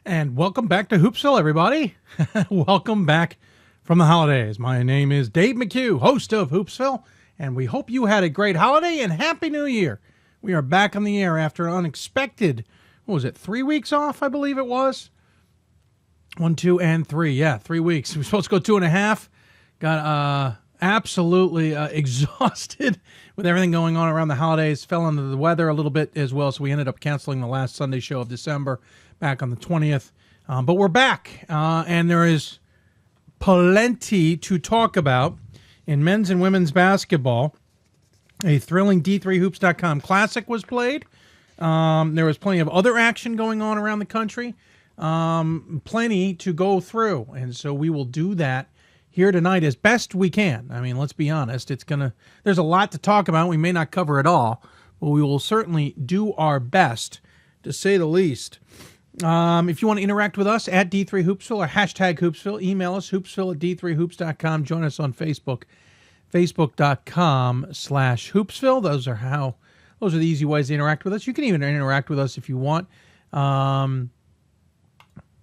And welcome back to Hoopsville, everybody. Welcome back from the holidays. My name is Dave McHugh, host of Hoopsville, and we hope you had a great holiday and Happy New Year. We are back on the air after an unexpected, 3 weeks off, I believe it was? 1, 2, and 3. Yeah, 3 weeks. We were supposed to go 2.5. Got absolutely exhausted with everything going on around the holidays. Fell under the weather a little bit as well, so we ended up canceling the last Sunday show of December back on the 20th. But we're back, and there is plenty to talk about in men's and women's basketball. A thrilling D3Hoops.com Classic was played. There was plenty of other action going on around the country. Plenty to go through, and so we will do that here tonight as best we can. I mean, let's be honest. There's a lot to talk about. We may not cover it all, but we will certainly do our best, to say the least. If you want to interact with us at D3Hoopsville or hashtag Hoopsville, email us, hoopsville at D3Hoops.com. Join us on Facebook, Facebook.com/Hoopsville. Those are the easy ways to interact with us. You can even interact with us if you want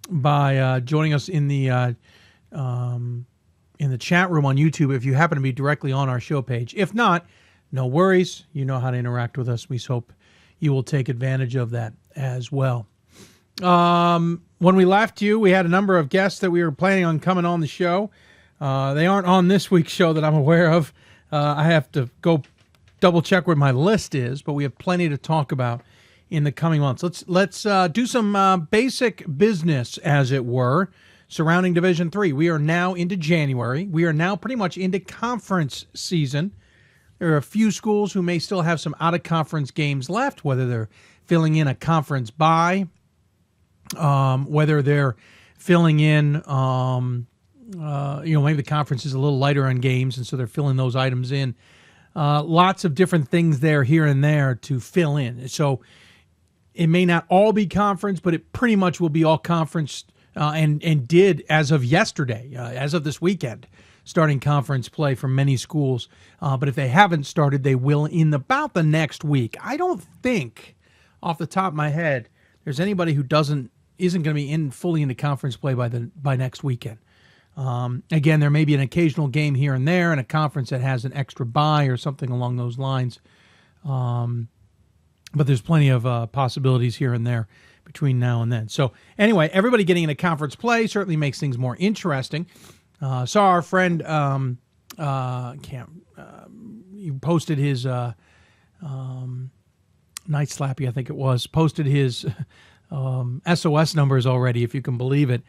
by joining us in the chat room on YouTube if you happen to be directly on our show page. If not, no worries. You know how to interact with us. We hope you will take advantage of that as well. When we left you, we had a number of guests that we were planning on coming on the show. They aren't on this week's show that I'm aware of. I have to go double check where my list is, but we have plenty to talk about in the coming months. Let's do some basic business, as it were, surrounding Division III. We are now into January. We are now pretty much into conference season. There are a few schools who may still have some out-of-conference games left, whether they're filling in a conference bye, whether they're filling in, maybe the conference is a little lighter on games, and so they're filling those items in. Lots of different things there, here and there, to fill in. So it may not all be conference, but it pretty much will be all conference, and did as of yesterday, as of this weekend, starting conference play for many schools. But if they haven't started, they will in about the next week. I don't think, off the top of my head, there's anybody who isn't going to be fully into conference play by next weekend. Again, there may be an occasional game here and there in a conference that has an extra bye or something along those lines. But there's plenty of possibilities here and there between now and then. So anyway, everybody getting into conference play certainly makes things more interesting. Saw our friend, he posted his, Night Slappy, I think it was, posted his SOS numbers already, if you can believe it.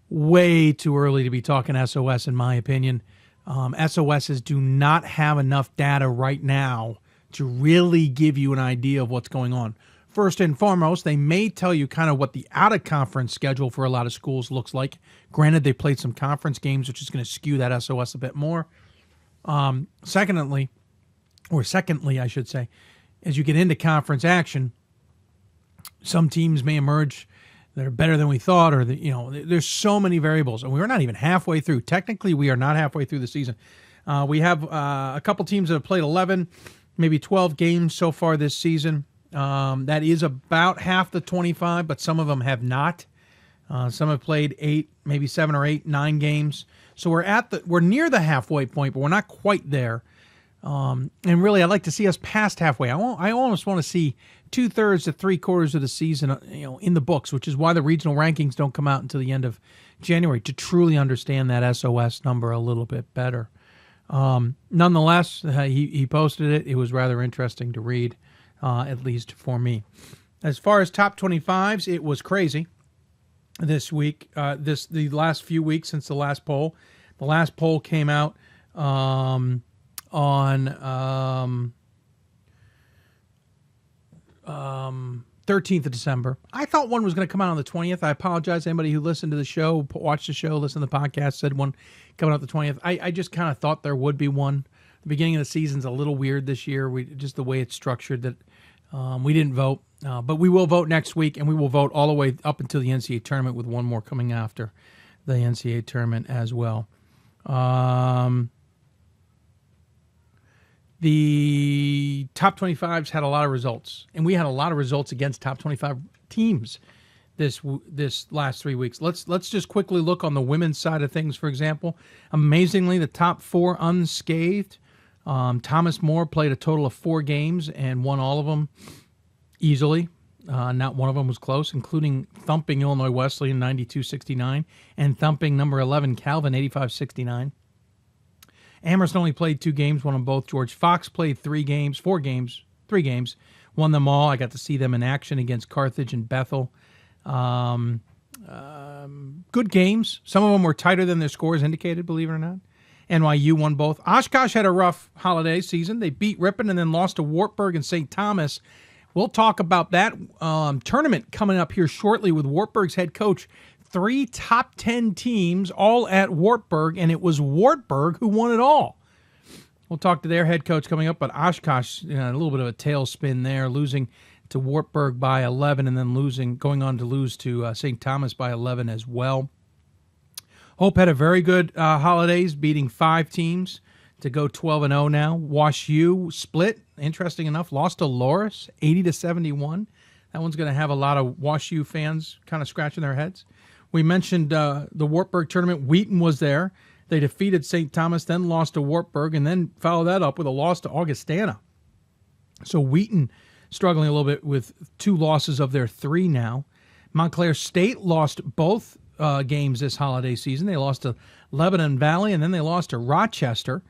Way too early to be talking SOS, in my opinion. SOSs do not have enough data right now to really give you an idea of what's going on. First and foremost, they may tell you kind of what the out-of-conference schedule for a lot of schools looks like. Granted, they played some conference games, which is going to skew that SOS a bit more. Secondly, I should say, as you get into conference action, some teams may emerge that are better than we thought, or there's so many variables, and we're not even halfway through. Technically, we are not halfway through the season. We have a couple teams that have played 11, maybe 12 games so far this season. That is about half the 25, but some of them have not. Some have played 8, maybe 7 or 8, 9 games. So we're near the halfway point, but we're not quite there. And really, I'd like to see us past halfway. I almost want to see 2/3 to 3/4 of the season, in the books, which is why the regional rankings don't come out until the end of January, to truly understand that SOS number a little bit better. Nonetheless, he posted it. It was rather interesting to read, at least for me. As far as top 25s, it was crazy this week. The last few weeks since the last poll. The last poll came out on 13th of December. I thought one was going to come out on the 20th. I apologize to anybody who listened to the show, watched the show, listened to the podcast, said one coming out the 20th. I just kind of thought there would be one. The beginning of the season's a little weird this year. Just the way it's structured, that we didn't vote. But we will vote next week, and we will vote all the way up until the NCAA tournament, with one more coming after the NCAA tournament as well. The top 25s had a lot of results, and we had a lot of results against top 25 teams this last 3 weeks. Let's just quickly look on the women's side of things. For example, amazingly, the top 4 unscathed. Thomas More played a total of 4 games and won all of them easily. Not one of them was close, including thumping Illinois Wesleyan 92-69 and thumping number 11 Calvin 85-69. Amherst only played 2 games, won them both. George Fox played 3 games, won them all. I got to see them in action against Carthage and Bethel. Good games. Some of them were tighter than their scores indicated, believe it or not. NYU won both. Oshkosh had a rough holiday season. They beat Ripon and then lost to Wartburg and St. Thomas. We'll talk about that tournament coming up here shortly with Wartburg's head coach. 3 top 10 teams all at Wartburg, and it was Wartburg who won it all. We'll talk to their head coach coming up, but Oshkosh, a little bit of a tailspin there, losing to Wartburg by 11 and then going on to lose to St. Thomas by 11 as well. Hope had a very good holidays, beating 5 teams to go 12-0 now. Wash U split, interesting enough, lost to Loris 80-71. That one's going to have a lot of Wash U fans kind of scratching their heads. We mentioned the Wartburg tournament. Wheaton was there. They defeated St. Thomas, then lost to Wartburg, and then followed that up with a loss to Augustana. So Wheaton struggling a little bit with 2 losses of their 3 now. Montclair State lost both games this holiday season. They lost to Lebanon Valley, and then they lost to Rochester.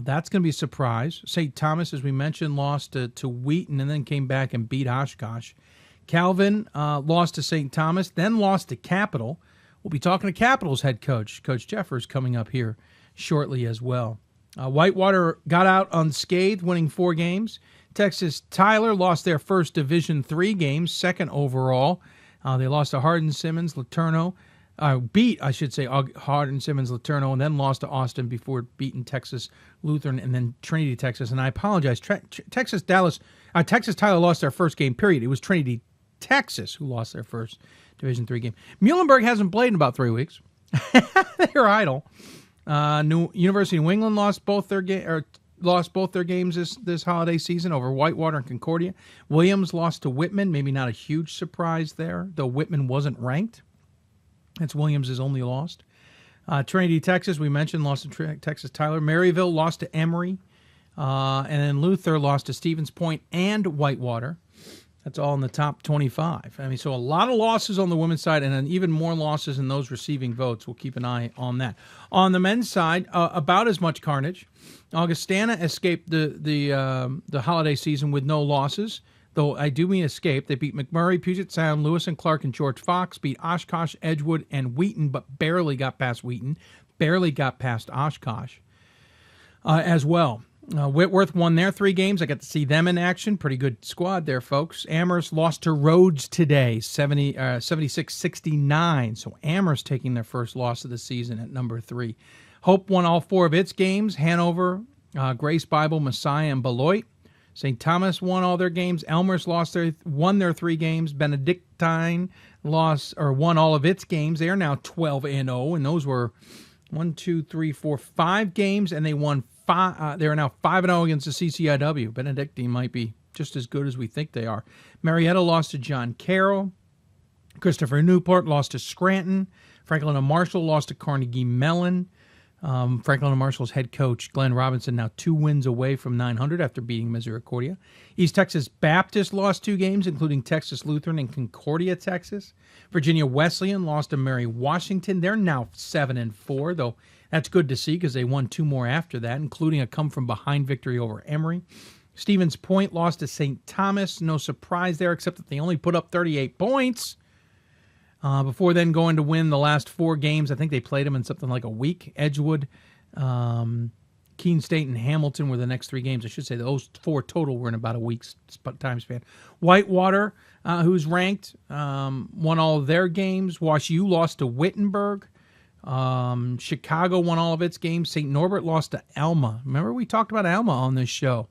That's going to be a surprise. St. Thomas, as we mentioned, lost to Wheaton and then came back and beat Oshkosh. Calvin lost to St. Thomas, then lost to Capital. We'll be talking to Capital's head coach, Coach Jeffers, coming up here shortly as well. Whitewater got out unscathed, winning 4 games. Texas Tyler lost their first Division III game, 2nd overall. They lost to Hardin-Simmons, Laterno. Beat Hardin-Simmons, Laterno, and then lost to Austin before beating Texas Lutheran and then Trinity, Texas. And I apologize, Texas Tyler lost their first game, period. It was Trinity, Texas, who lost their first Division III game. Muhlenberg hasn't played in about 3 weeks. They're idle. University of New England lost both their games this holiday season over Whitewater and Concordia. Williams lost to Whitman. Maybe not a huge surprise there, though Whitman wasn't ranked. That's Williams' only lost. Trinity, Texas, we mentioned, lost to Texas Tyler. Maryville lost to Emory. And then Luther lost to Stevens Point and Whitewater. That's all in the top 25. I mean, so a lot of losses on the women's side and then even more losses in those receiving votes. We'll keep an eye on that. On the men's side, about as much carnage. Augustana escaped the holiday season with no losses, though I do mean escape. They beat McMurray, Puget Sound, Lewis and Clark, and George Fox, beat Oshkosh, Edgewood, and Wheaton, but barely got past Wheaton, barely got past Oshkosh as well. Whitworth won their 3 games. I got to see them in action. Pretty good squad there, folks. Amherst lost to Rhodes today, 76-69. So Amherst taking their first loss of the season at number 3. Hope won all 4 of its games. Hanover, Grace Bible, Messiah, and Beloit. St. Thomas won all their games. Elmhurst won their 3 games. Benedictine won all of its games. They are now 12-0, and those were 5 games, and they won 5. They are now 5-0 against the CCIW. Benedictine might be just as good as we think they are. Marietta lost to John Carroll. Christopher Newport lost to Scranton. Franklin and Marshall lost to Carnegie Mellon. Franklin and Marshall's head coach, Glenn Robinson, now 2 wins away from 900 after beating Misericordia. East Texas Baptist lost 2 games, including Texas Lutheran and Concordia, Texas. Virginia Wesleyan lost to Mary Washington. They're now 7-4, though that's good to see because they won 2 more after that, including a come-from-behind victory over Emory. Stevens Point lost to St. Thomas. No surprise there, except that they only put up 38 points. Before then going to win the last 4 games. I think they played them in something like a week. Edgewood, Keene State, and Hamilton were the next 3 games. I should say those 4 total were in about a week's time span. Whitewater, who's ranked, won all of their games. Wash U lost to Wittenberg. Chicago won all of its games. St. Norbert lost to Alma. Remember we talked about Alma on this show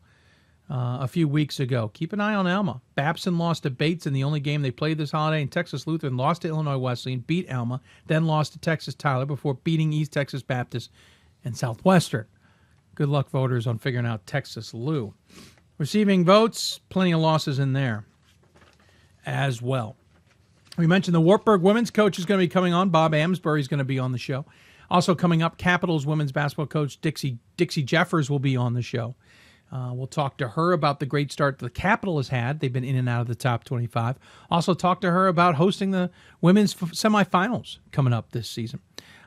a few weeks ago. Keep an eye on Alma. Babson lost to Bates in the only game they played this holiday, and Texas Lutheran lost to Illinois Wesleyan, beat Alma, then lost to Texas Tyler before beating East Texas Baptist and Southwestern. Good luck, voters, on figuring out Texas Lou. Receiving votes, plenty of losses in there as well. We mentioned the Wartburg women's coach is going to be coming on. Bob Amsbury is going to be on the show. Also coming up, Capitals women's basketball coach Dixie Jeffers will be on the show. We'll talk to her about the great start the Capital has had. They've been in and out of the top 25. Also talk to her about hosting the women's semifinals coming up this season.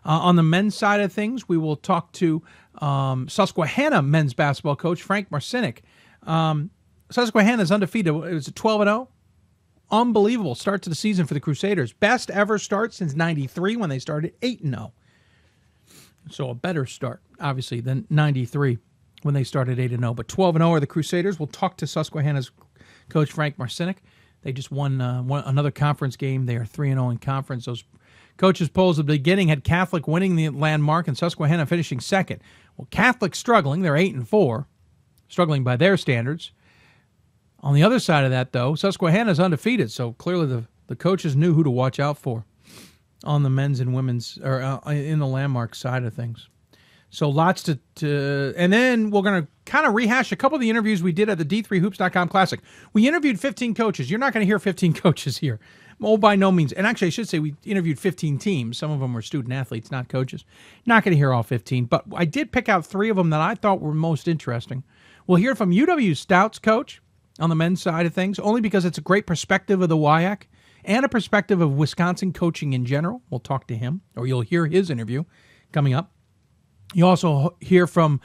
On the men's side of things, we will talk to Susquehanna men's basketball coach Frank Marcinick. Susquehanna is undefeated. It was a 12-0. Unbelievable start to the season for the Crusaders. Best ever start since 93 when they started 8-0. So a better start, obviously, than 93 when they started 8-0. But 12-0 are the Crusaders. We'll talk to Susquehanna's coach Frank Marcinick. They just won another conference game. They are 3-0 in conference. Those coaches' polls at the beginning had Catholic winning the landmark and Susquehanna finishing second. Well, Catholic struggling. They're 8-4, struggling by their standards. On the other side of that, though, Susquehanna's undefeated, so clearly the coaches knew who to watch out for on the men's and women's, or in the landmark side of things. So lots to and then we're going to kind of rehash a couple of the interviews we did at the D3Hoops.com Classic. We interviewed 15 coaches. You're not going to hear 15 coaches here. Oh, by no means. And actually, I should say we interviewed 15 teams. Some of them were student athletes, not coaches. Not going to hear all 15, but I did pick out 3 of them that I thought were most interesting. We'll hear from UW Stout's coach on the men's side of things, only because it's a great perspective of the WIAC and a perspective of Wisconsin coaching in general. We'll talk to him, or you'll hear his interview coming up. You also hear from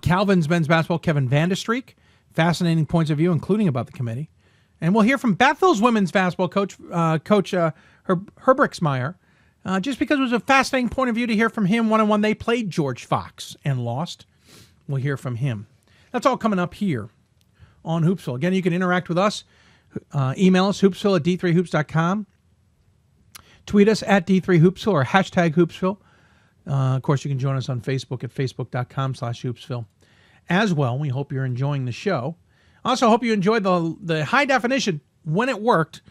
Calvin's men's basketball, Kevin Vandestreek. Fascinating points of view, including about the committee. And we'll hear from Bethel's women's basketball coach, Herbricksmeyer, just because it was a fascinating point of view to hear from him one-on-one. They played George Fox and lost. We'll hear from him. That's all coming up here on Hoopsville. Again, you can interact with us. Email us, hoopsville@d3hoops.com. Tweet us at D3Hoopsville or hashtag Hoopsville. Of course, you can join us on Facebook at facebook.com/Hoopsville. As well, we hope you're enjoying the show. Also, hope you enjoyed the high definition when it worked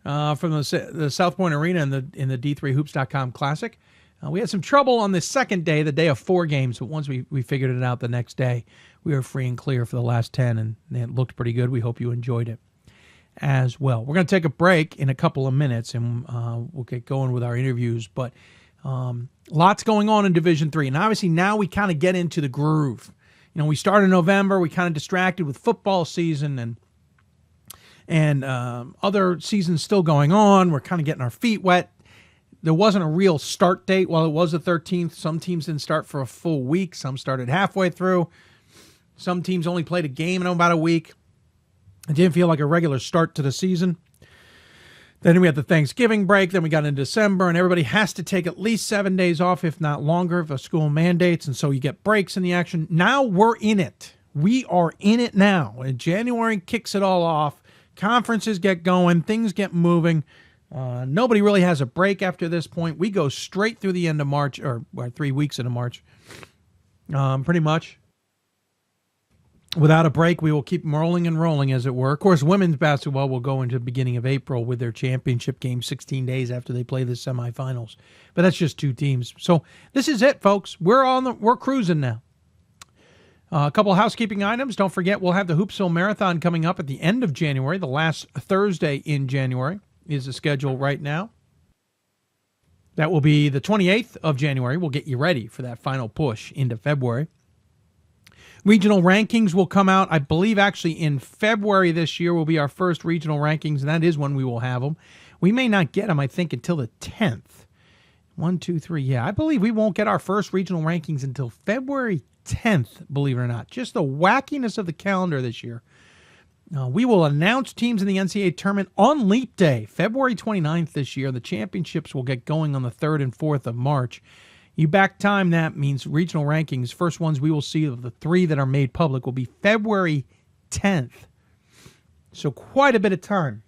from the South Point Arena in the D3Hoops.com Classic. We had some trouble on the second day, the day of 4 games, but once we figured it out the next day, we were free and clear for the last 10, and it looked pretty good. We hope you enjoyed it as well. We're going to take a break in a couple of minutes, and we'll get going with our interviews, but lots going on in Division III, and obviously now we kind of get into the groove. You know, we started in November, we kind of distracted with football season and other seasons still going on. We're kind of getting our feet wet. There wasn't a real start date. While it was the 13th, some teams didn't start for a full week. Some started halfway through. Some teams only played a game in about a week. It didn't feel like a regular start to the season. Then we had the Thanksgiving break. Then we got into December, and everybody has to take at least 7 days off, if not longer, for school mandates. And so you get breaks in the action. Now we're in it. We are in it now. And January kicks it all off. Conferences get going. Things get moving. Nobody really has a break after this point. We go straight through the end of March, or 3 weeks into March, pretty much. Without a break, we will keep rolling and rolling, as it were. Of course, women's basketball will go into the beginning of April with their championship game 16 days after they play the semifinals. But that's just 2 teams. So this is it, folks. We're cruising now. A couple of housekeeping items. Don't forget, we'll have the Hoopsville Marathon coming up at the end of January. The last Thursday in January is the schedule right now. That will be the 28th of January. We'll get you ready for that final push into February. Regional rankings will come out, I believe, actually in February this year will be our first regional rankings, and that is when we will have them. We may not get them, I think, until the 10th. 1, 2, 3, yeah. I believe we won't get our first regional rankings until February 10th, believe it or not. Just the wackiness of the calendar this year. We will announce teams in the NCAA tournament on Leap Day, February 29th this year. The championships will get going on the 3rd and 4th of March. You back time, that means regional rankings. First ones we will see of the 3 that are made public will be February 10th. So quite a bit of time.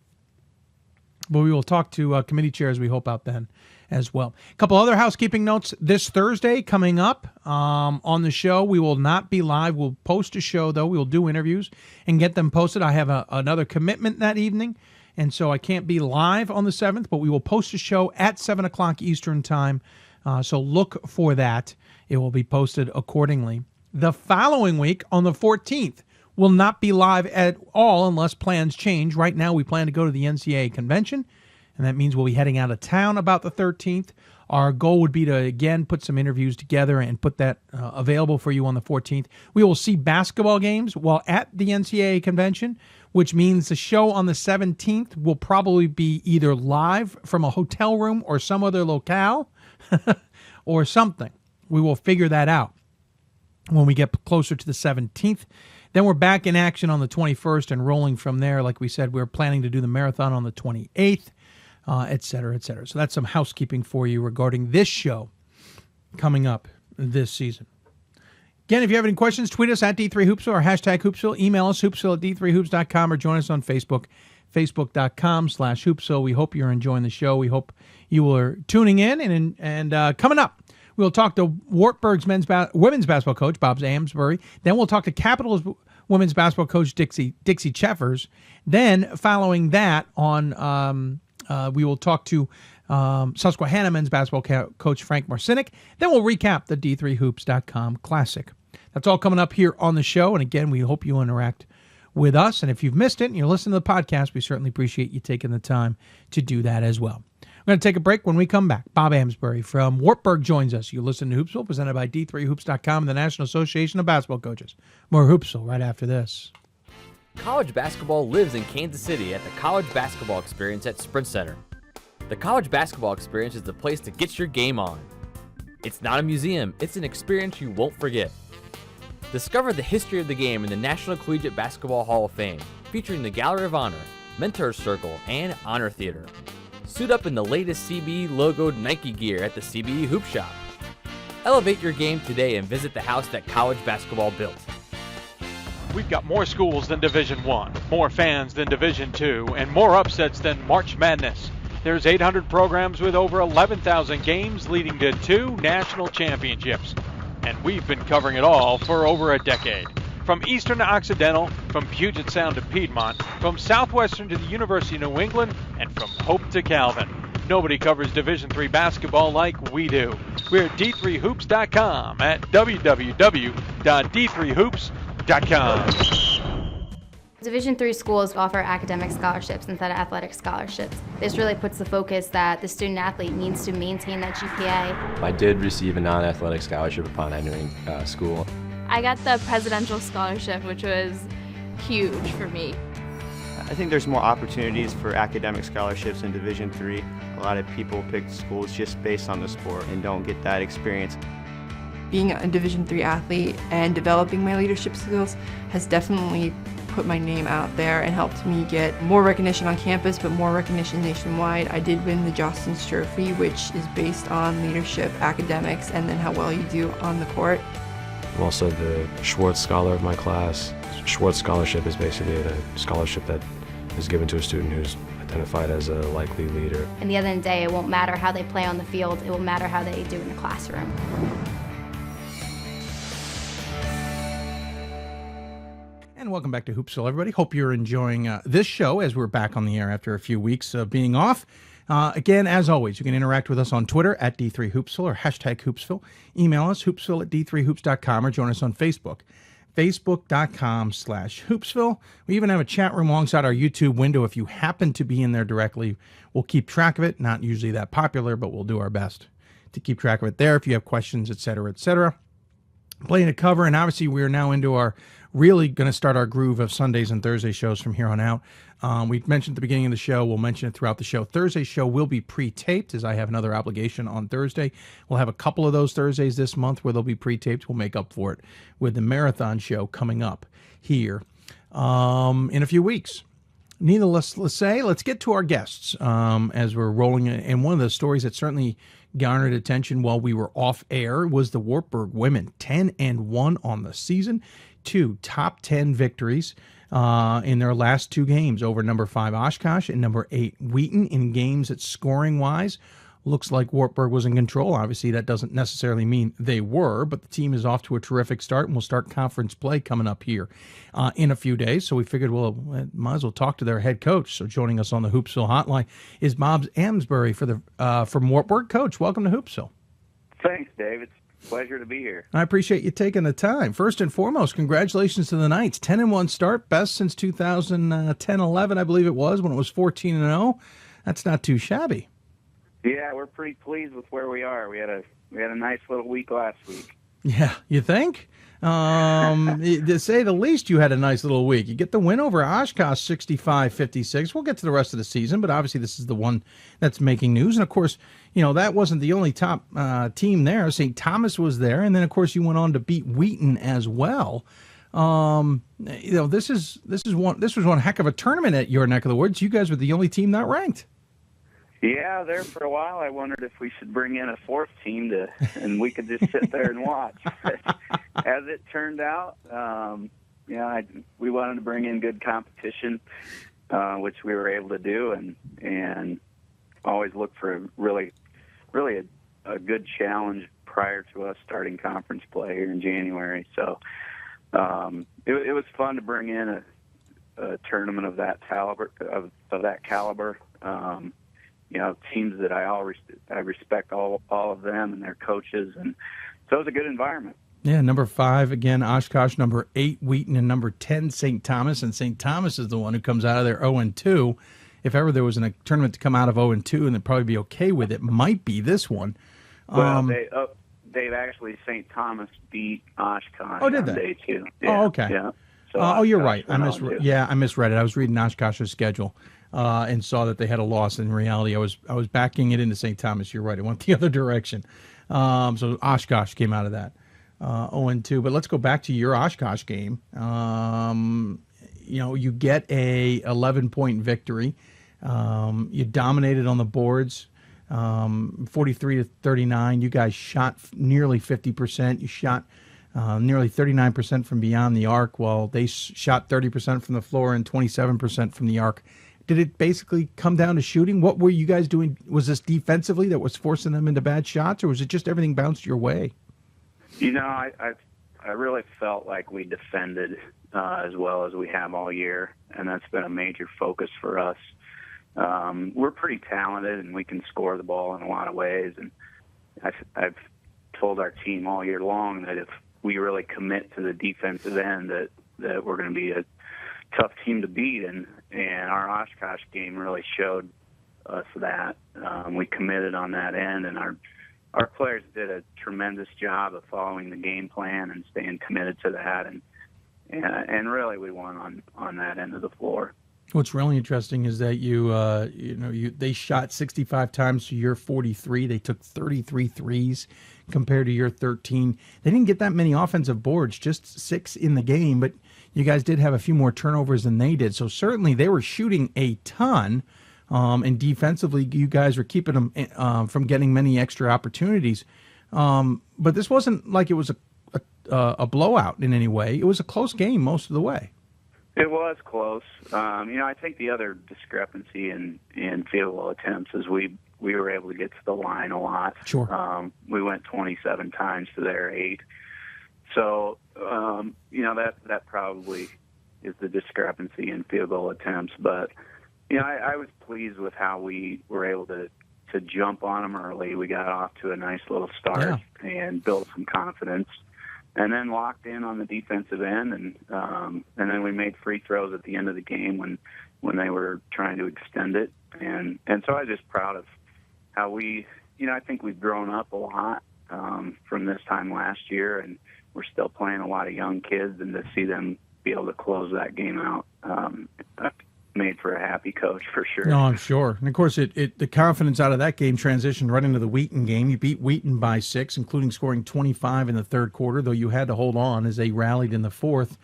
But we will talk to committee chairs, we hope, out then as well. A couple other housekeeping notes. This Thursday coming up on the show, we will not be live. We'll post a show, though. We will do interviews and get them posted. I have another commitment that evening, and so I can't be live on the 7th, but we will post a show at 7 o'clock Eastern Time. So look for that. It will be posted accordingly. The following week, on the 14th, will not be live at all unless plans change. Right now, we plan to go to the NCAA convention. and that means we'll be heading out of town about the 13th. Our goal would be to, again, put some interviews together and put that available for you on the 14th. We will see basketball games while at the NCAA convention, which means the show on the 17th will probably be either live from a hotel room or some other locale or something. We will figure that out when we get closer to the 17th. Then we're back in action on the 21st and rolling from there. Like we said, we're planning to do the marathon on the 28th. Et cetera, et cetera. So that's some housekeeping for you regarding this show coming up this season. Again, if you have any questions, tweet us at D3Hoopsville or hashtag Hoopsville. Email us, hoopsville@d3hoops.com, or join us on Facebook, facebook.com/Hoopsville. We hope you're enjoying the show. We hope you are tuning in. And coming up, we'll talk to Wartburg's women's basketball coach, Bob Amsbury. Then we'll talk to Capitals women's basketball coach, Dixie Cheffers. Then, following that, we will talk to Susquehanna men's basketball coach Frank Marcinick. Then we'll recap the D3Hoops.com Classic. That's all coming up here on the show. And again, we hope you interact with us. And if you've missed it and you're listening to the podcast, we certainly appreciate you taking the time to do that as well. We're going to take a break. When we come back, Bob Amsbury from Wartburg joins us. You listen to Hoopsville, presented by D3Hoops.com and the National Association of Basketball Coaches. More Hoopsville right after this. College basketball lives in Kansas City at the College Basketball Experience at Sprint Center. The College Basketball Experience is the place to get your game on. It's not a museum, it's an experience you won't forget. Discover the history of the game in the National Collegiate Basketball Hall of Fame, featuring the Gallery of Honor, Mentor Circle, and Honor Theater. Suit up in the latest CBE logoed Nike gear at the CBE Hoop Shop. Elevate your game today and visit the house that college basketball built. We've got more schools than Division I, more fans than Division II, and more upsets than March Madness. There's 800 programs with over 11,000 games leading to 2 national championships. And we've been covering it all for over a decade. From Eastern to Occidental, from Puget Sound to Piedmont, from Southwestern to the University of New England, and from Hope to Calvin. Nobody covers Division III basketball like we do. We're at D3Hoops.com at www.d3hoops.com. Division III schools offer academic scholarships instead of athletic scholarships. This really puts the focus that the student athlete needs to maintain that GPA. I did receive a non-athletic scholarship upon entering school. I got the presidential scholarship, which was huge for me. I think there's more opportunities for academic scholarships in Division III. A lot of people pick schools just based on the sport and don't get that experience. Being a Division III athlete and developing my leadership skills has definitely put my name out there and helped me get more recognition on campus, but more recognition nationwide. I did win the Jostens Trophy, which is based on leadership, academics, and then how well you do on the court. I'm also the Schwartz Scholar of my class. Schwartz Scholarship is basically a scholarship that is given to a student who's identified as a likely leader. And the end of the day, it won't matter how they play on the field, it will matter how they do in the classroom. And welcome back to Hoopsville, everybody. Hope you're enjoying this show as we're back on the air after a few weeks of being off. Again, as always, you can interact with us on Twitter at D3Hoopsville or hashtag Hoopsville. Email us, hoopsville@d3hoops.com, or join us on Facebook, facebook.com/Hoopsville. We even have a chat room alongside our YouTube window. If you happen to be in there directly, we'll keep track of it. Not usually that popular, but we'll do our best to keep track of it there if you have questions, et cetera, et cetera. Playing to cover, and obviously we're now into our really going to start our groove of Sundays and Thursday shows from here on out. We mentioned at the beginning of the show, we'll mention it throughout the show. Thursday's show will be pre-taped, as I have another obligation on Thursday. We'll have a couple of those Thursdays this month where they'll be pre-taped. We'll make up for it with the marathon show coming up here in a few weeks. Needless to say, let's get to our guests as we're rolling. And one of the stories that certainly garnered attention while we were off air was the Wartburg women, 10-1 on the season, 2 top 10 victories in their last 2 games over number 5 Oshkosh and number 8 Wheaton in games that scoring-wise looks like Wartburg was in control. Obviously, that doesn't necessarily mean they were, but the team is off to a terrific start, and we'll start conference play coming up here in a few days. So we figured, well, might as well talk to their head coach. So joining us on the Hoopsville hotline is Bob Amsbury from Wartburg. Coach, welcome to Hoopsville. Thanks, Dave. It's a pleasure to be here. I appreciate you taking the time. First and foremost, congratulations to the Knights. 10-1 start, best since 2010-11, I believe it was, when it was 14-0. That's not too shabby. Yeah, we're pretty pleased with where we are. We had a nice little week last week. Yeah, you think? To say the least, you had a nice little week. You get the win over Oshkosh 65-56. We'll get to the rest of the season, but obviously this is the one that's making news. And, of course, that wasn't the only top team there. St. Thomas was there. And then, of course, you went on to beat Wheaton as well. This was one heck of a tournament at your neck of the woods. You guys were the only team not ranked. Yeah, there for a while I wondered if we should bring in a fourth team and we could just sit there and watch. As it turned out, we wanted to bring in good competition, which we were able to do, and always look for really a good challenge prior to us starting conference play here in January. So it was fun to bring in a tournament of that caliber. Teams that I respect all of them and their coaches, and so it was a good environment. Yeah, number 5 again, Oshkosh. Number 8, Wheaton, and number 10, St. Thomas. And St. Thomas is the one who comes out of there 0-2. If ever there was a tournament to come out of 0-2 and they'd probably be okay with it, might be this one. Well, they've actually St. Thomas beat Oshkosh. Oh, did they? On day 2. Yeah, oh, okay. Yeah. So you're right. I misread misread it. I was reading Oshkosh's schedule and saw that they had a loss. In reality, I was backing it into St. Thomas. You're right. It went the other direction. So Oshkosh came out of that 0-2. But let's go back to your Oshkosh game. You get a 11-point victory. You dominated on the boards, 43-39. You guys shot nearly 50%. You shot nearly 39% from beyond the arc, while they shot 30% from the floor and 27% from the arc. Did it basically come down to shooting? What were you guys doing? Was this defensively that was forcing them into bad shots, or was it just everything bounced your way? I really felt like we defended as well as we have all year, and that's been a major focus for us. We're pretty talented, and we can score the ball in a lot of ways. And I've told our team all year long that if we really commit to the defensive end, that we're going to be a tough team to beat. And our Oshkosh game really showed us that. We committed on that end, and our players did a tremendous job of following the game plan and staying committed to that. And really we won on that end of the floor. What's really interesting is that they shot 65 times to your 43. They took 33 threes compared to your 13. They didn't get that many offensive boards, just 6 in the game, but you guys did have a few more turnovers than they did. So certainly they were shooting a ton, and defensively you guys were keeping them from getting many extra opportunities. But this wasn't like it was a blowout in any way. It was a close game most of the way. It was close. I think the other discrepancy in field goal attempts is we were able to get to the line a lot. Sure. We went 27 times to their 8. So, that probably is the discrepancy in field goal attempts. But, I was pleased with how we were able to jump on them early. We got off to a nice little start and built some confidence. And then locked in on the defensive end, and then we made free throws at the end of the game when they were trying to extend it. And so I was just proud of how I think we've grown up a lot from this time last year, and we're still playing a lot of young kids, and to see them be able to close that game out made for a happy coach for sure. No, I'm sure. And of course, the confidence out of that game transitioned right into the Wheaton game. You beat Wheaton by 6, including scoring 25 in the third quarter, though you had to hold on as they rallied in the fourth.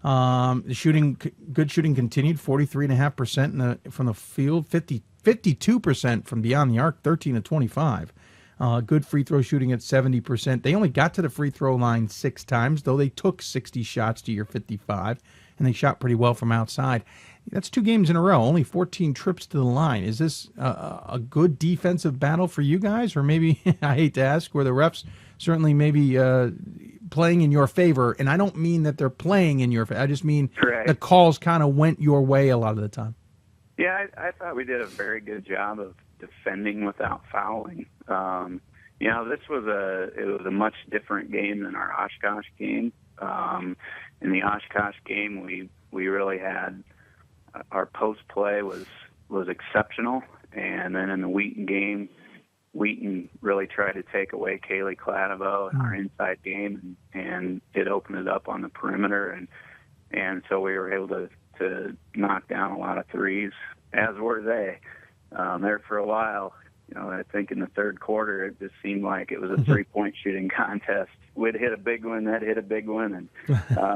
Good shooting continued, 43.5% from the field, 52% from beyond the arc, 13 of 25. Good free throw shooting at 70%. They only got to the free throw line 6 times, though they took 60 shots to your 55, and they shot pretty well from outside. That's 2 games in a row, only 14 trips to the line. Is this a good defensive battle for you guys? Or maybe, I hate to ask, were the refs certainly maybe playing in your favor? And I don't mean that they're playing in your favor. I just mean the calls kind of went your way a lot of the time. Yeah, I thought we did a very good job of defending without fouling. This was a much different game than our Oshkosh game. In the Oshkosh game, we really had our post play was exceptional, And then in the Wheaton game, Wheaton really tried to take away Kaylee Cladovo in our inside game, and it opened it up on the perimeter, and so we were able to knock down a lot of threes, as were they. There for a while, I think in the third quarter, it just seemed like it was a three-point shooting contest. We'd hit a big one, they'd hit a big one, and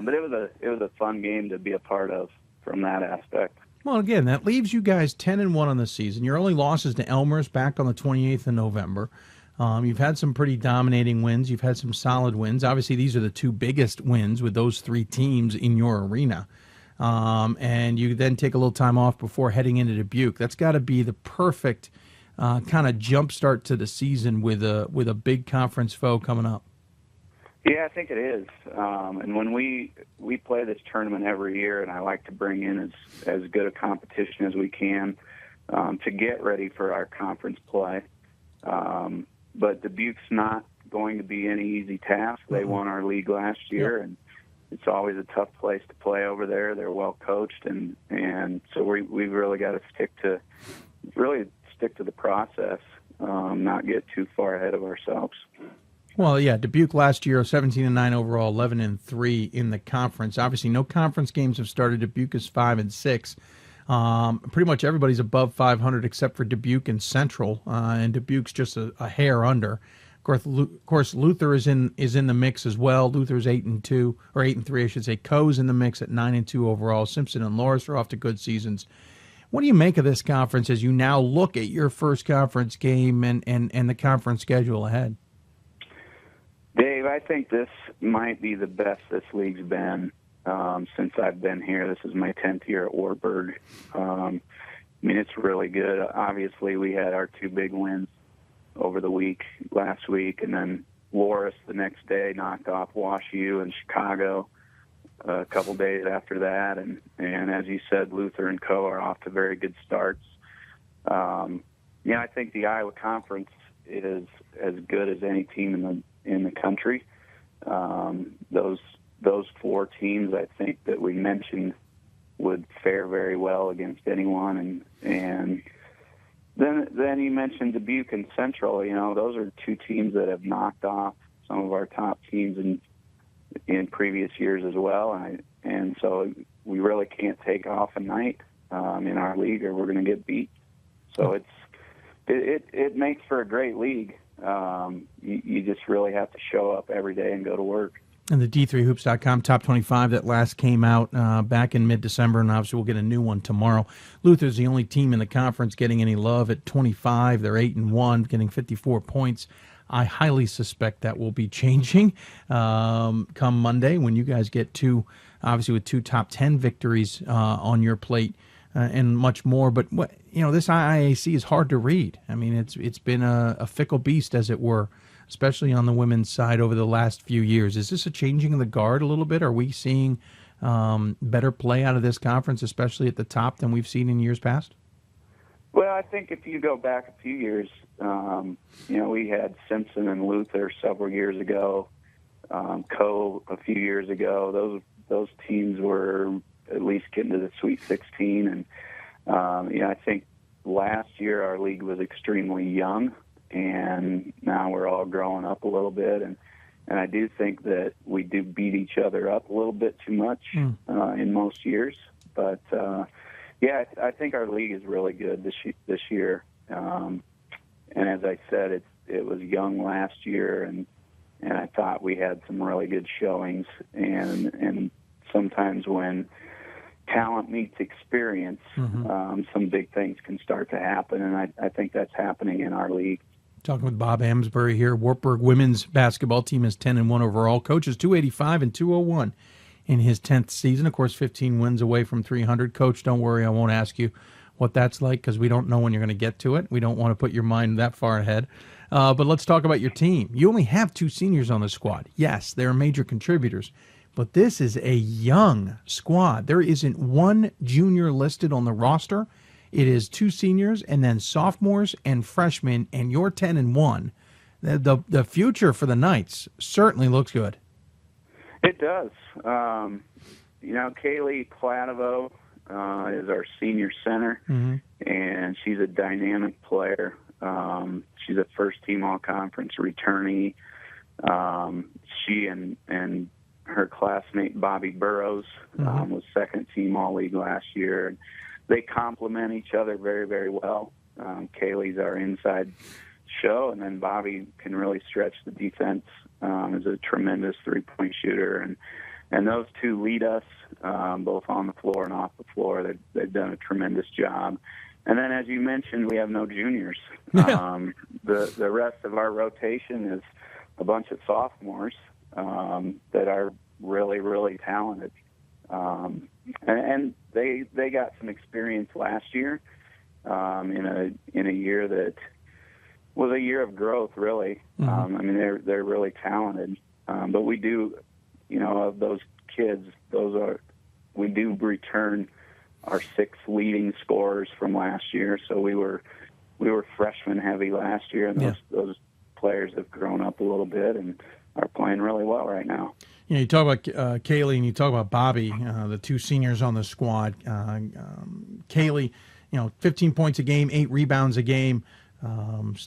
but it was a fun game to be a part of from that aspect. Well, again, that leaves you guys 10-1 on the season. Your only losses to Elmer's back on the 28th of November. You've had some pretty dominating wins. You've had some solid wins. Obviously, these are the two biggest wins with those three teams in your arena. And you then take a little time off before heading into Dubuque. That's got to be the perfect kind of jump start to the season with a big conference foe coming up. Yeah, I think it is. And when we play this tournament every year, and I like to bring in as good a competition as we can to get ready for our conference play. But Dubuque's not going to be any easy task. They won our league last year, and it's always a tough place to play over there. They're well coached, and so we've really got to stick to the process, not get too far ahead of ourselves. Well, yeah, Dubuque last year, 17-9 overall, 11-3 in the conference. Obviously, no conference games have started. Dubuque is 5-6. Pretty much everybody's above 500 except for Dubuque and Central, and Dubuque's just a hair under. Of course, Luther is in the mix as well. Luther's 8-2 or 8-3, I should say. Coe's in the mix at 9-2 overall. Simpson and Loris are off to good seasons. What do you make of this conference as you now look at your first conference game and the conference schedule ahead? Dave, I think this might be the best this league's been since I've been here. This is my 10th year at Wartburg. I mean, it's really good. Obviously, we had our two big wins over the last week, and then Loris the next day knocked off Wash U in Chicago a couple days after that. And as you said, Luther and Co. are off to very good starts. I think the Iowa Conference is as good as any team in the country. Those four teams, I think, that we mentioned would fare very well against anyone. And then you mentioned Dubuque and Central. Those are two teams that have knocked off some of our top teams in previous years as well. And so we really can't take off a night in our league, or we're going to get beat. So it makes for a great league. You just really have to show up every day and go to work. And the D3Hoops.com top 25 that last came out back in mid-December, and obviously we'll get a new one tomorrow. Luther's the only team in the conference getting any love at 25. They're 8-1, getting 54 points. I highly suspect that will be changing come Monday when you guys get two top 10 victories on your plate and much more. But this IIAC is hard to read. I mean, it's been a fickle beast, as it were, especially on the women's side over the last few years. Is this a changing of the guard a little bit? Are we seeing better play out of this conference, especially at the top, than we've seen in years past? Well, I think if you go back a few years, we had Simpson and Luther several years ago, Co a few years ago. Those teams were at least getting to the Sweet 16, and I think last year our league was extremely young, and now we're all growing up a little bit, and I do think that we do beat each other up a little bit too much in most years, but I think our league is really good this year. And as I said, it was young last year, and I thought we had some really good showings. And sometimes when talent meets experience, some big things can start to happen, and I think that's happening in our league. Talking with Bob Amsbury here. Wartburg women's basketball team is 10-1 overall. Coach is 285 and 201 in his 10th season. Of course, 15 wins away from 300. Coach, don't worry, I won't ask you what that's like because we don't know when you're going to get to it. We don't want to put your mind that far ahead. But let's talk about your team. You only have two seniors on the squad. Yes, they're major contributors, but this is a young squad. There isn't one junior listed on the roster. It is two seniors and then sophomores and freshmen, and you're 10-1. The future for the Knights certainly looks good. It does. Kaylee Cladovo is our senior center. and she's a dynamic player. She's a first-team all-conference returnee. She and her classmate Bobby Burrows was second-team all-league last year. And they complement each other very, very well. Kaylee's our inside show, and then Bobby can really stretch the defense. Is a tremendous three-point shooter, and those two lead us both on the floor and off the floor. They've done a tremendous job. And then, as you mentioned, we have no juniors. The rest of our rotation is a bunch of sophomores that are really, really talented. And they got some experience last year in a year that was a year of growth, really. I mean, they're really talented. But we do, of those kids, we do return our 6 leading scorers from last year. So we were freshman heavy last year, and those players have grown up a little bit and are playing really well right now. You talk about Kaylee and you talk about Bobby, the 2 seniors on the squad. Kaylee, 15 points a game, 8 rebounds a game,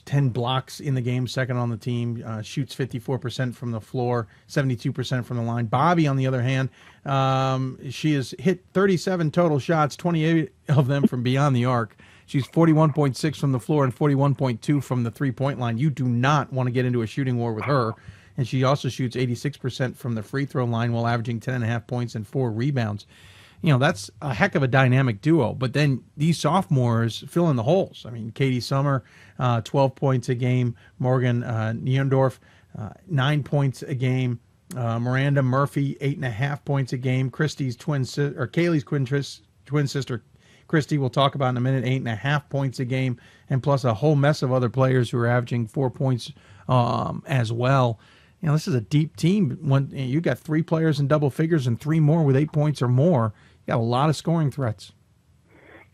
10 blocks in the game, second on the team, shoots 54% from the floor, 72% from the line. Bobby, on the other hand, she has hit 37 total shots, 28 of them from beyond the arc. She's 41.6 from the floor and 41.2 from the three-point line. You do not want to get into a shooting war with her. And she also shoots 86% from the free throw line while averaging 10.5 points and 4 rebounds. That's a heck of a dynamic duo. But then these sophomores fill in the holes. I mean, Katie Summer, 12 points a game. Morgan Neondorf, 9 points a game. Miranda Murphy, 8.5 points a game. Kaylee's twin sister, Christy, we'll talk about in a minute, 8.5 points a game, and plus a whole mess of other players who are averaging 4 points as well. This is a deep team. When you got 3 players in double figures and 3 more with 8 points or more, you got a lot of scoring threats.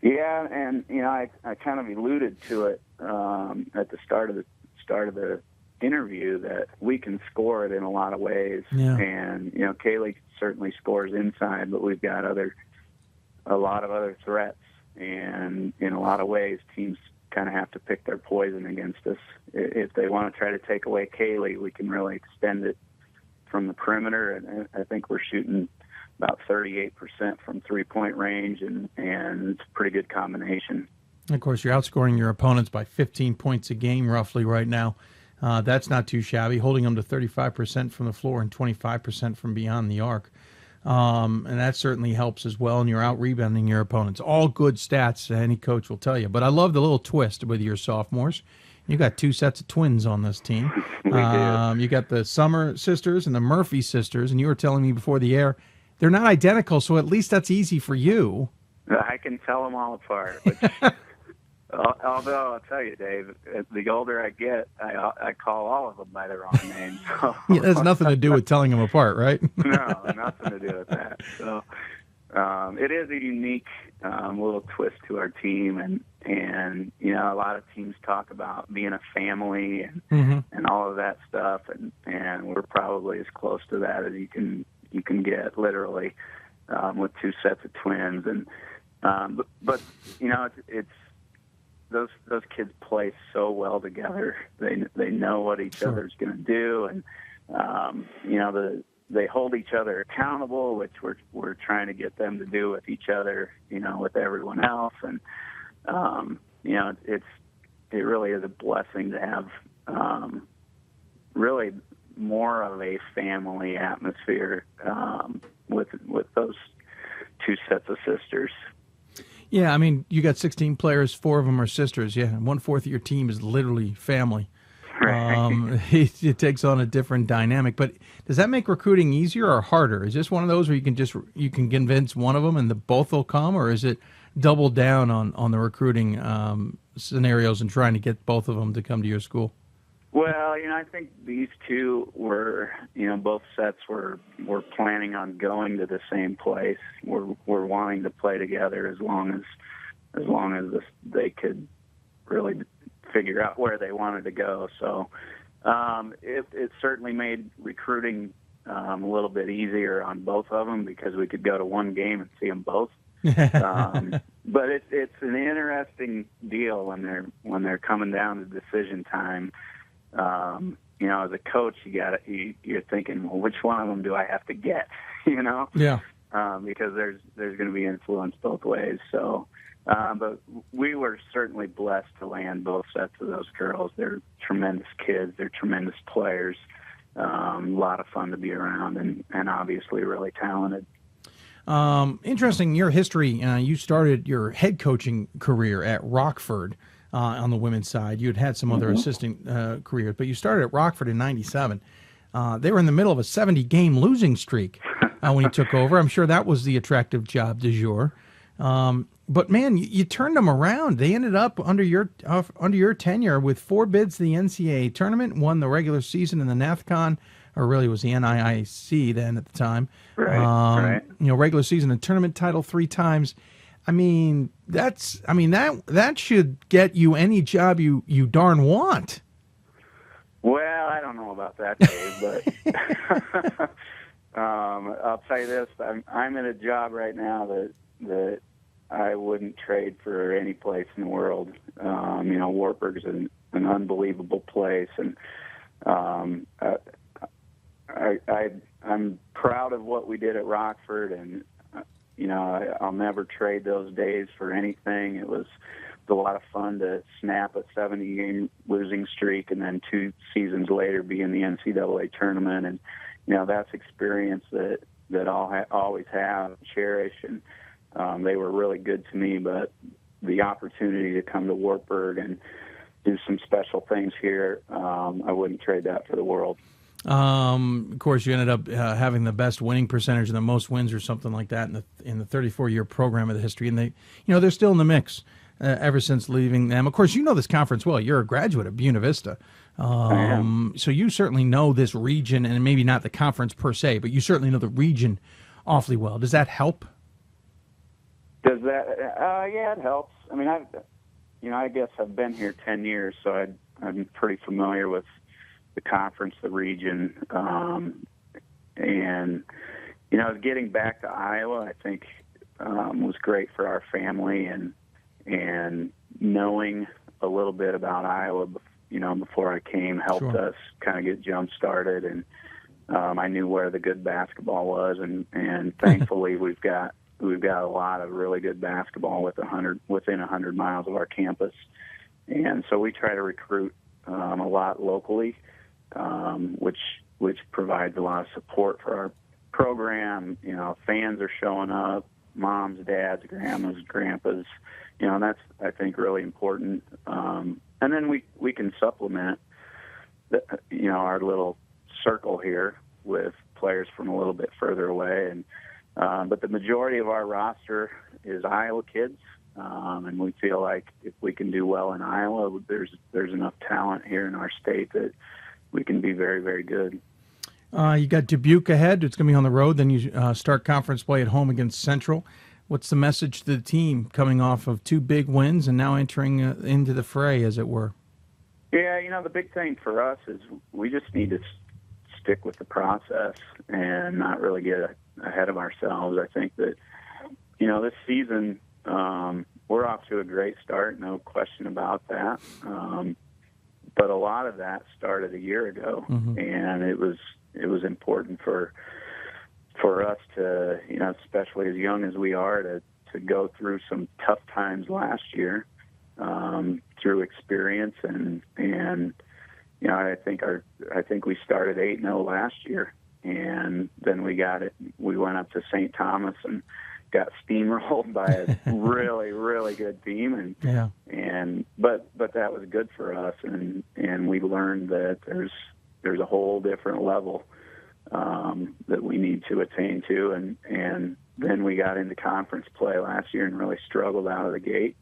Yeah, and I kind of alluded to it at the start of the interview that we can score it in a lot of ways. Yeah. And Kaylee certainly scores inside, but we've got a lot of other threats, and in a lot of ways, teams kind of have to pick their poison against us. If they want to try to take away Kaylee, we can really extend it from the perimeter, and I think we're shooting about 38% from three-point range, and it's a pretty good combination. Of course, you're outscoring your opponents by 15 points a game roughly right now. That's not too shabby, holding them to 35% from the floor and 25% from beyond the arc. And that certainly helps as well, and you're out-rebounding your opponents. All good stats, any coach will tell you. But I love the little twist with your sophomores. You got 2 sets of twins on this team. You got the Summer sisters and the Murphy sisters, and you were telling me before the air, they're not identical, so at least that's easy for you. I can tell them all apart. Which, although, I'll tell you, Dave, the older I get, I call all of them by the wrong name. So. Yeah, that's nothing to do with telling them apart, right? No, nothing to do with that. So it is a unique little twist to our team, and a lot of teams talk about being a family and all of that stuff, and we're probably as close to that as you can get, literally, with 2 sets of twins. And but it's those kids play so well together. They know what each other's going to do, and they hold each other accountable, which we're trying to get them to do with each other, with everyone else. And it really is a blessing to have really more of a family atmosphere with those 2 sets of sisters. Yeah, I mean, you got 16 players, 4 of them are sisters. Yeah, 1/4 of your team is literally family. Right. It takes on a different dynamic. But does that make recruiting easier or harder? Is this one of those where you can convince one of them and both will come, or is it double down on the recruiting scenarios and trying to get both of them to come to your school? Well, I think these 2 were, both sets were planning on going to the same place. We're wanting to play together as long as they could really figure out where they wanted to go. So it certainly made recruiting a little bit easier on both of them because we could go to one game and see them both. but it's an interesting deal when they're coming down to decision time. As a coach, you're thinking, well, which one of them do I have to get? Yeah. Because there's going to be influence both ways. So, but we were certainly blessed to land both sets of those girls. They're tremendous kids. They're tremendous players. A lot of fun to be around, and obviously really talented. Interesting, your history. You started your head coaching career at Rockford on the women's side. You had some other assistant careers, but you started at Rockford in '97. They were in the middle of a 70-game losing streak when you took over. I'm sure that was the attractive job du jour. But man, you turned them around. They ended up under your tenure with 4 bids to the NCAA tournament, won the regular season in the NAFCON, or really it was the NIIC then at the time. Right. Regular season and tournament title 3 times. That should get you any job you darn want. Well, I don't know about that, Dave, but I'll tell you this: I'm in a job right now that I wouldn't trade for any place in the world. Wartburg's an unbelievable place, and I'm proud of what we did at Rockford, and I'll never trade those days for anything. It was a lot of fun to snap a 70-game losing streak and then 2 seasons later be in the NCAA tournament, and that's experience that I'll always have and cherish, and they were really good to me. But the opportunity to come to Wartburg and do some special things here, I wouldn't trade that for the world. Of course, you ended up having the best winning percentage and the most wins, or something like that, in the 34-year program of the history, and they're still in the mix ever since leaving them. Of course, you know this conference well. You're a graduate of Buena Vista, so you certainly know this region, and maybe not the conference per se, but you certainly know the region awfully well. Does that help? Does that? Yeah, it helps. I guess I've been here 10 years, so I'm pretty familiar with the conference, the region, and getting back to Iowa, I think was great for our family, and knowing a little bit about Iowa, before I came, helped us kind of get jump started, and I knew where the good basketball was, and thankfully we've got a lot of really good basketball within 100 miles of our campus, and so we try to recruit a lot locally, which provides a lot of support for our program. Fans are showing up, moms, dads, grandmas, grandpas. That's, I think, really important. And then we can supplement our little circle here with players from a little bit further away, but the majority of our roster is Iowa kids, and we feel like if we can do well in Iowa, there's enough talent here in our state that we can be very, very good. You got Dubuque ahead. It's going to be on the road. Then you start conference play at home against Central. What's the message to the team coming off of 2 big wins and now entering into the fray, as it were? Yeah, the big thing for us is we just need to stick with the process and not really get ahead of ourselves. I think that, this season we're off to a great start, no question about that. But a lot of that started a year ago, and it was important for us to, especially as young as we are, to go through some tough times last year through experience, and I think we started 8-0 last year, and then we went up to St. Thomas and got steamrolled by a really, really good team, but that was good for us, and we learned that there's a whole different level that we need to attain to, and then we got into conference play last year and really struggled out of the gate.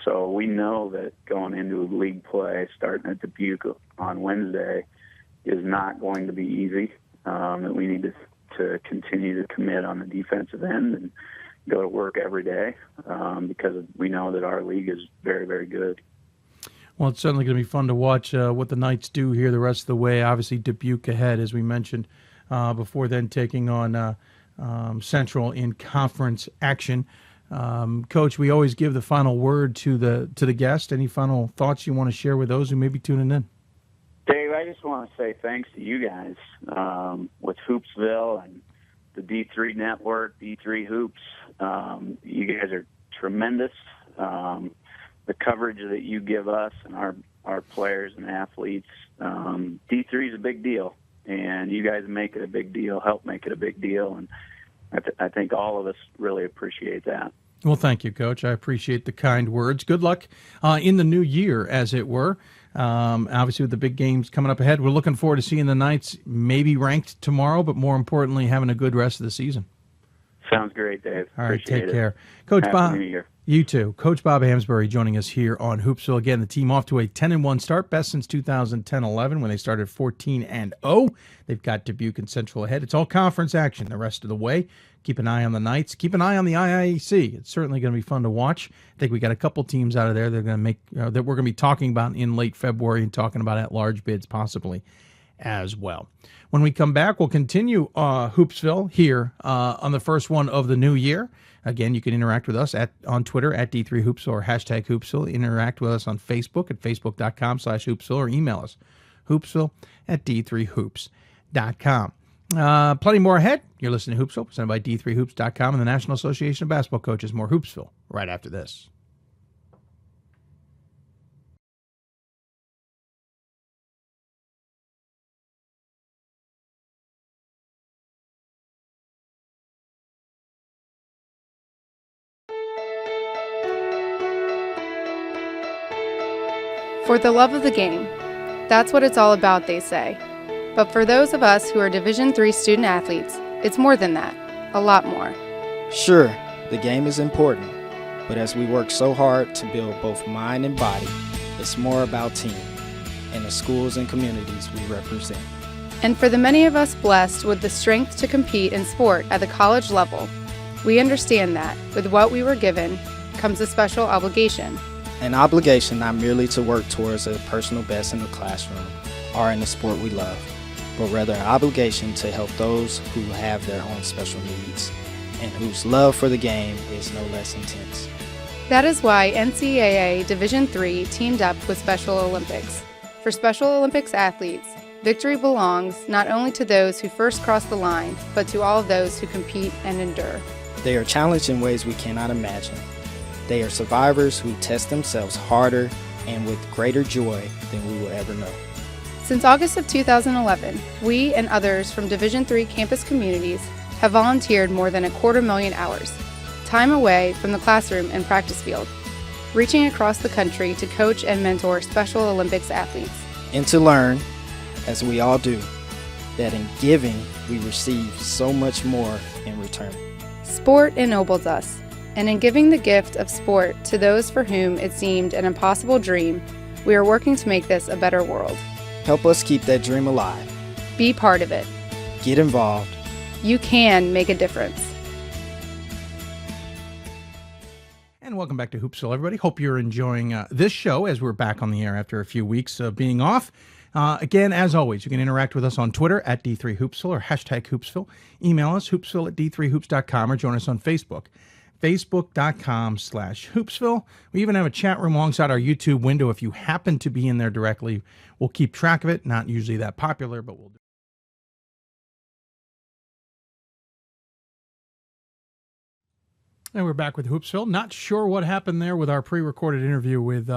So we know that going into league play, starting at Dubuque on Wednesday, is not going to be easy. That we need to continue to commit on the defensive end and go to work every day, because we know that our league is very, very good. Well, it's certainly going to be fun to watch what the Knights do here the rest of the way. Obviously, Dubuque ahead, as we mentioned, before then taking on Central in conference action. Coach, we always give the final word to the guest. Any final thoughts you want to share with those who may be tuning in? Dave, I just want to say thanks to you guys with Hoopsville and the D3 Network, D3 Hoops. You guys are tremendous. The coverage that you give us and our players and athletes, D3 is a big deal, and you guys make it a big deal, help make it a big deal, and I think all of us really appreciate that. Well, thank you, Coach. I appreciate the kind words. Good luck in the new year, as it were. Obviously, with the big games coming up ahead, we're looking forward to seeing the Knights maybe ranked tomorrow, but more importantly, having a good rest of the season. Sounds great, Dave. All right, Appreciate take it. care. Coach Happy Bob, New Year. you too. Coach Bob Amsbury joining us here on Hoopsville. Again, the team off to a 10-1 start, best since 2010-11 when they started 14-0. They've got Dubuque and Central ahead. It's all conference action the rest of the way. Keep an eye on the Knights. Keep an eye on the IIAC. It's certainly going to be fun to watch. I think we got a couple teams out of there that are going to make that we're going to be talking about in late February and talking about at-large bids possibly as well. When we come back, we'll continue Hoopsville here on the first one of the new year. Again, you can interact with us on Twitter at D3Hoopsville or hashtag Hoopsville. Interact with us on Facebook at facebook.com/Hoopsville or email us hoopsville@d3hoops.com. Plenty more ahead. You're listening to Hoopsville, presented by D3Hoops.com and the National Association of Basketball Coaches. More Hoopsville right after this. For the love of the game. That's what it's all about, they say. But for those of us who are Division III student athletes, it's more than that, a lot more. Sure, the game is important, but as we work so hard to build both mind and body, it's more about team and the schools and communities we represent. And for the many of us blessed with the strength to compete in sport at the college level, we understand that with what we were given comes a special obligation. An obligation not merely to work towards a personal best in the classroom or in the sport we love, but rather an obligation to help those who have their own special needs and whose love for the game is no less intense. That is why NCAA Division III teamed up with Special Olympics. For Special Olympics athletes, victory belongs not only to those who first cross the line, but to all of those who compete and endure. They are challenged in ways we cannot imagine. They are survivors who test themselves harder and with greater joy than we will ever know. Since August of 2011, we and others from Division III campus communities have volunteered more than 250,000 hours, time away from the classroom and practice field, reaching across the country to coach and mentor Special Olympics athletes. And to learn, as we all do, that in giving we receive so much more in return. Sport ennobles us, and in giving the gift of sport to those for whom it seemed an impossible dream, we are working to make this a better world. Help us keep that dream alive. Be part of it. Get involved. You can make a difference. And welcome back to Hoopsville, everybody. Hope you're enjoying this show as we're back on the air after a few weeks of being off. Again, as always, you can interact with us on Twitter at D3Hoopsville or hashtag Hoopsville. Email us, hoopsville@d3hoops.com, or join us on Facebook, facebook.com/Hoopsville. We even have a chat room alongside our YouTube window. If you happen to be in there directly, we'll keep track of it. Not usually that popular, but we'll do. And we're back with Hoopsville. Not sure what happened there with our pre-recorded interview with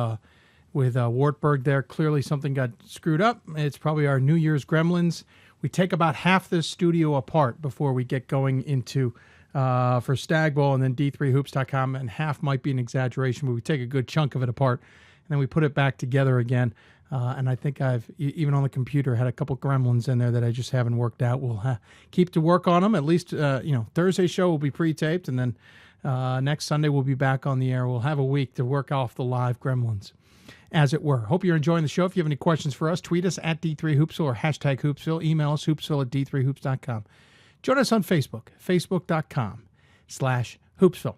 Wartburg there. Clearly something got screwed up. It's probably our New Year's gremlins. We take about half this studio apart before we get going into for Stag Bowl and then D3Hoops.com, and half might be an exaggeration, but we take a good chunk of it apart and then we put it back together again. And I think I've, even on the computer, had a couple gremlins in there that I just haven't worked out. We'll keep to work on them. At least, Thursday's show will be pre-taped, and then next Sunday we'll be back on the air. We'll have a week to work off the live gremlins, as it were. Hope you're enjoying the show. If you have any questions for us, tweet us at D3Hoopsville or hashtag Hoopsville. Email us, hoopsville@d3hoops.com. Join us on Facebook, facebook.com/Hoopsville.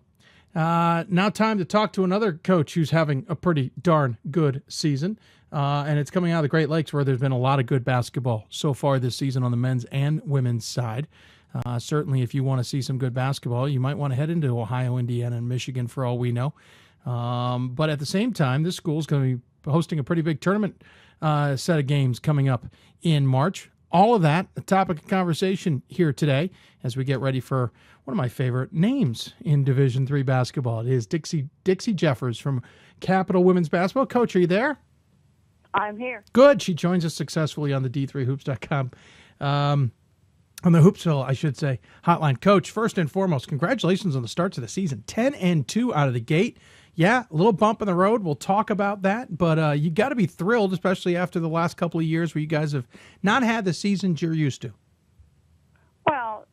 Now time to talk to another coach who's having a pretty darn good season. And it's coming out of the Great Lakes, where there's been a lot of good basketball so far this season on the men's and women's side. Certainly, if you want to see some good basketball, you might want to head into Ohio, Indiana, and Michigan for all we know. But at the same time, this school is going to be hosting a pretty big tournament set of games coming up in March. All of that, the topic of conversation here today as we get ready for one of my favorite names in Division III basketball. It is Dixie Jeffers from Capital Women's Basketball. Coach, are you there? I'm here. Good. She joins us successfully on the D3Hoops.com. On the Hoopsville, I should say, hotline. Coach, first and foremost, congratulations on the starts of the season. 10-2 out of the gate. Yeah, a little bump in the road. We'll talk about that. But you got to be thrilled, especially after the last couple of years where you guys have not had the seasons you're used to. Well,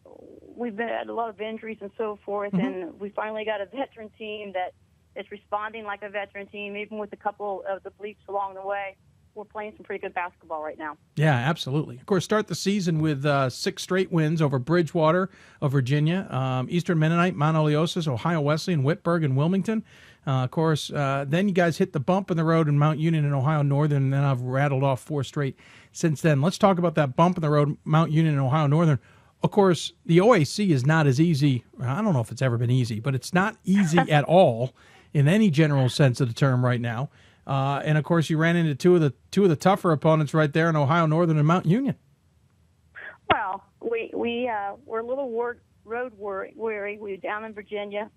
we've had a lot of injuries and so forth, and we finally got a veteran team that is responding like a veteran team, even with a couple of the bleeps along the way. We're playing some pretty good basketball right now. Yeah, absolutely. Of course, start the season with 6 straight wins over Bridgewater of Virginia, Eastern Mennonite, Mount Oleosis, Ohio Wesleyan, Whitburg, and Wilmington. Of course, then you guys hit the bump in the road in Mount Union and Ohio Northern, and then I've rattled off 4 straight since then. Let's talk about that bump in the road, Mount Union and Ohio Northern. Of course, the OAC is not as easy. I don't know if it's ever been easy, but it's not easy at all in any general sense of the term right now. And of course, you ran into two of the tougher opponents right there in Ohio Northern and Mount Union. Well, we're a little road weary. We were down in Virginia,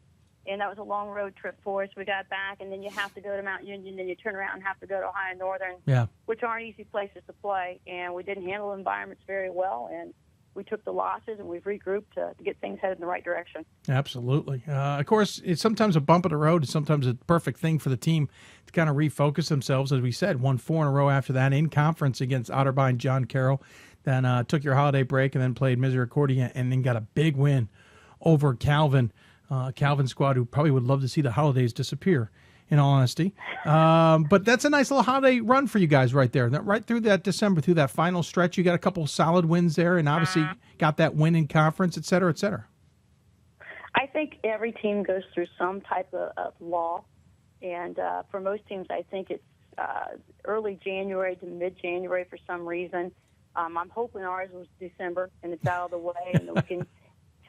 and that was a long road trip for us. We got back, and then you have to go to Mount Union, then you turn around and have to go to Ohio Northern, which aren't easy places to play. And we didn't handle environments very well, and we took the losses, and we've regrouped to get things headed in the right direction. Absolutely. Of course, it's sometimes a bump in the road. It's sometimes a perfect thing for the team to kind of refocus themselves. As we said, won 4 in a row after that in conference against Otterbein, John Carroll. Then took your holiday break and then played Misericordia and then got a big win over Calvin. Calvin squad, who probably would love to see the holidays disappear, in all honesty. But that's a nice little holiday run for you guys right there. Right through that December, through that final stretch, you got a couple of solid wins there, and obviously got that win in conference, et cetera, et cetera. I think every team goes through some type of lull, and for most teams, I think it's early January to mid-January for some reason. I'm hoping ours was December, and it's out of the way, and then we can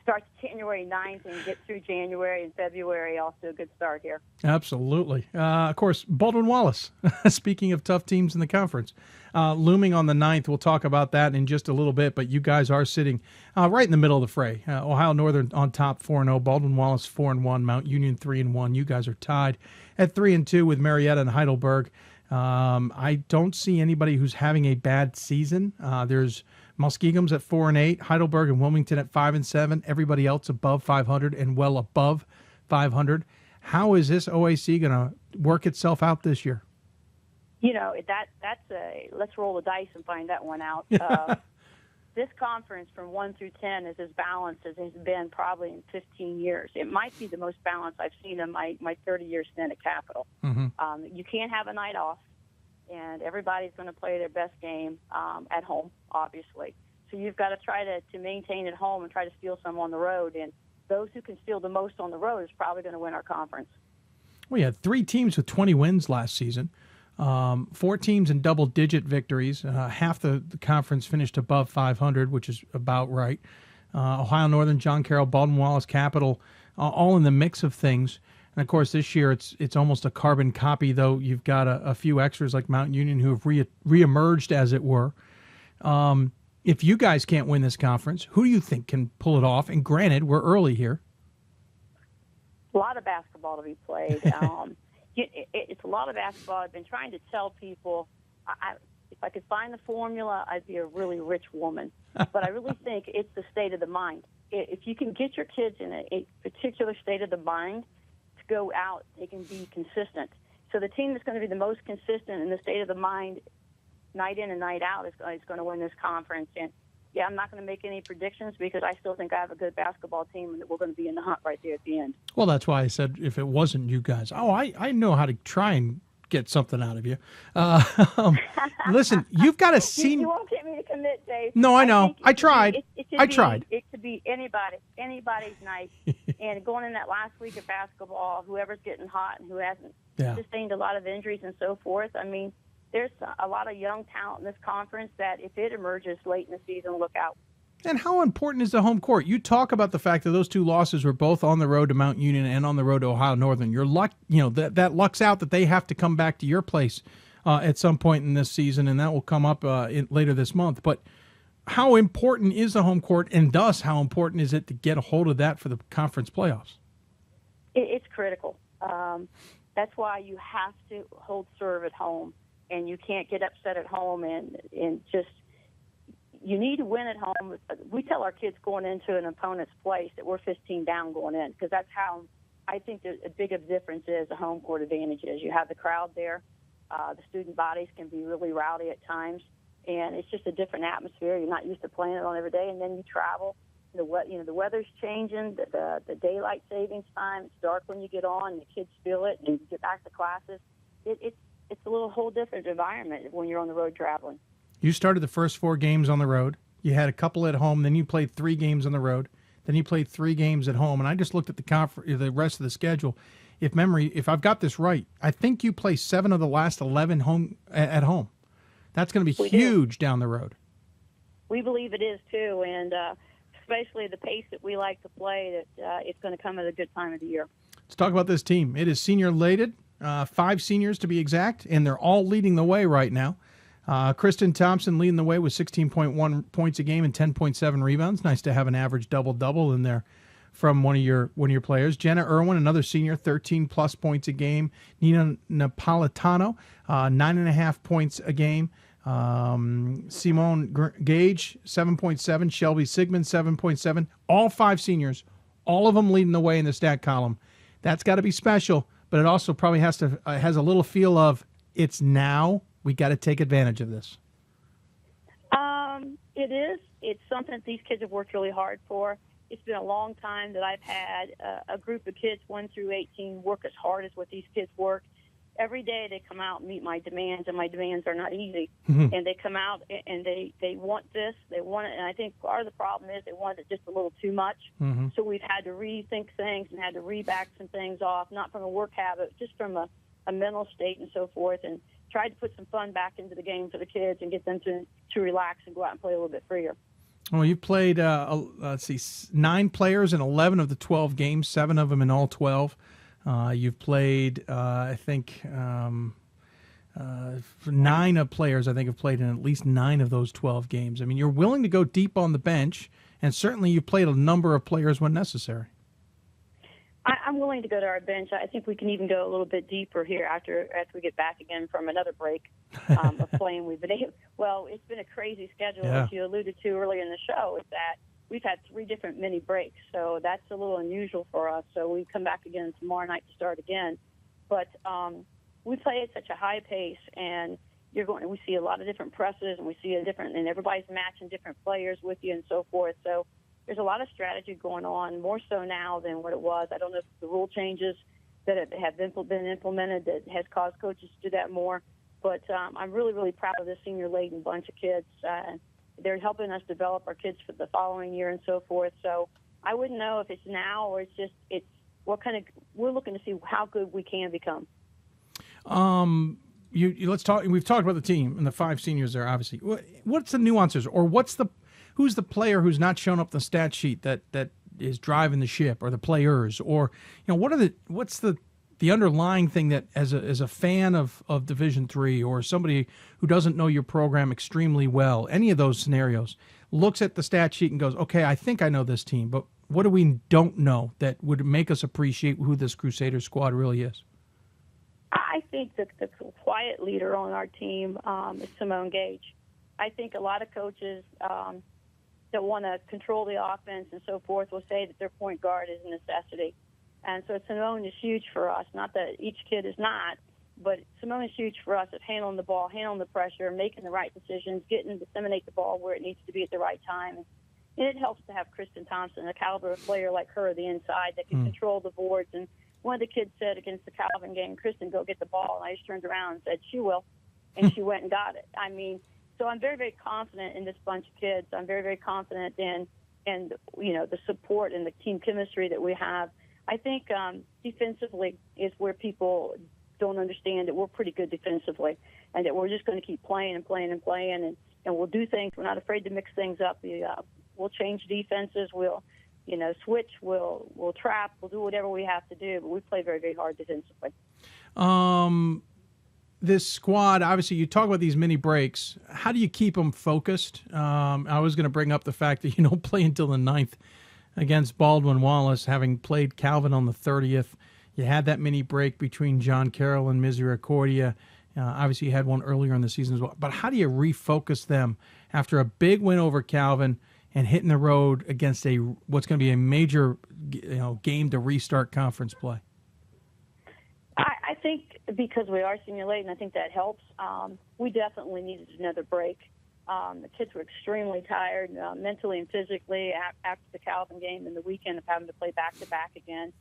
start January 9th and get through January and February. Also a good start here. Absolutely. Of course, Baldwin-Wallace, speaking of tough teams in the conference, looming on the 9th. We'll talk about that in just a little bit, but you guys are sitting right in the middle of the fray. Ohio Northern on top 4-0, Baldwin-Wallace 4-1, Mount Union 3-1. You guys are tied at 3-2 with Marietta and Heidelberg. I don't see anybody who's having a bad season. There's Muskegon's at 4-8, Heidelberg and Wilmington at 5-7. Everybody else above 500 and well above 500. How is this OAC going to work itself out this year? You know, that's a let's roll the dice and find that one out. This conference from 1 through 10 is as balanced as it's been probably in 15 years. It might be the most balanced I've seen in my 30-year stint at Capital. You can't have a night off, and everybody's going to play their best game at home, obviously. So you've got to try to maintain at home and try to steal some on the road. And those who can steal the most on the road is probably going to win our conference. We had 3 teams with 20 wins last season. 4 teams in double-digit victories. Half the conference finished above 500, which is about right. Ohio Northern, John Carroll, Baldwin-Wallace, Capital, all in the mix of things. And, of course, this year it's almost a carbon copy, though you've got a few extras like Mount Union who have reemerged, as it were. If you guys can't win this conference, who do you think can pull it off? And granted, we're early here. A lot of basketball to be played. It's a lot of basketball. I've been trying to tell people, if I could find the formula, I'd be a really rich woman. But I really think it's the state of the mind. If you can get your kids in a particular state of the mind to go out, they can be consistent. So the team that's going to be the most consistent in the state of the mind, night in and night out, is going to win this conference. And yeah, I'm not going to make any predictions because I still think I have a good basketball team and that we're going to be in the hunt right there at the end. Well, that's why I said if it wasn't you guys. I know how to try and get something out of you. Listen, you've got a senior. You won't get me to commit, Dave. No, I know. I tried. I tried. It could be anybody's night. And going in that last week of basketball, whoever's getting hot and who hasn't sustained a lot of injuries and so forth, I mean, there's a lot of young talent in this conference that if it emerges late in the season, look out. And how important is the home court? You talk about the fact that those two losses were both on the road to Mount Union and on the road to Ohio Northern. Your luck, that lucks out that they have to come back to your place at some point in this season, and that will come up later this month. But how important is the home court, and thus how important is it to get a hold of that for the conference playoffs? It's critical. That's why you have to hold serve at home, and you can't get upset at home, and just you need to win at home. We tell our kids going into an opponent's place that we're 15 down going in, because that's how I think a big of a difference is the home court advantage is. You have the crowd there. The student bodies can be really rowdy at times, and it's just a different atmosphere. You're not used to playing it on every day, and then you travel. The weather's changing. The daylight savings time. It's dark when you get on. The kids feel it, and you get back to classes. It's a little whole different environment when you're on the road traveling. You started the first 4 games on the road. You had a couple at home. Then you played 3 games on the road. Then you played 3 games at home. And I just looked at the rest of the schedule. If I've got this right, I think you play 7 of the last 11 at home. That's going to be huge down the road. We believe it is too, and especially the pace that we like to play. That it's going to come at a good time of the year. Let's talk about this team. It is senior-laden, 5 seniors to be exact, and they're all leading the way right now. Kristen Thompson leading the way with 16.1 points a game and 10.7 rebounds. Nice to have an average double-double in there from one of your players. Jenna Irwin, another senior, 13-plus points a game. Nina Napolitano, 9.5 points a game. Simone Gage, 7.7. Shelby Sigmund, 7.7. All 5 seniors, all of them leading the way in the stat column. That's got to be special, but it also probably has a little feel of it's now. We got to take advantage of this. It is. It's something that these kids have worked really hard for. It's been a long time that I've had a group of kids, 1 through 18, work as hard as what these kids work. Every day they come out and meet my demands, and my demands are not easy. Mm-hmm. And they come out and they want this, they want it, and I think part of the problem is they want it just a little too much. Mm-hmm. So we've had to rethink things and had to reback some things off, not from a work habit, just from a mental state and so forth, and tried to put some fun back into the game for the kids and get them to relax and go out and play a little bit freer. Well, you've played, 9 players in 11 of the 12 games, 7 of them in all 12. You've played, 9 of players, I think, have played in at least 9 of those 12 games. I mean, you're willing to go deep on the bench, and certainly you've played a number of players when necessary. I'm willing to go to our bench. I think we can even go a little bit deeper here after we get back again from another break of playing. It's been a crazy schedule, as you alluded to earlier in the show, is that we've had 3 different mini breaks, so that's a little unusual for us. So we come back again tomorrow night to start again. But we play at such a high pace, and we see a lot of different presses, and we see and everybody's matching different players with you and so forth. So there's a lot of strategy going on, more so now than what it was. I don't know if the rule changes that have been implemented that has caused coaches to do that more. But I'm really, really proud of this senior-laden bunch of kids. They're helping us develop our kids for the following year and so forth. So I wouldn't know if it's now or we're looking to see how good we can become. Let's talk. We've talked about the team and the 5 seniors there, obviously. What's the nuances, or who's the player who's not shown up the stat sheet that is driving the ship, or the players, or what's the underlying thing that as a fan of Division III, or somebody who doesn't know your program extremely well, any of those scenarios, looks at the stat sheet and goes, okay, I think I know this team, but what do we don't know that would make us appreciate who this Crusaders squad really is? I think that the quiet leader on our team is Simone Gage. I think a lot of coaches that want to control the offense and so forth will say that their point guard is a necessity. And so Simone is huge for us. Not that each kid is not, but Simone is huge for us at handling the ball, handling the pressure, making the right decisions, disseminate the ball where it needs to be at the right time. And it helps to have Kristen Thompson, a caliber of player like her, the inside that can control the boards. And one of the kids said against the Calvin game, Kristen, go get the ball. And I just turned around and said, she will. And she went and got it. I mean, so I'm very, very confident in this bunch of kids. I'm very, very confident in the support and the team chemistry that we have. I think defensively is where people don't understand that we're pretty good defensively, and that we're just going to keep playing and playing and playing, and we'll do things. We're not afraid to mix things up. we'll change defenses. We'll, switch. We'll trap. We'll do whatever we have to do. But we play very, very hard defensively. This squad, obviously, you talk about these mini breaks. How do you keep them focused? I was going to bring up the fact that you don't play until the 9th against Baldwin Wallace, having played Calvin on the 30th. You had that mini break between John Carroll and Misericordia. Obviously, you had one earlier in the season as well. But how do you refocus them after a big win over Calvin and hitting the road against what's going to be a major game to restart conference play? I think because we are simulating, I think that helps. We definitely needed another break. The kids were extremely tired mentally and physically after the Calvin game and the weekend of having to play back-to-back again.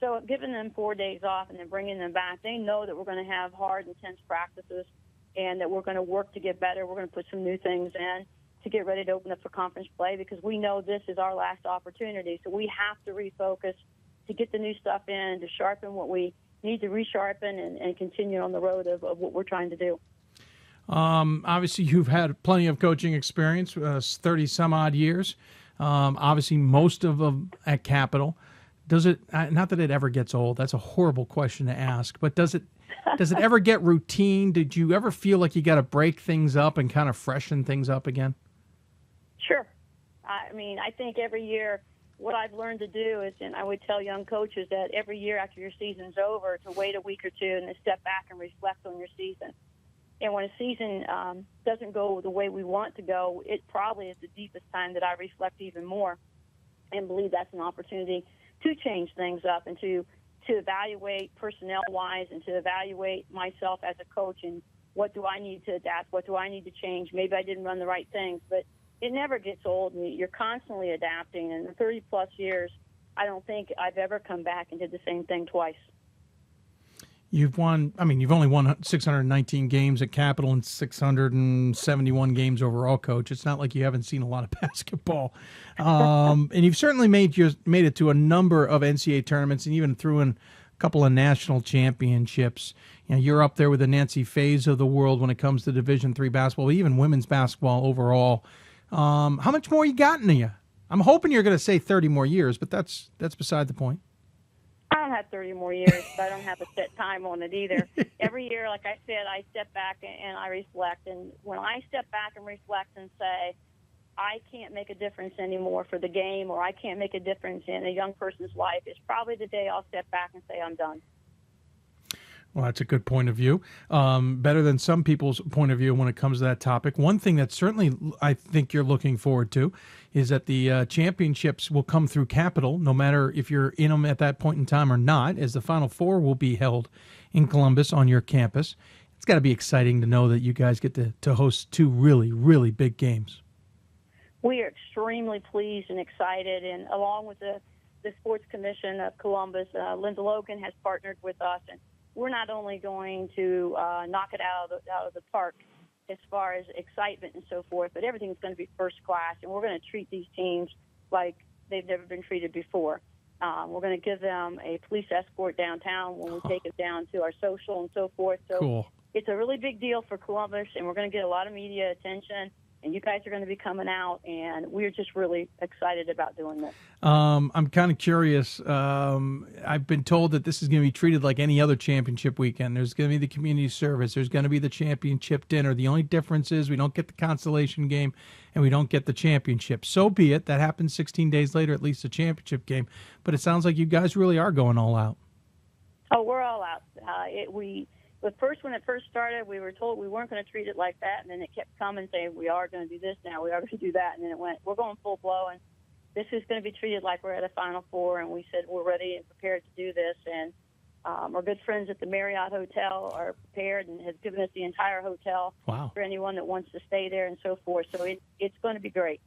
So giving them 4 days off and then bringing them back, they know that we're going to have hard, intense practices and that we're going to work to get better. We're going to put some new things in to get ready to open up for conference play because we know this is our last opportunity. So we have to refocus to get the new stuff in, to sharpen what we need to resharpen and continue on the road of what we're trying to do. Obviously, you've had plenty of coaching experience, 30-some-odd years. Obviously, most of them at Capital. Does it? Not that it ever gets old. That's a horrible question to ask. But does it ever get routine? Did you ever feel like you got to break things up and kind of freshen things up again? Sure. I mean, I think every year what I've learned to do is, and I would tell young coaches that every year after your season's over to wait a week or two and to step back and reflect on your season. And when a season doesn't go the way we want to go, it probably is the deepest time that I reflect even more and believe that's an opportunity to change things up and to evaluate personnel-wise and to evaluate myself as a coach and what do I need to adapt, what do I need to change. Maybe I didn't run the right things, but it never gets old. You're constantly adapting. And in 30-plus years, I don't think I've ever come back and did the same thing twice. You've only won 619 games at Capital and 671 games overall, Coach. It's not like you haven't seen a lot of basketball. And you've certainly made it to a number of NCAA tournaments and even threw in a couple of national championships. You're up there with the Nancy Fays of the world when it comes to Division III basketball, even women's basketball overall. How much more you got in you? I'm hoping you're going to say 30 more years, but that's beside the point. I don't have 30 more years, but I don't have a set time on it either. Every year, like I said, I step back and I reflect. And when I step back and reflect and say, I can't make a difference anymore for the game or I can't make a difference in a young person's life, it's probably the day I'll step back and say I'm done. Well, that's a good point of view. Better than some people's point of view when it comes to that topic. One thing that certainly I think you're looking forward to is that the championships will come through Capital, no matter if you're in them at that point in time or not, as the Final Four will be held in Columbus on your campus. It's got to be exciting to know that you guys get to host two really, really big games. We are extremely pleased and excited, and along with the Sports Commission of Columbus, Linda Logan has partnered with us, and we're not only going to knock it out of the park as far as excitement and so forth, but everything's going to be first class, and we're going to treat these teams like they've never been treated before. We're going to give them a police escort downtown when we take it down to our social and so forth. So cool. It's a really big deal for Columbus, and we're going to get a lot of media attention. And you guys are going to be coming out, and we're just really excited about doing this. I'm kind of curious. I've been told that this is going to be treated like any other championship weekend. There's going to be the community service. There's going to be the championship dinner. The only difference is we don't get the consolation game and we don't get the championship. So be it. That happens 16 days later, at least the championship game. But it sounds like you guys really are going all out. Oh, we're all out. When it first started, we were told we weren't going to treat it like that, and then it kept coming saying, we are going to do this now, we are going to do that, and then it went, we're going full blow, and this is going to be treated like we're at a Final Four, and we said we're ready and prepared to do this, and our good friends at the Marriott Hotel are prepared and have given us the entire hotel for anyone that wants to stay there and so forth, so it's going to be great.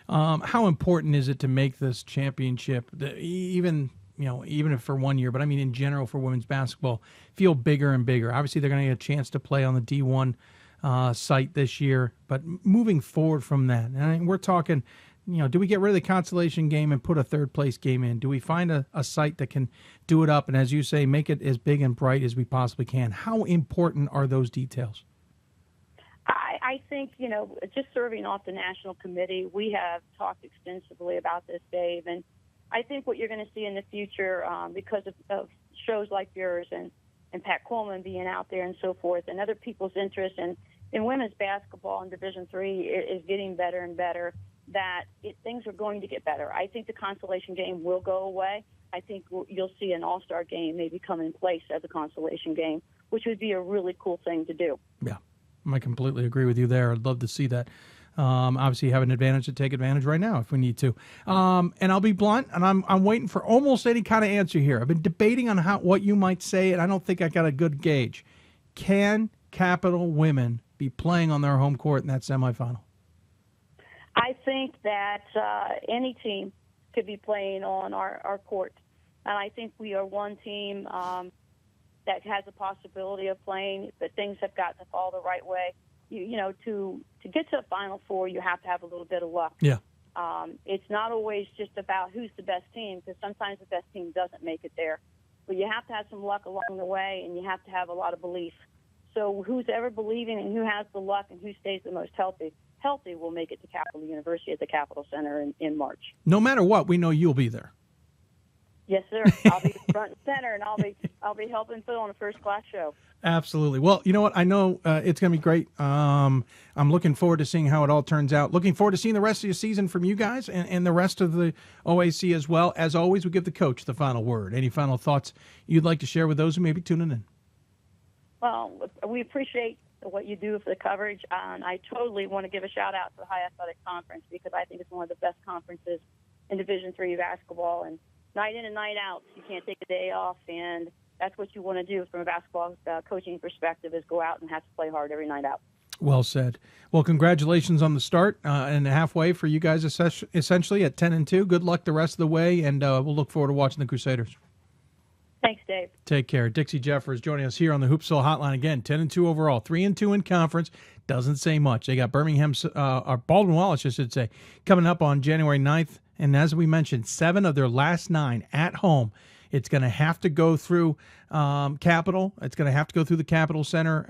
How important is it to make this championship, even if for 1 year, but I mean in general for women's basketball, feel bigger and bigger? Obviously, they're going to get a chance to play on the D1 site this year, but moving forward from that, and we're talking, do we get rid of the consolation game and put a third-place game in? Do we find a site that can do it up and, as you say, make it as big and bright as we possibly can? How important are those details? I think, just serving off the national committee, we have talked extensively about this, Dave, and I think what you're going to see in the future, because of shows like yours and Pat Coleman being out there and so forth, and other people's interest in women's basketball in Division III is getting better and better, that things are going to get better. I think the consolation game will go away. I think you'll see an all-star game maybe come in place as a consolation game, which would be a really cool thing to do. Yeah, I completely agree with you there. I'd love to see that. Obviously, you have an advantage to take advantage right now if we need to. And I'll be blunt, and I'm waiting for almost any kind of answer here. I've been debating on what you might say, and I don't think I got a good gauge. Can Capital women be playing on their home court in that semifinal? I think that any team could be playing on our court. And I think we are one team that has a possibility of playing, but things have got to fall the right way. To get to a Final Four, you have to have a little bit of luck. Yeah. It's not always just about who's the best team, because sometimes the best team doesn't make it there. But you have to have some luck along the way, and you have to have a lot of belief. So who's ever believing and who has the luck and who stays the most healthy will make it to Capital University at the Capitol Center in March. No matter what, we know you'll be there. Yes, sir. I'll be front and center, and I'll be helping put on a first-class show. Absolutely. Well, you know what? I know it's going to be great. I'm looking forward to seeing how it all turns out. Looking forward to seeing the rest of the season from you guys and the rest of the OAC as well. As always, we give the coach the final word. Any final thoughts you'd like to share with those who may be tuning in? Well, we appreciate what you do for the coverage, and I totally want to give a shout-out to the High Athletic Conference, because I think it's one of the best conferences in Division III basketball. And night in and night out, you can't take a day off, and that's what you want to do from a basketball coaching perspective, is go out and have to play hard every night out. Well said. Well, congratulations on the start and halfway for you guys, essentially at 10-2. Good luck the rest of the way, and we'll look forward to watching the Crusaders. Thanks, Dave. Take care. Dixie Jeffers joining us here on the Hoopsville Hotline again. 10-2 overall, 3-2 in conference. Doesn't say much. They got or Baldwin Wallace, I should say, coming up on January 9th. And as we mentioned, 7 of their last 9 at home. It's going to have to go through Capital. It's going to have to go through the Capital Center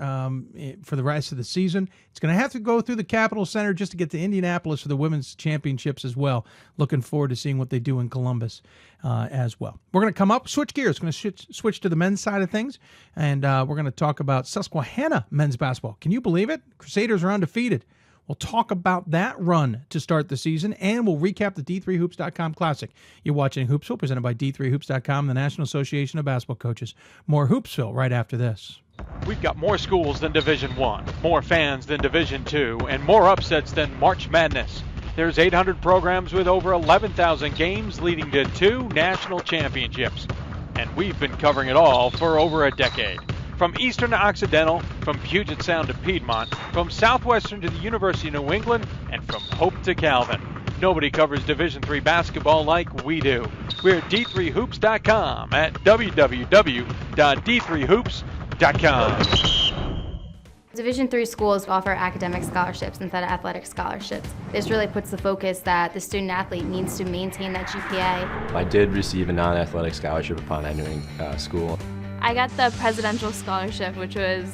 for the rest of the season. It's going to have to go through the Capital Center just to get to Indianapolis for the women's championships as well. Looking forward to seeing what they do in Columbus as well. We're going to come up, switch gears. We're going to switch to the men's side of things, and we're going to talk about Susquehanna men's basketball. Can you believe it? Crusaders are undefeated. We'll talk about that run to start the season, and we'll recap the D3Hoops.com Classic. You're watching Hoopsville, presented by D3Hoops.com, the National Association of Basketball Coaches. More Hoopsville right after this. We've got more schools than Division I, more fans than Division II, and more upsets than March Madness. There's 800 programs with over 11,000 games leading to 2 national championships. And we've been covering it all for over a decade. From Eastern to Occidental, from Puget Sound to Piedmont, from Southwestern to the University of New England, and from Hope to Calvin. Nobody covers Division III basketball like we do. We're at D3Hoops.com at www.d3hoops.com. Division III schools offer academic scholarships instead of athletic scholarships. This really puts the focus that the student athlete needs to maintain that GPA. I did receive a non-athletic scholarship upon entering school. I got the presidential scholarship, which was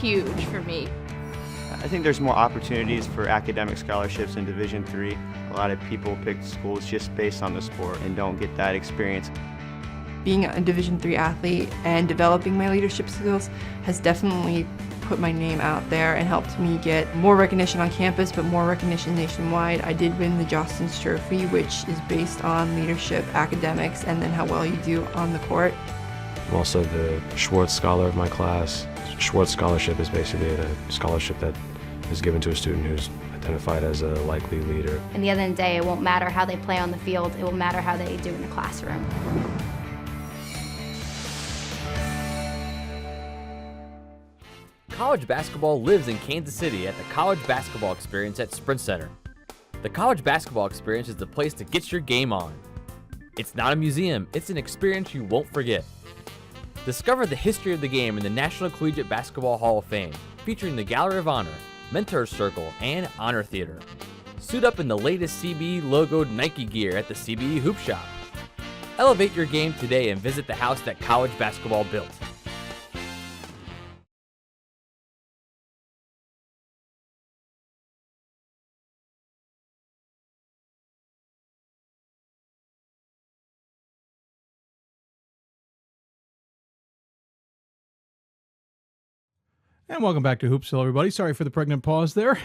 huge for me. I think there's more opportunities for academic scholarships in Division III. A lot of people pick schools just based on the sport and don't get that experience. Being a Division III athlete and developing my leadership skills has definitely put my name out there and helped me get more recognition on campus, but more recognition nationwide. I did win the Jostens Trophy, which is based on leadership, academics, and then how well you do on the court. I'm also the Schwartz Scholar of my class. Schwartz Scholarship is basically a scholarship that is given to a student who's identified as a likely leader. At the end of the day, it won't matter how they play on the field, it will matter how they do in the classroom. College basketball lives in Kansas City at the College Basketball Experience at Sprint Center. The College Basketball Experience is the place to get your game on. It's not a museum, it's an experience you won't forget. Discover the history of the game in the National Collegiate Basketball Hall of Fame, featuring the Gallery of Honor, Mentor's Circle, and Honor Theater. Suit up in the latest CBE logoed Nike gear at the CBE Hoop Shop. Elevate your game today and visit the house that college basketball built. And welcome back to Hoopsville, everybody. Sorry for the pregnant pause there.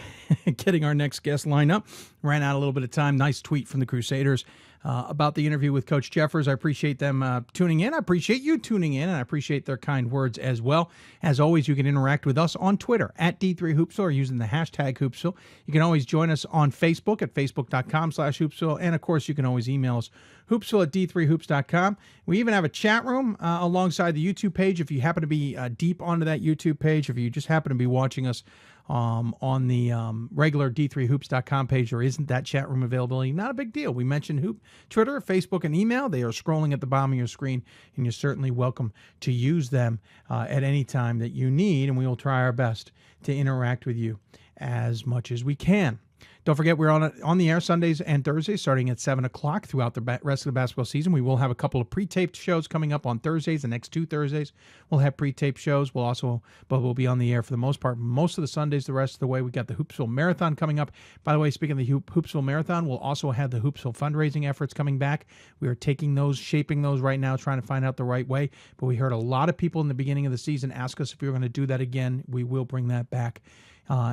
Getting our next guest lined up. Ran out a little bit of time. Nice tweet from the Crusaders about the interview with Coach Jeffers. I appreciate them tuning in. I appreciate you tuning in, and I appreciate their kind words as well. As always, you can interact with us on Twitter at D3Hoopsville or using the hashtag Hoopsville. You can always join us on Facebook at facebook.com/Hoopsville. And, of course, you can always email us, Hoopsville at D3Hoops.com. We even have a chat room alongside the YouTube page. If you happen to be deep onto that YouTube page, if you just happen to be watching us on the regular D3Hoops.com page, there isn't that chat room availability. Not a big deal. We mentioned Twitter, Facebook, and email. They are scrolling at the bottom of your screen, and you're certainly welcome to use them at any time that you need, and we will try our best to interact with you as much as we can. Don't forget, we're on the air Sundays and Thursdays starting at 7 o'clock throughout the rest of the basketball season. We will have a couple of pre-taped shows coming up on Thursdays. The next 2 Thursdays, we'll have pre-taped shows. We'll be on the air for the most part. Most of the Sundays, the rest of the way, we got the Hoopsville Marathon coming up. By the way, speaking of the Hoopsville Marathon, we'll also have the Hoopsville fundraising efforts coming back. We are taking those, shaping those right now, trying to find out the right way. But we heard a lot of people in the beginning of the season ask us if we were going to do that again. We will bring that back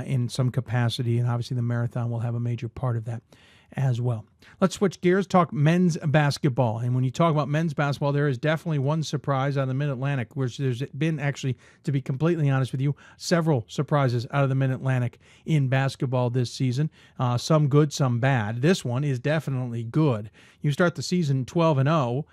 in some capacity, and obviously the marathon will have a major part of that as well. Let's switch gears, talk men's basketball. And when you talk about men's basketball, there is definitely one surprise out of the Mid-Atlantic, which there's been actually, to be completely honest with you, several surprises out of the Mid-Atlantic in basketball this season. Some good, some bad. This one is definitely good. You start the season 12-0,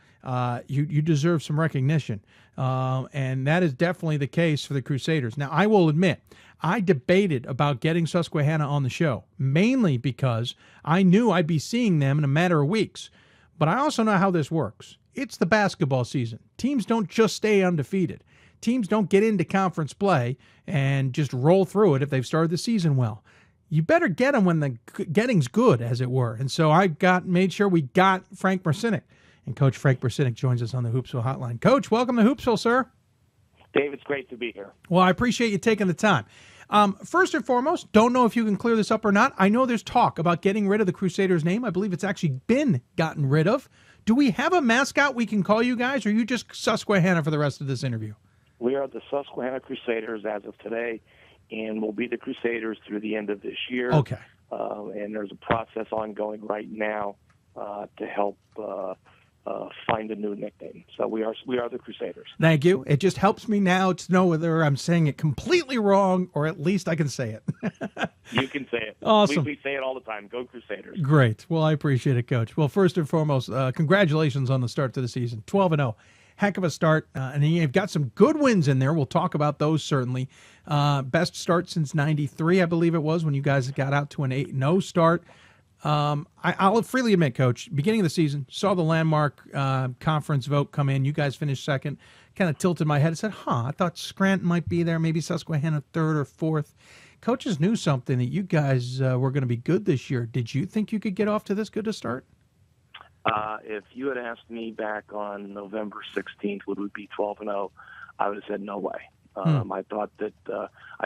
you deserve some recognition. And that is definitely the case for the Crusaders. Now, I will admit, I debated about getting Susquehanna on the show, mainly because I knew I'd be seeing them in a matter of weeks. But I also know how this works. It's the basketball season. Teams don't just stay undefeated. Teams don't get into conference play and just roll through it if they've started the season well. You better get them when the getting's good, as it were. And so I made sure we got Frank Mercinic. And Coach Frank Mercinic joins us on the Hoopsville Hotline. Coach, welcome to Hoopsville, sir. Dave, it's great to be here. Well, I appreciate you taking the time. First and foremost, don't know if you can clear this up or not. I know there's talk about getting rid of the Crusaders name. I believe it's actually been gotten rid of. Do we have a mascot we can call you guys, or are you just Susquehanna for the rest of this interview? We are the Susquehanna Crusaders as of today, and we'll be the Crusaders through the end of this year. Okay. And there's a process ongoing right now to help find a new nickname. So we are the Crusaders. Thank you. It just helps me now to know whether I'm saying it completely wrong, or at least I can say it. You can say it. Awesome. We say it all the time. Go Crusaders. Great. Well, I appreciate it, Coach. Well, first and foremost, congratulations on the start to the season. 12-0. Heck of a start. And you've got some good wins in there. We'll talk about those certainly. Best start since 93, I believe it was, when you guys got out to an 8-0 start. I'll freely admit, Coach, beginning of the season, saw the landmark conference vote come in. You guys finished second. Kind of tilted my head and said, I thought Scranton might be there, maybe Susquehanna third or fourth. Coaches knew something, that you guys were going to be good this year. Did you think you could get off to this good a start? If you had asked me back on November 16th, would we be 12-0, I would have said no way. I thought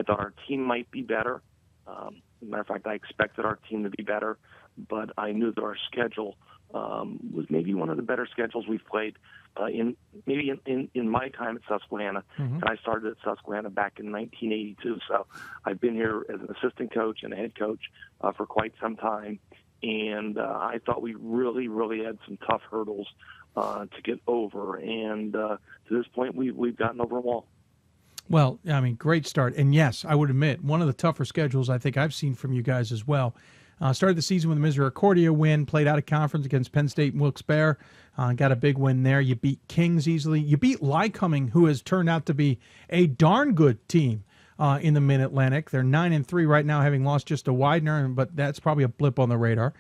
our team might be better. As a matter of fact, I expected our team to be better, but I knew that our schedule was maybe one of the better schedules we've played in my time at Susquehanna. Mm-hmm. And I started at Susquehanna back in 1982, so I've been here as an assistant coach and a head coach for quite some time. And I thought we really, really had some tough hurdles to get over. And to this point, we've gotten over them all. Well, I mean, great start. And yes, I would admit, one of the tougher schedules I think I've seen from you guys as well. Started the season with a Misericordia win, played out of conference against Penn State and Wilkes-Barre. Got a big win there. You beat Kings easily. You beat Lycoming, who has turned out to be a darn good team in the Mid-Atlantic. They're 9-3 right now, having lost just a Widener, but that's probably a blip on the radar.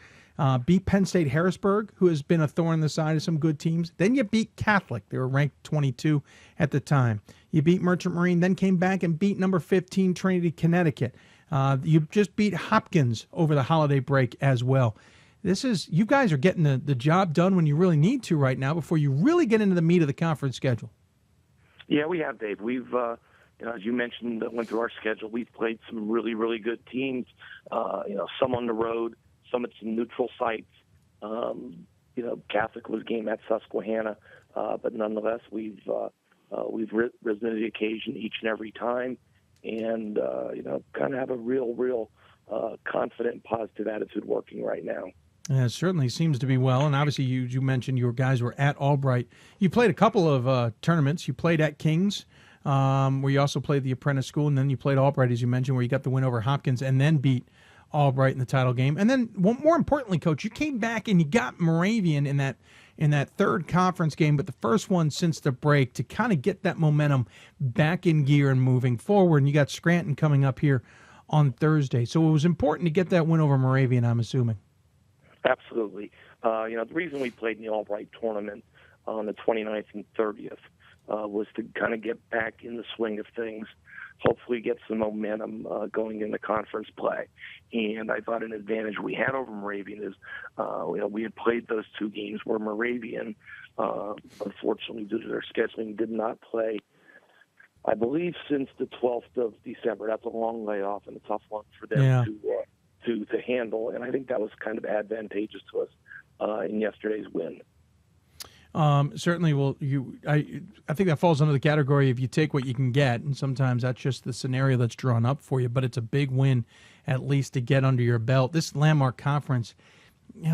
Beat Penn State Harrisburg, who has been a thorn in the side of some good teams. Then you beat Catholic. They were ranked 22 at the time. You beat Merchant Marine, then came back and beat number 15 Trinity, Connecticut. You just beat Hopkins over the holiday break as well. You guys are getting the job done when you really need to right now before you really get into the meat of the conference schedule. Yeah, we have, Dave. We've, as you mentioned, went through our schedule. We've played some really, really good teams, some on the road, some at some neutral sites. Catholic was a game at Susquehanna, but nonetheless, we've risen to the occasion each and every time. and kind of have a real confident and positive attitude working right now. Yeah, it certainly seems to be well. And obviously, you mentioned your guys were at Albright. You played a couple of tournaments. You played at Kings, where you also played the apprentice school, and then you played Albright, as you mentioned, where you got the win over Hopkins and then beat Albright in the title game. And then, more importantly, Coach, you came back and you got Moravian in that third conference game, but the first one since the break, to kind of get that momentum back in gear and moving forward. And you got Scranton coming up here on Thursday. So it was important to get that win over Moravian, I'm assuming. Absolutely. The reason we played in the Albright tournament on the 29th and 30th was to kind of get back in the swing of things, hopefully get some momentum going into conference play. And I thought an advantage we had over Moravian is, we had played those two games where Moravian, unfortunately, due to their scheduling, did not play, I believe, since the 12th of December. That's a long layoff and a tough one for them to handle, and I think that was kind of advantageous to us in yesterday's win. Certainly, I think that falls under the category of you take what you can get, and sometimes that's just the scenario that's drawn up for you, but it's a big win at least to get under your belt. This landmark conference,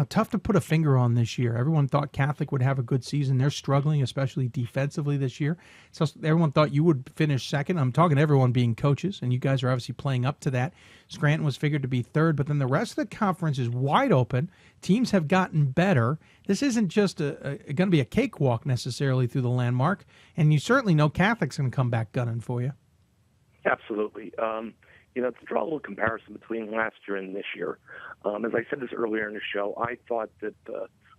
tough to put a finger on this year. Everyone thought Catholic would have a good season. They're struggling, especially defensively this year. So everyone thought you would finish second. I'm talking to everyone being coaches, and you guys are obviously playing up to that. Scranton was figured to be third, but then the rest of the conference is wide open. Teams have gotten better. This isn't just going to be a cakewalk necessarily through the landmark, and you certainly know Catholic's going to come back gunning for you. Absolutely. To draw a little comparison between last year and this year, as I said this earlier in the show, I thought that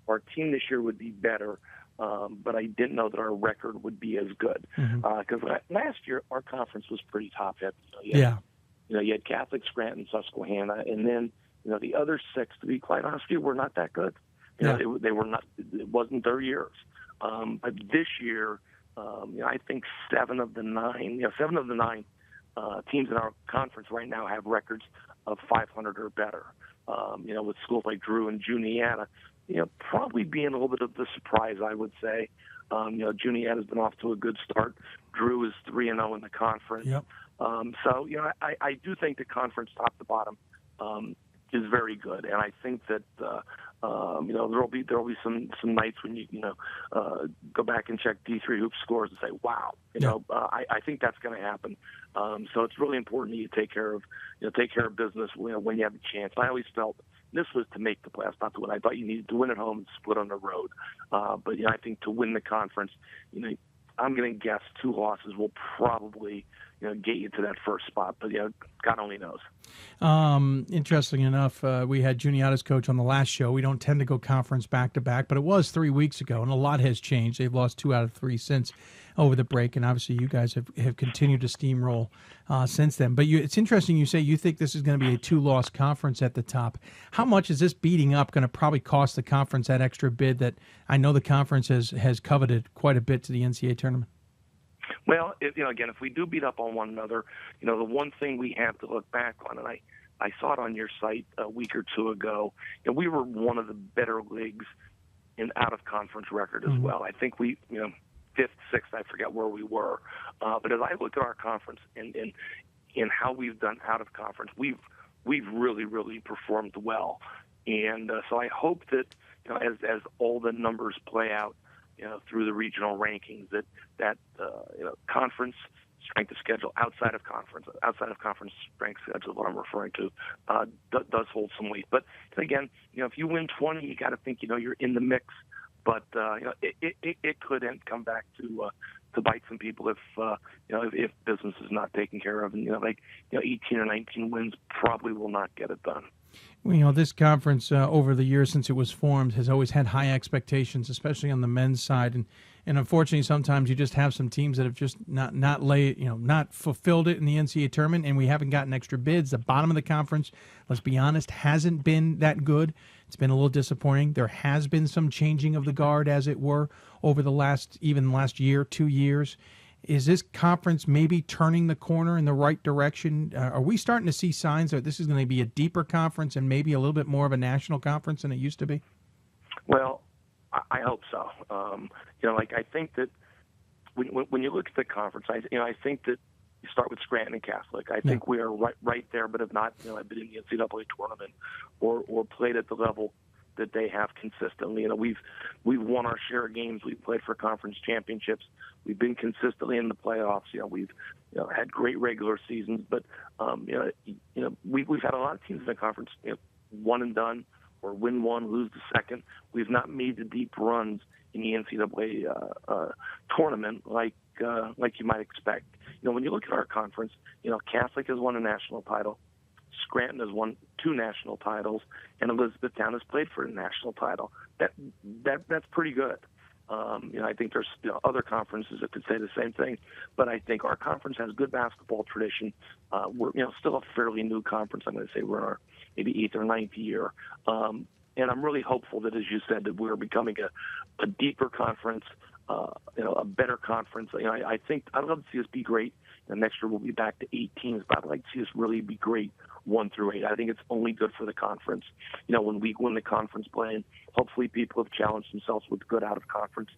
our team this year would be better, but I didn't know that our record would be as good. Because last year, our conference was pretty top-heavy. You had Catholic, Scranton, Susquehanna, and then the other six, to be quite honest with you, were not that good. They were not. It wasn't their years. But this year, I think seven of the nine teams in our conference right now have records of 500 or better. With schools like Drew and Juniata, probably being a little bit of the surprise, I would say. Juniata's been off to a good start. Drew is 3-0 in the conference. I do think the conference top to bottom is very good, and I think that there'll be some nights when you go back and check D3 Hoops scores and say, wow, I think that's going to happen. So it's really important that you take care of business when you have the chance. I always felt this was to make the playoffs, not to win. I thought you needed to win at home and split on the road. But I think to win the conference, I'm going to guess 2 losses will probably get you to that first spot. But God only knows. Interesting enough, we had Juniata's coach on the last show. We don't tend to go conference back to back, but it was 3 weeks ago, and a lot has changed. They've lost 2 out of 3 since over the break, and obviously you guys have continued to steamroll since then. But it's interesting you say you think this is going to be a 2-loss conference at the top. How much is this beating up going to probably cost the conference that extra bid that I know the conference has coveted quite a bit to the NCAA tournament? Well, again, if we do beat up on one another, the one thing we have to look back on, and I saw it on your site a week or 2 ago, we were one of the better leagues in out-of-conference record as well. I think we, 5th, 6th, I forget where we were. But as I look at our conference and how we've done out-of-conference, we've really, really performed well. And so I hope that, as all the numbers play out, through the regional rankings, that conference strength of schedule outside of conference strength schedule is what I'm referring to, does hold some weight. But again, if you win 20, you got to think you're in the mix. But it could come back to bite some people if business is not taken care of, and 18 or 19 wins probably will not get it done. This conference over the years since it was formed has always had high expectations, especially on the men's side, and unfortunately sometimes you just have some teams that have just not fulfilled it in the NCAA tournament, and we haven't gotten extra bids. The bottom of the conference, let's be honest, hasn't been that good. It's been a little disappointing. There has been some changing of the guard, as it were, over the last year, 2 years. Is this conference maybe turning the corner in the right direction? Are we starting to see signs that this is going to be a deeper conference and maybe a little bit more of a national conference than it used to be? Well, I hope so. I think that when you look at the conference, I think that You start with Scranton and Catholic. I think we are right there, but have not been in the NCAA tournament or played at the level that they have consistently. We've won our share of games. We've played for conference championships. We've been consistently in the playoffs. We've had great regular seasons, but we've had a lot of teams in the conference one and done, or win one, lose the second. We've not made the deep runs in the NCAA tournament like you might expect. When you look at our conference, Catholic has won a national title, Scranton has won 2 national titles, and Elizabethtown has played for a national title. That's pretty good. I think there's other conferences that could say the same thing, but I think our conference has good basketball tradition. We're still a fairly new conference. I'm going to say we're in our maybe 8th or 9th year, and I'm really hopeful that, as you said, that we're becoming a deeper conference, a better conference. I think I'd love to see us be great. Next year we'll be back to 8 teams, but I'd like to see us really be great 1 through 8. I think it's only good for the conference. When we win the conference play, and hopefully people have challenged themselves with good out-of-conference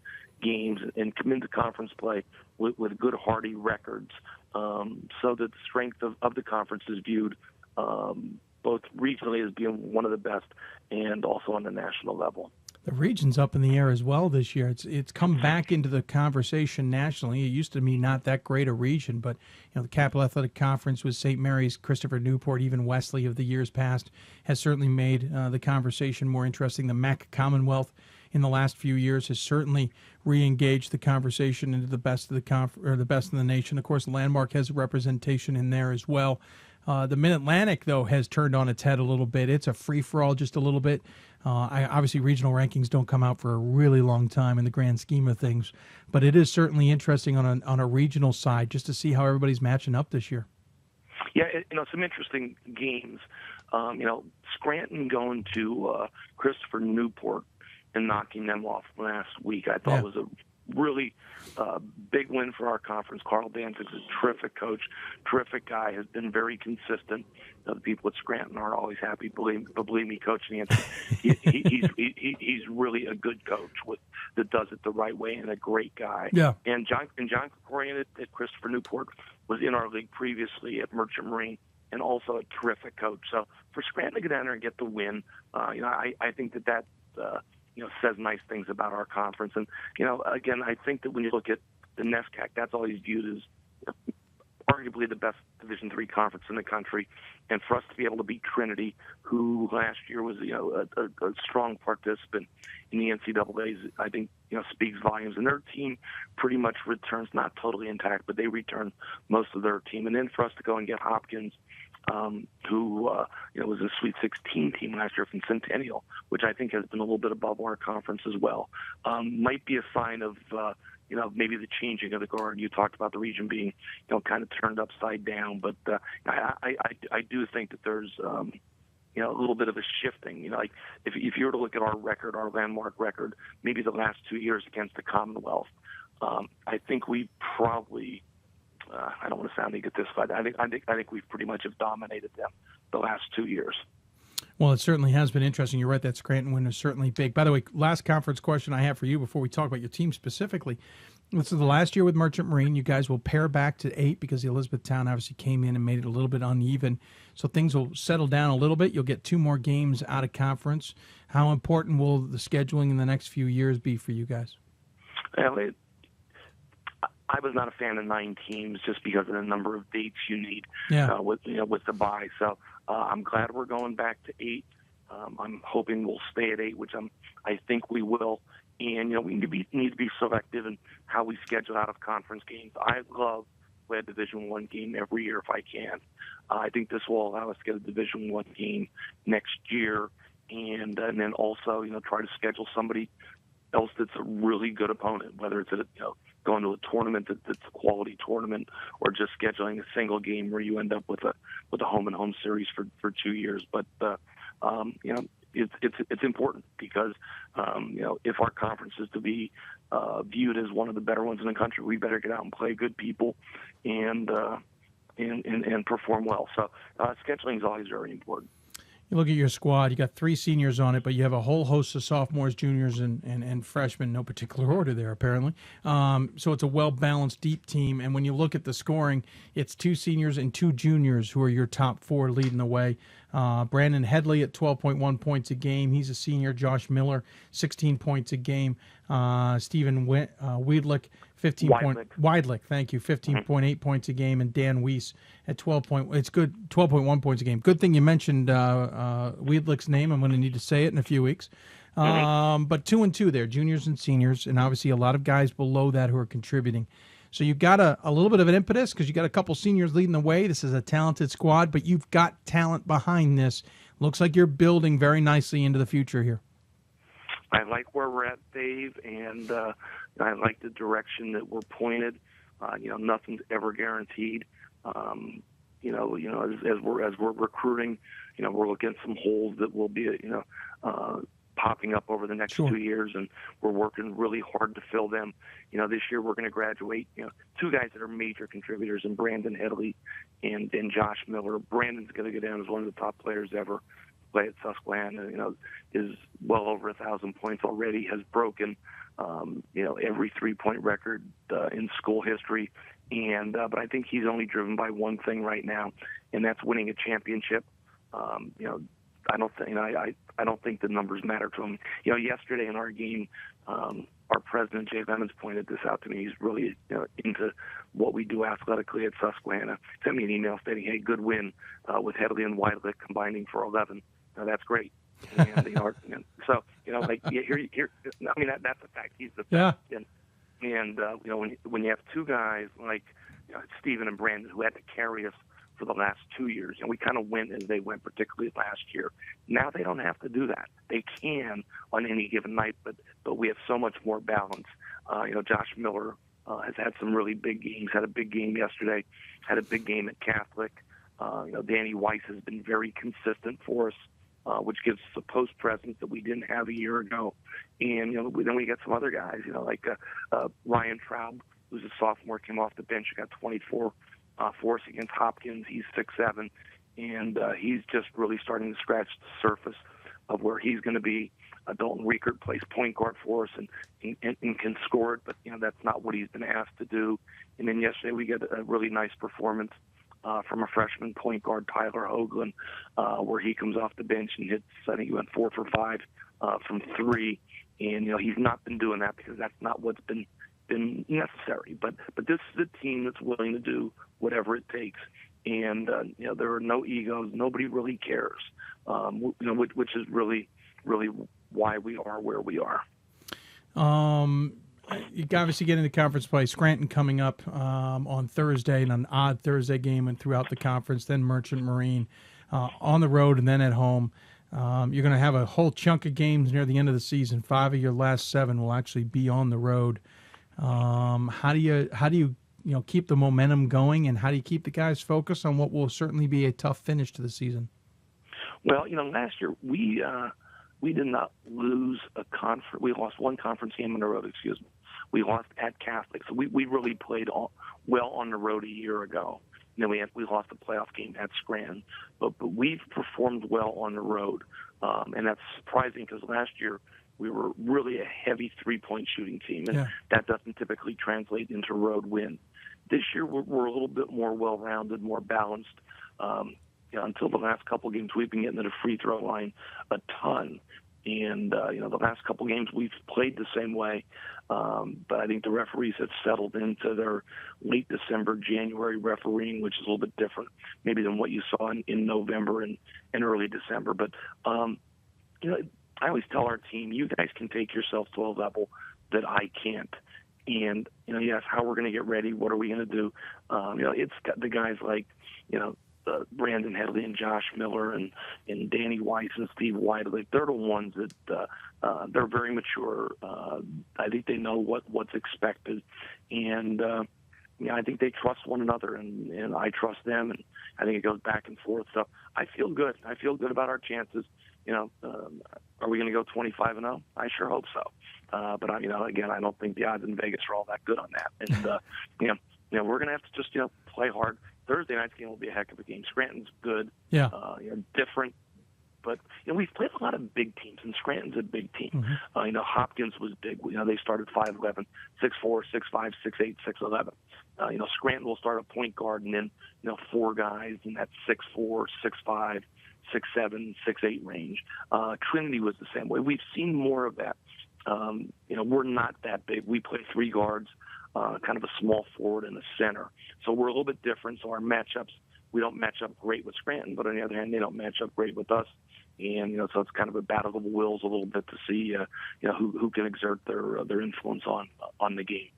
games and come into conference play with good, hearty records, so that the strength of the conference is viewed both regionally as being one of the best and also on the national level. The region's up in the air as well this year. It's come back into the conversation nationally. It used to be not that great a region, but the Capital Athletic Conference with St. Mary's, Christopher Newport, even Wesley of the years past has certainly made the conversation more interesting. The MAC Commonwealth in the last few years has certainly re-engaged the conversation into the best of the best in the nation. Of course, Landmark has representation in there as well. The Mid-Atlantic, though, has turned on its head a little bit. It's a free-for-all just a little bit. Obviously, regional rankings don't come out for a really long time in the grand scheme of things, but it is certainly interesting on a regional side just to see how everybody's matching up this year. Yeah, some interesting games. Scranton going to Christopher Newport and knocking them off last week, I thought was a really big win for our conference. Carl Danzig's a terrific coach, terrific guy, has been very consistent. The people at Scranton aren't always happy, believe me, Coach Nancy. He's really a good coach that does it the right way and a great guy. Yeah. And John Krikorian at Christopher Newport was in our league previously at Merchant Marine and also a terrific coach. So for Scranton to get down there and get the win, I think that says nice things about our conference. And, again, I think that when you look at the NESCAC, that's always viewed as arguably the best Division III conference in the country. And for us to be able to beat Trinity, who last year was, a strong participant in the NCAAs, I think, speaks volumes. And their team pretty much returns, not totally intact, but they return most of their team. And then for us to go and get Hopkins, who was a Sweet 16 team last year from Centennial, which I think has been a little bit above our conference as well. Might be a sign of maybe the changing of the guard. You talked about the region being kind of turned upside down, but I do think that there's a little bit of a shifting. Like if you were to look at our record, our landmark record, maybe the last 2 years against the Commonwealth, I think we probably. I don't want to sound egotistical. I think we've pretty much have dominated them the last 2 years. Well, it certainly has been interesting. You're right, that Scranton win is certainly big. By the way, last conference question I have for you before we talk about your team specifically. This is the last year with Merchant Marine. You guys will pair back to 8 because the Elizabethtown obviously came in and made it a little bit uneven. So things will settle down a little bit. You'll get 2 more games out of conference. How important will the scheduling in the next few years be for you guys? Well, I was not a fan of 9 teams just because of the number of dates you need with the bye. So I'm glad we're going back to 8. I'm hoping we'll stay at 8, which I think we will. And we need to be selective in how we schedule out of conference games. I love to play a Division I game every year if I can. I think this will allow us to get a Division I game next year, and then also try to schedule somebody else that's a really good opponent, whether it's going to a tournament that's a quality tournament, or just scheduling a single game where you end up with a home and home series for 2 years. But it's important because if our conference is to be viewed as one of the better ones in the country, we better get out and play good people and perform well. So scheduling is always very important. You look at your squad, you got 3 seniors on it, but you have a whole host of sophomores, juniors, and freshmen, no particular order there, apparently. So it's a well-balanced, deep team. And when you look at the scoring, it's 2 seniors and 2 juniors who are your top 4 leading the way. Brandon Headley at 12.1 points a game. He's a senior. Josh Miller, 16 points a game. Stephen Weidlich, 15.8 points a game, and Dan Weiss at 12.1 points a game. Good thing you mentioned Weidlich's name. I'm going to need to say it in a few weeks. But 2 and 2 there, juniors and seniors, and obviously a lot of guys below that who are contributing. So you've got a little bit of an impetus because you got a couple seniors leading the way. This is a talented squad, but you've got talent behind this. Looks like you're building very nicely into the future here. I like where we're at, Dave, and I like the direction that we're pointed. Nothing's ever guaranteed. As we're recruiting, we're looking at some holes that will be, popping up over the next 2 years, and we're working really hard to fill them. This year we're going to graduate, 2 guys that are major contributors, in Brandon Headley and Josh Miller. Brandon's going to go down as one of the top players ever play at Susquehanna. Is well over 1,000 points already, has broken, every 3-point record in school history. And but I think he's only driven by one thing right now, and that's winning a championship. I don't think the numbers matter to him. Yesterday in our game, our president, Jay Lemons, pointed this out to me. He's really into what we do athletically at Susquehanna. Sent me an email stating, "Hey, good win with Headley and Weidlich combining for 11." Now, that's great. And, so that's a fact. He's the best. Yeah. And when you have 2 guys like Stephen and Brandon who had to carry us for the last 2 years, we kind of went as they went, particularly last year. Now they don't have to do that. They can on any given night, but we have so much more balance. Josh Miller has had some really big games. Had a big game yesterday. Had a big game at Catholic. Danny Weiss has been very consistent for us, which gives us a post presence that we didn't have a year ago. And then we got some other guys, like Ryan Traub, who's a sophomore, came off the bench, got 24 for us against Hopkins. He's 6'7", and he's just really starting to scratch the surface of where he's going to be. Dalton Riekert plays point guard for us and can score it, but that's not what he's been asked to do. And then yesterday we got a really nice performance from a freshman point guard, Tyler Hoagland, where he comes off the bench and hits, I think he went 4 for 5 from 3. And, he's not been doing that because that's not what's been necessary. But this is a team that's willing to do whatever it takes. And, there are no egos. Nobody really cares, which is really, really why we are where we are. You obviously get into conference play. Scranton coming up on Thursday, and an odd Thursday game and throughout the conference, then Merchant Marine on the road and then at home. You're going to have a whole chunk of games near the end of the season. 5 of your last 7 will actually be on the road. How do you keep the momentum going, and how do you keep the guys focused on what will certainly be a tough finish to the season? Well, last year we did not lose a conference. We lost one conference game on the road. We lost at Catholic, so we really played well on the road a year ago. And then we lost the playoff game at Scranton, but we've performed well on the road, and that's surprising because last year we were really a heavy 3-point shooting team, and that doesn't typically translate into road win. This year we're a little bit more well-rounded, more balanced. Until the last couple games, we've been getting to the free throw line a ton. And, the last couple games we've played the same way. But I think the referees have settled into their late December, January refereeing, which is a little bit different maybe than what you saw in November and early December. But, I always tell our team, you guys can take yourself to a level that I can't. And, yes, how we're going to get ready, what are we going to do? It's got the guys like, Brandon Headley and Josh Miller and Danny Weiss and Steve Weidlich. They're the ones that they're very mature. I think they know what's expected, and I think they trust one another, and I trust them, and I think it goes back and forth. So I feel good. I feel good about our chances. Are we going to go 25-0? I sure hope so. But again, I don't think the odds in Vegas are all that good on that, and we're going to have to just play hard. Thursday night's game will be a heck of a game. Scranton's good. Yeah. Different, But we've played a lot of big teams, and Scranton's a big team. Mm-hmm. Hopkins was big. They started 5'11", 6'4", 6'5", 6'8", 6'11". Scranton will start a point guard and then 4 guys in that 6'4", 6'5", 6'7", 6'8" range. Trinity was the same way. We've seen more of that. We're not that big. We play 3 guards, kind of a small forward and a center. So we're a little bit different. So our matchups, we don't match up great with Scranton, but on the other hand, they don't match up great with us. And so it's kind of a battle of the wills a little bit to see who can exert their influence on the game.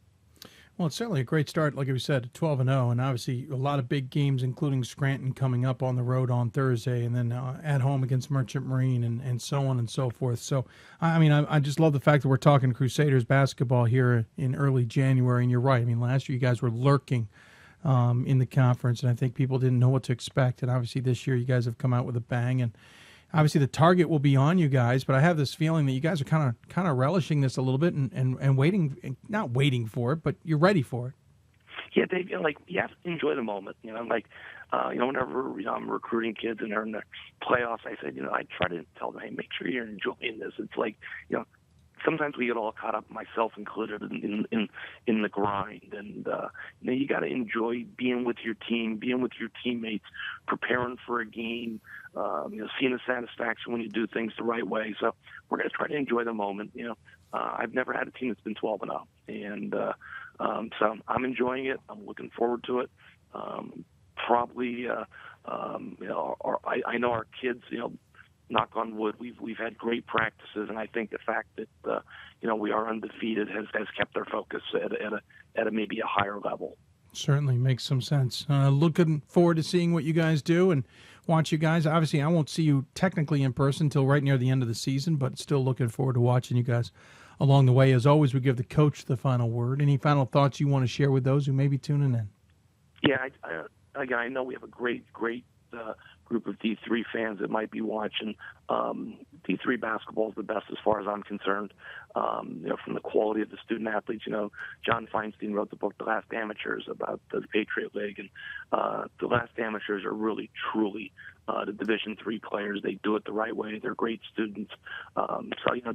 Well, it's certainly a great start, like we said, 12-0, and obviously a lot of big games, including Scranton coming up on the road on Thursday, and then at home against Merchant Marine, and so on and so forth. So, I just love the fact that we're talking Crusaders basketball here in early January, and you're right. Last year you guys were lurking in the conference, and I think people didn't know what to expect, and obviously this year you guys have come out with a bang, and obviously the target will be on you guys, but I have this feeling that you guys are kind of relishing this a little bit and waiting, not waiting for it, but you're ready for it. Yeah, Dave, you have to enjoy the moment. Whenever I'm recruiting kids and they're in the playoffs, I said, I try to tell them, hey, make sure you're enjoying this. It's like, sometimes we get all caught up, myself included, in the grind, and you got to enjoy being with your team, being with your teammates, preparing for a game, seeing the satisfaction when you do things the right way. So we're going to try to enjoy the moment. I've never had a team that's been 12-0, and so I'm enjoying it. I'm looking forward to it. I know our kids, knock on wood, we've had great practices, and I think the fact that we are undefeated has kept their focus at a maybe a higher level. Certainly makes some sense. Looking forward to seeing what you guys do and watch you guys. Obviously, I won't see you technically in person until right near the end of the season, but still looking forward to watching you guys along the way. As always, we give the coach the final word. Any final thoughts you want to share with those who may be tuning in? Yeah, I know we have a great group of D3 fans that might be watching. D3 basketball is the best as far as I'm concerned. From the quality of the student athletes. John Feinstein wrote the book The Last Amateurs about the Patriot League, and the Last Amateurs are really, truly the Division III players. They do it the right way. They're great students.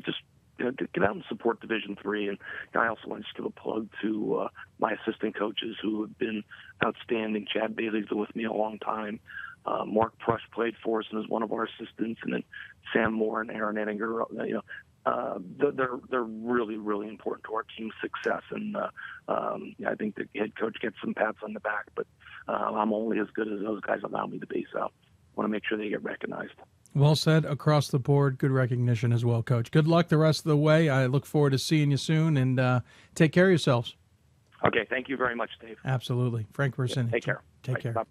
Just get out and support Division III. And I also want to just give a plug to my assistant coaches who have been outstanding. Chad Bailey's been with me a long time. Mark Prush played for us and is one of our assistants, and then Sam Moore and Aaron Ettinger. They're really, really important to our team's success, and I think the head coach gets some pats on the back, but I'm only as good as those guys allow me to be, so I want to make sure they get recognized. Well said across the board. Good recognition as well, Coach. Good luck the rest of the way. I look forward to seeing you soon, and take care of yourselves. Okay, thank you very much, Dave. Absolutely. Frank Versinic. Take care. Take care. Bye.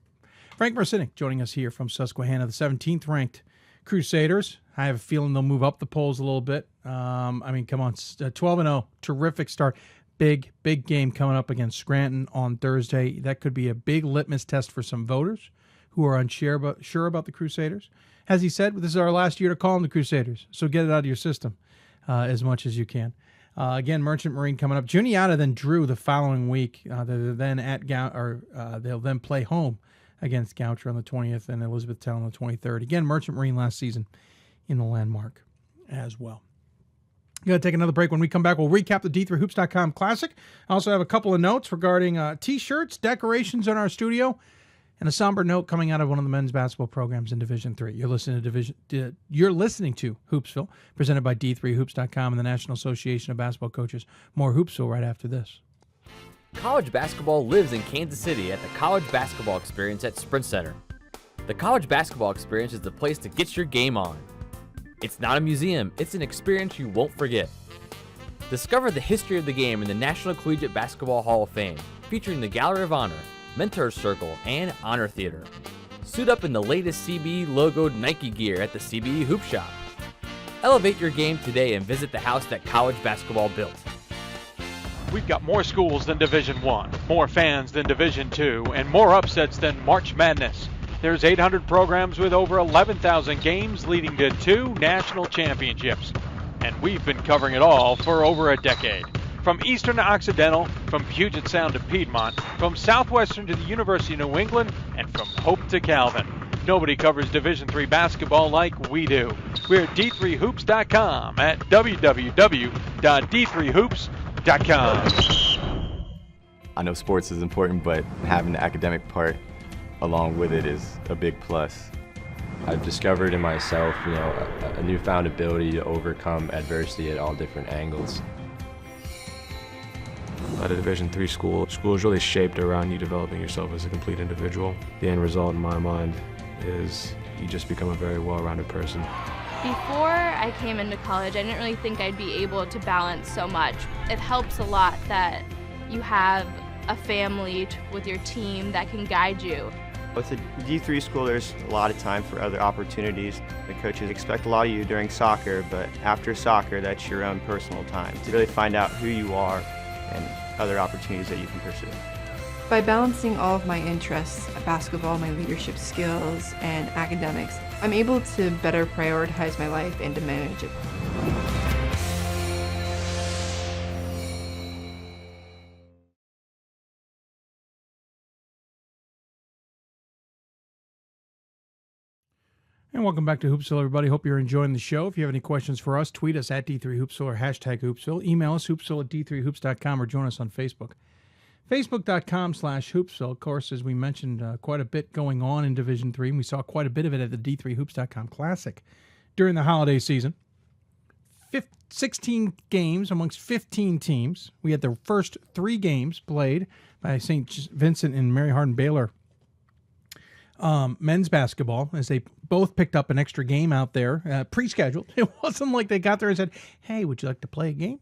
Frank Versinic joining us here from Susquehanna, the 17th ranked Crusaders. I have a feeling they'll move up the polls a little bit. Come on, 12-0, terrific start. Big game coming up against Scranton on Thursday. That could be a big litmus test for some voters who are unsure about the Crusaders. As he said, this is our last year to call them the Crusaders, so get it out of your system as much as you can. Again, Merchant Marine coming up. Juniata then Drew the following week. They'll then play home against Goucher on the 20th and Elizabethtown on the 23rd. Again, Merchant Marine last season in the Landmark as well. We're going to take another break. When we come back, we'll recap the D3Hoops.com Classic. I also have a couple of notes regarding T-shirts, decorations in our studio, and a somber note coming out of one of the men's basketball programs in Division III. You're listening to Hoopsville, presented by D3Hoops.com and the National Association of Basketball Coaches. More Hoopsville right after this. College basketball lives in Kansas City at the College Basketball Experience at Sprint Center. The College Basketball Experience is the place to get your game on. It's not a museum, it's an experience you won't forget. Discover the history of the game in the National Collegiate Basketball Hall of Fame, featuring the Gallery of Honor, Mentor Circle, and Honor Theater. Suit up in the latest CBE logoed Nike gear at the CBE Hoop Shop. Elevate your game today and visit the house that college basketball built. We've got more schools than Division I, more fans than Division II, and more upsets than March Madness. There's 800 programs with over 11,000 games leading to 2 national championships. And we've been covering it all for over a decade. From Eastern to Occidental, from Puget Sound to Piedmont, from Southwestern to the University of New England, and from Hope to Calvin. Nobody covers Division III basketball like we do. We're at d3hoops.com at www.d3hoops.com. I know sports is important, but having the academic part along with it is a big plus. I've discovered in myself, a newfound ability to overcome adversity at all different angles. At a Division III school is really shaped around you developing yourself as a complete individual. The end result in my mind is you just become a very well-rounded person. Before I came into college, I didn't really think I'd be able to balance so much. It helps a lot that you have a family with your team that can guide you. With a D3 school, there's a lot of time for other opportunities. The coaches expect a lot of you during soccer, but after soccer, that's your own personal time to really find out who you are and other opportunities that you can pursue. By balancing all of my interests, basketball, my leadership skills, and academics, I'm able to better prioritize my life and to manage it. And welcome back to Hoopsville, everybody. Hope you're enjoying the show. If you have any questions for us, tweet us at D3Hoopsville or hashtag Hoopsville. Email us, hoopsville@d3hoops.com, or join us on Facebook. Facebook.com/Hoopsville. Of course, as we mentioned, quite a bit going on in Division III, and we saw quite a bit of it at the D3Hoops.com Classic during the holiday season. 16 games amongst 15 teams. We had the first 3 games played by St. Vincent and Mary Hardin-Baylor men's basketball, as they both picked up an extra game out there, pre-scheduled. It wasn't like they got there and said, hey, would you like to play a game?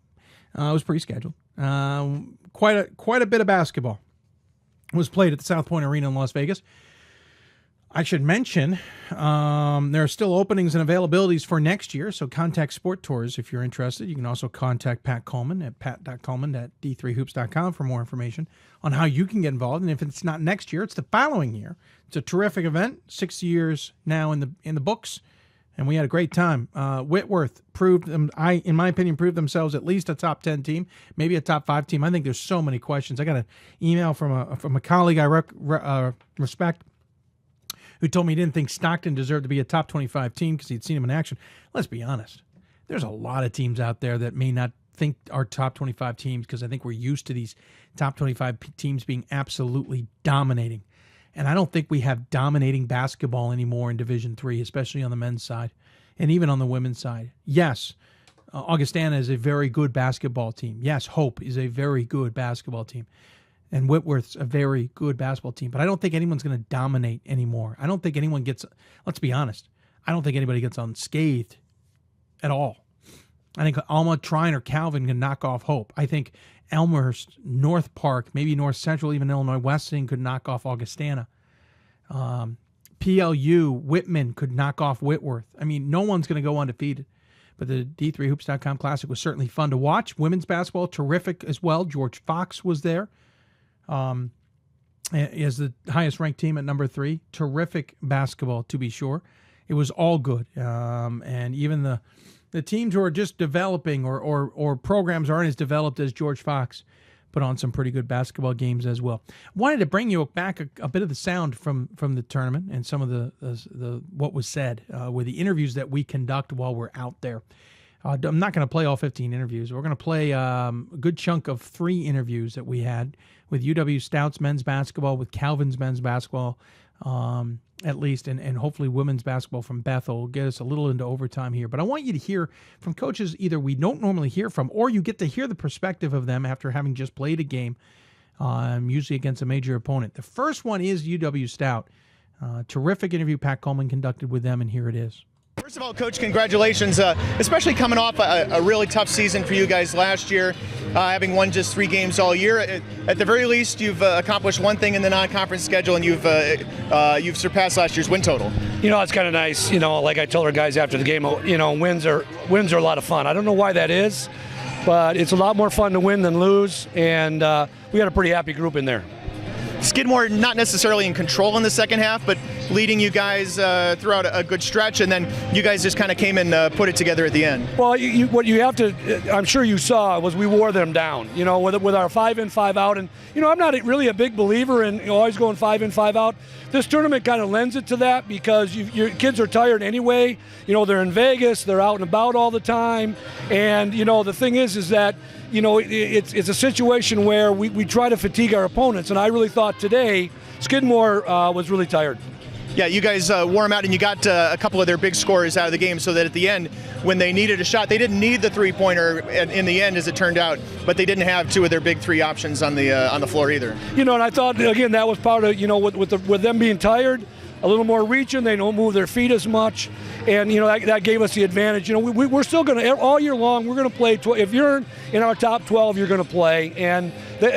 It was pre-scheduled. Quite a bit of basketball was played at the South Point Arena in Las Vegas. I should mention there are still openings and availabilities for next year, so contact Sport Tours if you're interested. You can also contact Pat Coleman at pat.coleman@d3hoops.com for more information on how you can get involved. And if it's not next year, it's the following year. It's a terrific event, 6 years now in the books, and we had a great time. Whitworth proved them, in my opinion, proved themselves at least a top 10 team, maybe a top 5 team. I think there's so many questions. I got an email from a colleague I respect, who told me he didn't think Stockton deserved to be a top 25 team because he'd seen him in action. Let's be honest. There's a lot of teams out there that may not think are top 25 teams because I think we're used to these top 25 teams being absolutely dominating. And I don't think we have dominating basketball anymore in Division III, especially on the men's side and even on the women's side. Yes, Augustana is a very good basketball team. Yes, Hope is a very good basketball team. And Whitworth's a very good basketball team. But I don't think anyone's going to dominate anymore. I don't think anyone gets, let's be honest, I don't think anybody gets unscathed at all. I think Alma, Trine, or Calvin can knock off Hope. I think Elmhurst, North Park, maybe North Central, even Illinois Wesleyan could knock off Augustana. PLU, Whitman could knock off Whitworth. I mean, no one's going to go undefeated. But the D3Hoops.com Classic was certainly fun to watch. Women's basketball, terrific as well. George Fox was there. As the highest ranked team at number 3. Terrific basketball, to be sure. It was all good. And even the teams who are just developing or programs aren't as developed as George Fox put on some pretty good basketball games as well. Wanted to bring you back a bit of the sound from the tournament and some of the what was said with the interviews that we conduct while we're out there. I'm not going to play all 15 interviews. We're going to play a good chunk of 3 interviews that we had with UW Stouts men's basketball, with Calvin's men's basketball, at least, and hopefully women's basketball from Bethel. Will get us a little into overtime here. But I want you to hear from coaches either we don't normally hear from, or you get to hear the perspective of them after having just played a game, usually against a major opponent. The first one is UW Stout. Terrific interview Pat Coleman conducted with them, and here it is. First of all, Coach, congratulations, especially coming off a really tough season for you guys last year, having won just 3 games all year. At the very least, you've accomplished one thing in the non-conference schedule, and you've surpassed last year's win total. You know, it's kind of nice. You know, like I told our guys after the game, you know, wins are a lot of fun. I don't know why that is, but it's a lot more fun to win than lose, and we got a pretty happy group in there. Skidmore not necessarily in control in the second half, but leading you guys throughout a good stretch, and then you guys just kind of came and put it together at the end. Well, what you have to, I'm sure you saw, was we wore them down, with our 5 in, 5 out. And, I'm not really a big believer in always going 5 in, 5 out. This tournament kind of lends it to that because your kids are tired anyway. They're in Vegas, they're out and about all the time. And, the thing is that, it's a situation where we try to fatigue our opponents. And I really thought today Skidmore was really tired. Yeah, you guys wore them out, and you got a couple of their big scorers out of the game so that at the end, when they needed a shot, they didn't need the three-pointer in the end, as it turned out, but they didn't have two of their big three options on the floor either. And I thought, again, that was part of, with them being tired, a little more reaching, they don't move their feet as much, and, that gave us the advantage. We're still going to, all year long, we're going to play, if you're in our top 12, you're going to play, and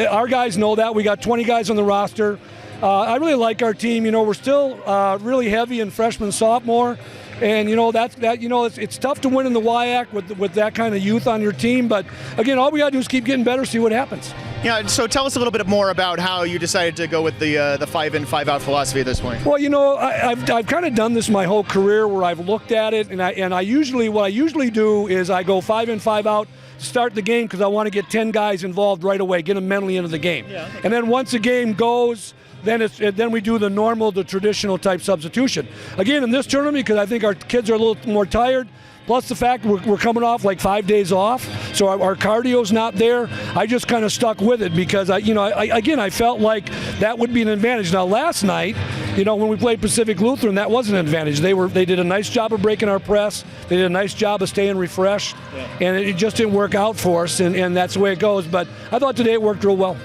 our guys know that. We got 20 guys on the roster. I really like our team. We're still really heavy in freshman, sophomore, and it's tough to win in the WIAC with that kind of youth on your team. But again, all we got to do is keep getting better, see what happens. Yeah. So tell us a little bit more about how you decided to go with the 5 in, 5 out philosophy at this point. Well, I've kind of done this my whole career where I've looked at it, and I usually do is I go 5 in, 5 out. Start the game because I want to get 10 guys involved right away, get them mentally into the game. Yeah. And then once the game goes, then we do the traditional type substitution. Again, in this tournament, because I think our kids are a little more tired, plus the fact we're coming off like 5 days off, so our cardio's not there. I just kind of stuck with it because I felt like that would be an advantage. Now last night, when we played Pacific Lutheran, that was an advantage. They did a nice job of breaking our press. They did a nice job of staying refreshed, and it just didn't work out for us, and that's the way it goes. But I thought today it worked real well.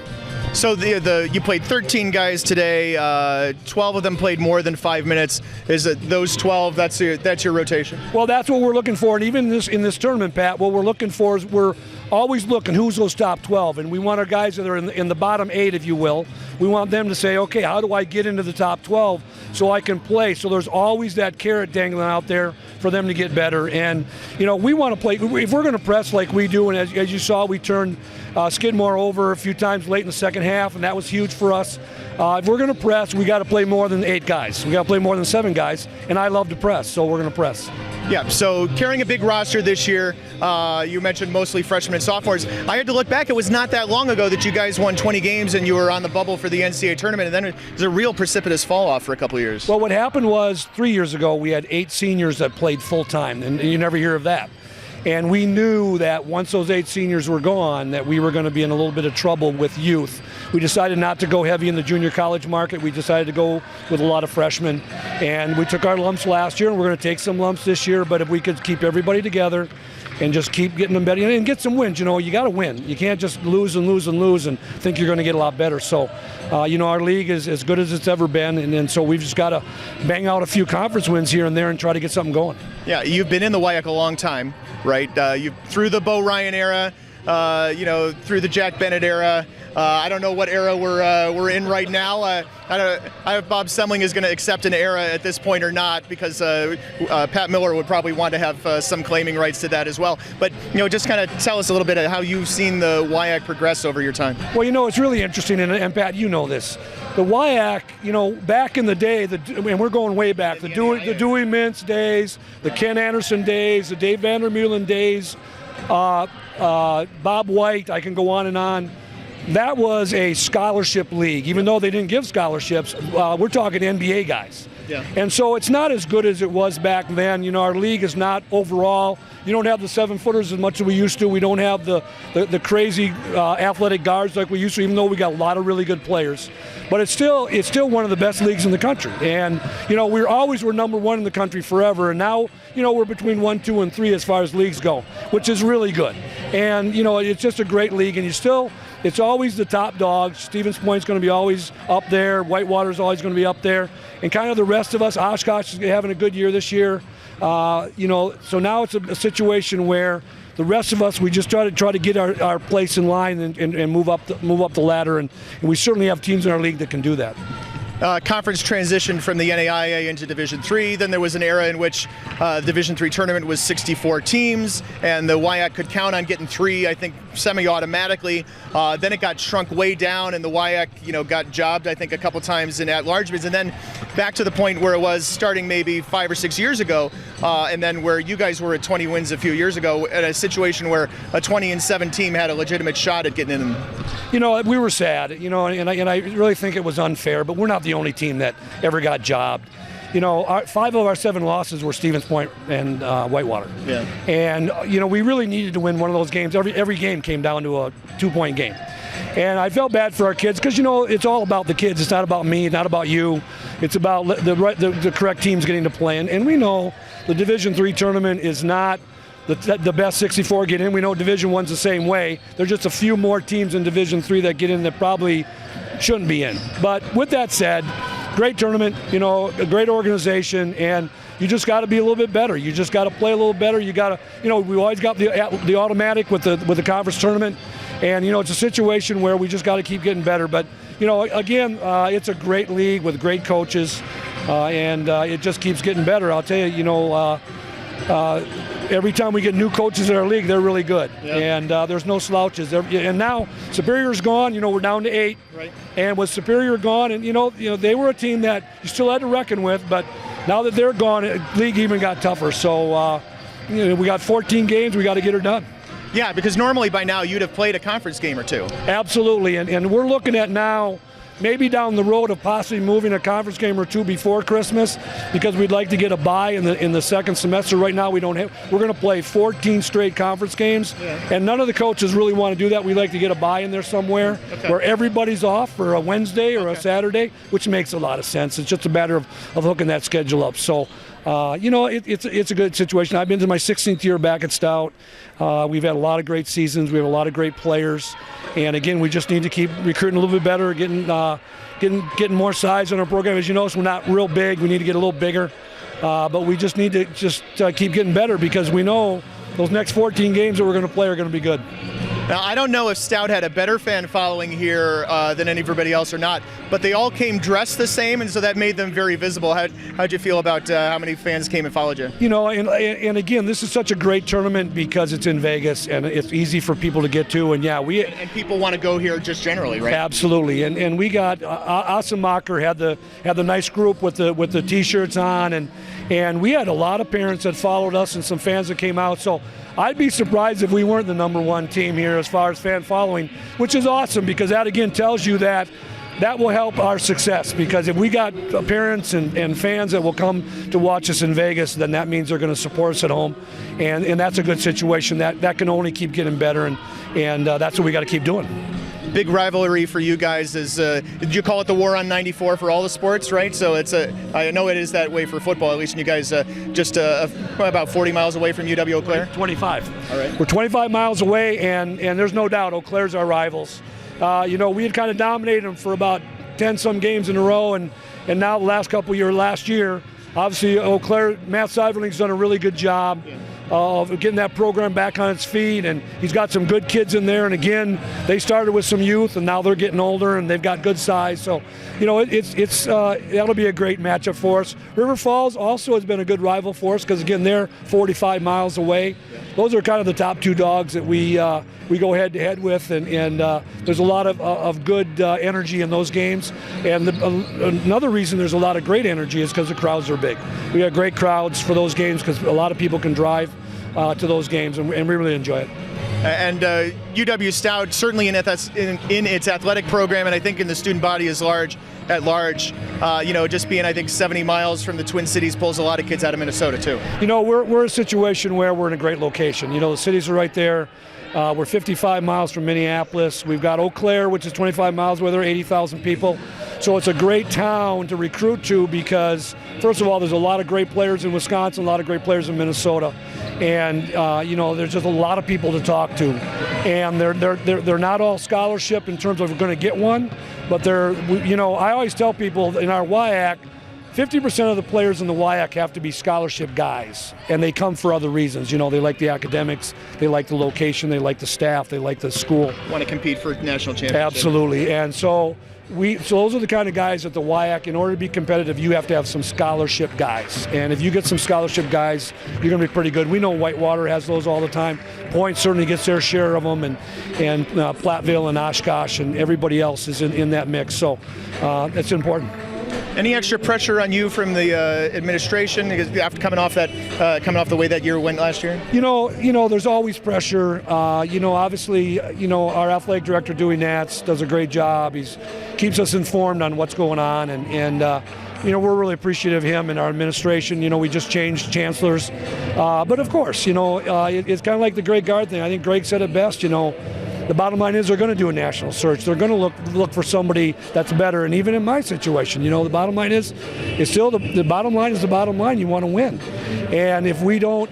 So you played 13 guys today. 12 of them played more than 5 minutes. Is it those 12? That's your rotation? Well, that's what we're looking for, and even in this tournament, Pat, what we're looking for is we're always looking who's those top 12, and we want our guys that are in the bottom 8, if you will. We want them to say, okay, how do I get into the top 12 so I can play? So there's always that carrot dangling out there for them to get better. And we want to play. If we're going to press like we do, and as you saw, we turned Skidmore over a few times late in the second half, and that was huge for us. If we're going to press, we got to play more than 8 guys. We got to play more than 7 guys, and I love to press, so we're going to press. Yeah, so carrying a big roster this year, you mentioned mostly freshmen and sophomores. I had to look back. It was not that long ago that you guys won 20 games and you were on the bubble for the NCAA tournament, and then it was a real precipitous fall off for a couple of years. Well, what happened was 3 years ago we had 8 seniors that played full-time, and you never hear of that. And we knew that once those 8 seniors were gone, that we were going to be in a little bit of trouble with youth. We decided not to go heavy in the junior college market. We decided to go with a lot of freshmen. And we took our lumps last year, and we're going to take some lumps this year. But if we could keep everybody together and just keep getting them better and get some wins, you got to win. You can't just lose and lose and lose and think you're going to get a lot better. So, our league is as good as it's ever been. And so we've just got to bang out a few conference wins here and there and try to get something going. Yeah, you've been in the WIAC a long time. Right, you through the Bo Ryan era, through the Jack Bennett era. I don't know what era we're in right now. I don't know if Bob Semling is going to accept an era at this point or not, because Pat Miller would probably want to have some claiming rights to that as well. But just kind of tell us a little bit of how you've seen the WIAC progress over your time. Well, it's really interesting, and Pat, you know this. The WIAC, back in the day, and we're going way back, the Dewey Mintz days, the Ken Anderson days, the Dave Vandermeulen days, Bob White, I can go on and on. That was a scholarship league. Even though they didn't give scholarships, we're talking NBA guys. Yeah. And so it's not as good as it was back then. Our league is not overall. You don't have the 7-footers as much as we used to. We don't have the crazy athletic guards like we used to, even though we got a lot of really good players. But it's still one of the best leagues in the country. And, we're number 1 in the country forever. And now, we're between 1, 2, and 3 as far as leagues go, which is really good. And, it's just a great league. And it's always the top dogs. Stevens Point's going to be always up there. Whitewater's always going to be up there. And kind of the rest of us, Oshkosh is having a good year this year. So now it's a situation where the rest of us, we just try to get our place in line and move up the ladder. And we certainly have teams in our league that can do that. conference transitioned from the NAIA into Division III. Then there was an era in which the Division III tournament was 64 teams, and the WIAC could count on getting 3, I think, semi-automatically. Then it got shrunk way down, and the WIAC, got jobbed, I think, a couple times in at-large bids, and then back to the point where it was starting maybe 5 or 6 years ago, and then where you guys were at 20 wins a few years ago, at a situation where a 20-7 team had a legitimate shot at getting in. We were sad, and I really think it was unfair, but we're not the only team that ever got jobbed. 5 of our 7 losses were Stevens Point and Whitewater. Yeah. And, we really needed to win one of those games. Every game came down to a 2-point game. And I felt bad for our kids because, it's all about the kids. It's not about me, not about you. It's about the correct teams getting to play. And we know the Division III tournament is not the best 64 get in. We know Division I's the same way. There's just a few more teams in Division III that get in that probably shouldn't be in. But with that said, great tournament, a great organization, and you just got to be a little bit better. You just got to play a little better. You got to, we always got the automatic with the conference tournament, and it's a situation where we just got to keep getting better. But again, it's a great league with great coaches, and it just keeps getting better. I'll tell you, every time we get new coaches in our league, they're really good. Yep. And there's no slouches. And now Superior's gone. We're down to 8. Right. And with Superior gone, and they were a team that you still had to reckon with. But now that they're gone, the league even got tougher. So we got 14 games. We got to get her done. Yeah, because normally by now you'd have played a conference game or 2. Absolutely. And we're looking at now, maybe down the road of possibly moving a conference game or 2 before Christmas, because we'd like to get a bye in the second semester. Right now we don't have. We're going to play 14 straight conference games, and none of the coaches really want to do that. We like to get a bye in there somewhere where everybody's off for a Wednesday or a Saturday, which makes a lot of sense. It's just a matter of hooking that schedule up. So. It's a good situation. I've been to my 16th year back at Stout. We've had a lot of great seasons. We have a lot of great players, and again, we just need to keep recruiting a little bit better, getting more size in our program. As you notice, we're not real big. We need to get a little bigger, but we just need to keep getting better because we know those next 14 games that we're going to play are going to be good. Now, I don't know if Stout had a better fan following here than everybody else or not, but they all came dressed the same, and so that made them very visible. How'd you feel about how many fans came and followed you? And again, this is such a great tournament because it's in Vegas, and it's easy for people to get to, and and people want to go here just generally, right? Absolutely, and we got Asamacher had the nice group with the T-shirts on, and we had a lot of parents that followed us and some fans that came out, so I'd be surprised if we weren't the number 1 team here as far as fan following, which is awesome because that again tells you that will help our success, because if we got parents and fans that will come to watch us in Vegas, then that means they're going to support us at home, and that's a good situation. That can only keep getting better, and that's what we got to keep doing. Big rivalry for you guys is, did you call it the War on 94 for all the sports, right? So I know it is that way for football, at least, and you guys just about 40 miles away from UW Eau Claire? 25. All right. We're 25 miles away, and there's no doubt Eau Claire's our rivals. We had kind of dominated them for about 10-some games in a row, and now the last couple years, last year, obviously Eau Claire, Matt Seiverling's done a really good job. Of getting that program back on its feet, and he's got some good kids in there, and again, they started with some youth and now they're getting older and they've got good size, so that'll be a great matchup for us. River Falls also has been a good rival for us because again, they're 45 miles away. Those are kind of the top 2 dogs that we go head to head with, and there's a lot of good energy in those games, and another reason there's a lot of great energy is because the crowds are big. We have great crowds for those games because a lot of people can drive to those games, and we really enjoy it. And UW Stout, certainly in its athletic program, and I think in the student body at large, just being, I think, 70 miles from the Twin Cities pulls a lot of kids out of Minnesota, too. We're a situation where we're in a great location. The cities are right there. We're 55 miles from Minneapolis. We've got Eau Claire, which is 25 miles away. There are 80,000 people. So it's a great town to recruit to because, first of all, there's a lot of great players in Wisconsin, a lot of great players in Minnesota. And, there's just a lot of people to talk to. And they're not all scholarship in terms of we're going to get one, but I always tell people in our WIAC, 50% of the players in the WIAC have to be scholarship guys, and they come for other reasons. They like the academics, they like the location, they like the staff, they like the school. Want to compete for national championship. Absolutely, and so those are the kind of guys at the WIAC. In order to be competitive, you have to have some scholarship guys, and if you get some scholarship guys, you're going to be pretty good. We know Whitewater has those all the time. Point certainly gets their share of them, and Platteville and Oshkosh and everybody else is in that mix. So that's important. Any extra pressure on you from the administration after coming off the way that year went last year? There's always pressure. Obviously, our athletic director Dewey Nats does a great job. He keeps us informed on what's going on, and we're really appreciative of him and our administration. We just changed chancellors, but of course, it's kind of like the Greg Gard thing. I think Greg said it best. The bottom line is they're going to do a national search. They're going to look for somebody that's better. And even in my situation, the bottom line is still the bottom line is the bottom line. You want to win. And if we don't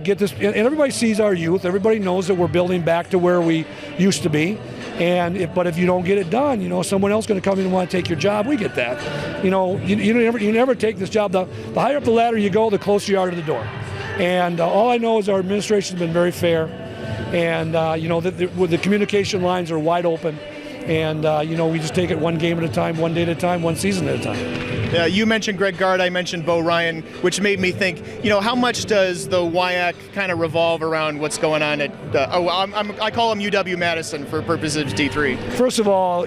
get this, and everybody sees our youth, everybody knows that we're building back to where we used to be. But if you don't get it done, someone else is going to come in and want to take your job. We get that. You never take this job. The higher up the ladder you go, the closer you are to the door. And all I know is our administration has been very fair. And, the communication lines are wide open. And, we just take it one game at a time, one day at a time, one season at a time. You mentioned Greg Gard, I mentioned Bo Ryan, which made me think, how much does the WIAC kind of revolve around what's going on at, I call them UW-Madison for purposes of D3. First of all,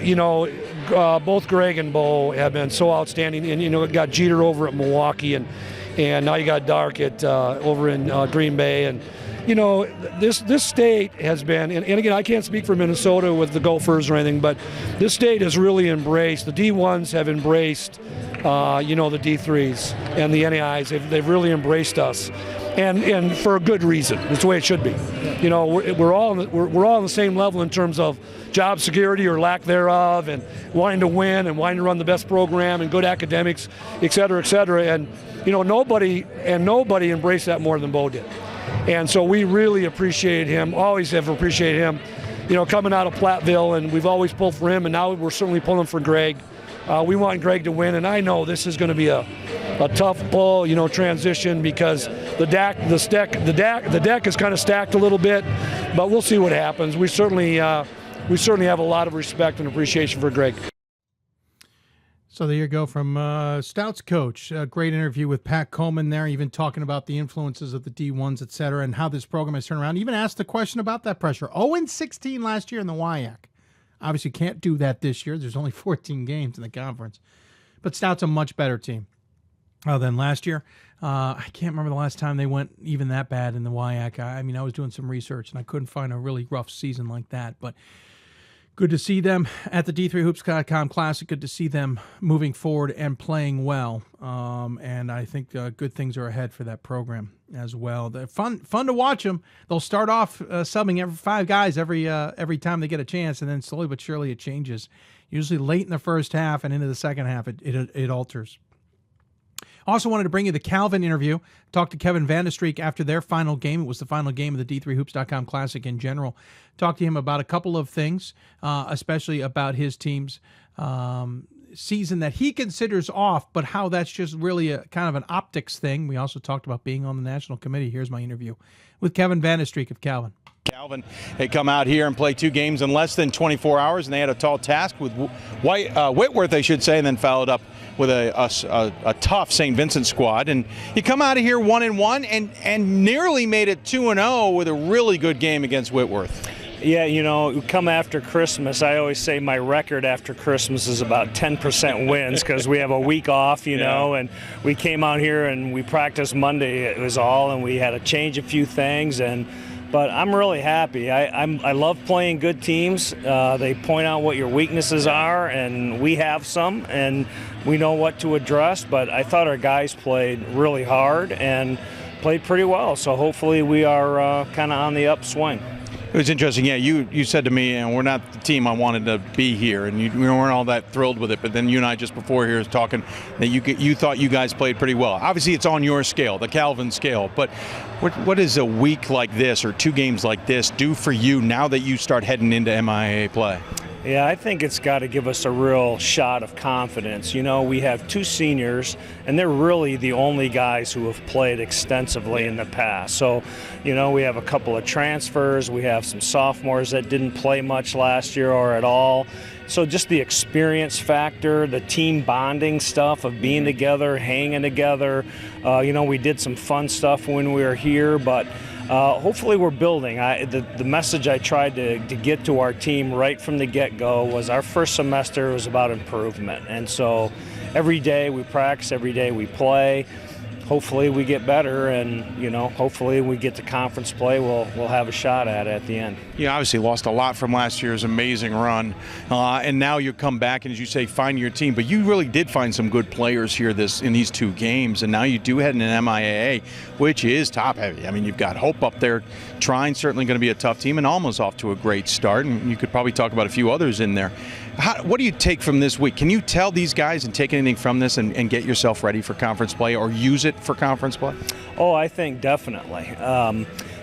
both Greg and Bo have been so outstanding. And, got Jeter over at Milwaukee, and now you got Dark over in Green Bay. And, this state has been, and again, I can't speak for Minnesota with the Gophers or anything, but this state has really embraced, the D1s have embraced, the D3s and the NAIs. They've really embraced us, and for a good reason. That's the way it should be. We're all on the same level in terms of job security or lack thereof, and wanting to win and wanting to run the best program and good academics, et cetera, et cetera. And nobody embraced that more than Bo did. And so we really appreciate him, always have appreciated him, coming out of Platteville, and we've always pulled for him, and now we're certainly pulling for Greg. We want Greg to win, and I know this is going to be a tough pull, transition, because the deck is kind of stacked a little bit, but we'll see what happens. We certainly have a lot of respect and appreciation for Greg. So there you go from Stout's coach. A great interview with Pat Coleman there, even talking about the influences of the D1s, et cetera, and how this program has turned around. Even asked the question about that pressure. 0-16 last year in the WIAC. Obviously can't do that this year. There's only 14 games in the conference. But Stout's a much better team than last year. I can't remember the last time they went even that bad in the WIAC. I was doing some research, and I couldn't find a really rough season like that. But good to see them at the D3Hoops.com Classic. Good to see them moving forward and playing well. And I think good things are ahead for that program as well. They're fun to watch them. They'll start off subbing every 5 guys every time they get a chance, and then slowly but surely it changes. Usually late in the first half and into the second half, it alters. Also wanted to bring you the Calvin interview. Talked to Kevin Vandestreek after their final game. It was the final game of the D3Hoops.com Classic in general. Talked to him about a couple of things, especially about his team's season that he considers off, but how that's just really a kind of an optics thing. We also talked about being on the national committee. Here's my interview with Kevin Vandestreek of Calvin. Calvin, they come out here and play 2 games in less than 24 hours, and they had a tall task with Whitworth, I should say, and then followed up with a tough St. Vincent squad. And you come out of here 1-1 and nearly made it 2-0 with a really good game against Whitworth. Yeah, come after Christmas. I always say my record after Christmas is about 10% wins because we have a week off, you know, and we came out here and we practiced Monday, it was all, and we had to change a few things. But I'm really happy. I love playing good teams. They point out what your weaknesses are, and we have some, and we know what to address. But I thought our guys played really hard and played pretty well. So hopefully we are kind of on the upswing. It was interesting. Yeah, you said to me, we're not the team I wanted to be here, and you weren't all that thrilled with it. But then you and I just before here was talking that you thought you guys played pretty well. Obviously, it's on your scale, the Calvin scale. But what does a week like this or 2 games like this do for you now that you start heading into MIAA play? Yeah, I think it's got to give us a real shot of confidence. You know, we have 2 seniors, and they're really the only guys who have played extensively in the past. So, you know, we have a couple of transfers. We have some sophomores that didn't play much last year or at all. So just the experience factor, the team bonding stuff of being together, hanging together. You know, we did some fun stuff when we were here, but hopefully we're building. The message I tried to get to our team right from the get-go was our first semester was about improvement. And so every day we practice, every day we play. Hopefully we get better, and, you know, hopefully we get to conference play. We'll have a shot at it at the end. You obviously lost a lot from last year's amazing run, and now you come back and, as you say, find your team. But you really did find some good players here in these 2 games, and now you do head in an MIAA, which is top-heavy. I mean, you've got Hope up there trying, certainly going to be a tough team, and Alma's off to a great start, and you could probably talk about a few others in there. What do you take from this week? Can you tell these guys and take anything from this and get yourself ready for conference play or use it for conference play? Oh, I think definitely.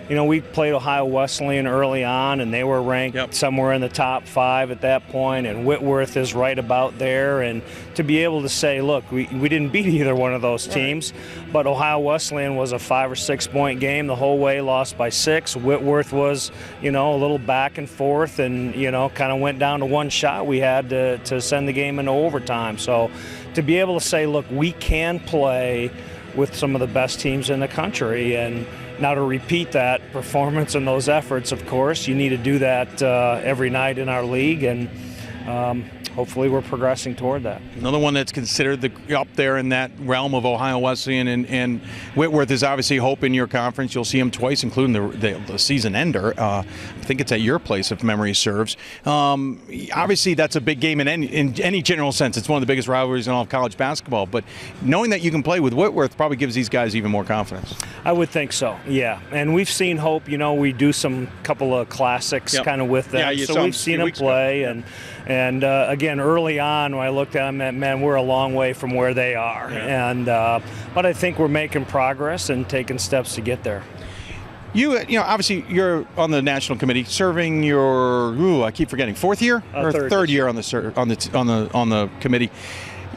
You know, we played Ohio Wesleyan early on, and they were ranked somewhere in the top 5 at that point, and Whitworth is right about there. And to be able to say, look, we didn't beat either one of those teams, but Ohio Wesleyan was a 5 or 6 point game the whole way, lost by 6. Whitworth was, you know, a little back and forth, and, you know, kind of went down to one shot we had to send the game into overtime. So to be able to say, look, we can play with some of the best teams in the country, and now to repeat that performance and those efforts, of course, you need to do that every night in our league, and hopefully we're progressing toward that. Another one that's considered up there in that realm of Ohio Wesleyan and Whitworth is obviously Hope in your conference. You'll see them twice, including the season ender. I think it's at your place, if memory serves. Obviously, that's a big game in any general sense. It's one of the biggest rivalries in all of college basketball. But knowing that you can play with Whitworth probably gives these guys even more confidence. I would think so, yeah. And we've seen Hope, you know, we do some couple of classics kind of with them. So we've seen them play. And again, early on, when I looked at them, man, we're a long way from where they are. And but I think we're making progress and taking steps to get there. You know, obviously you're on the national committee, serving your I keep forgetting, 4th year or third year on the committee.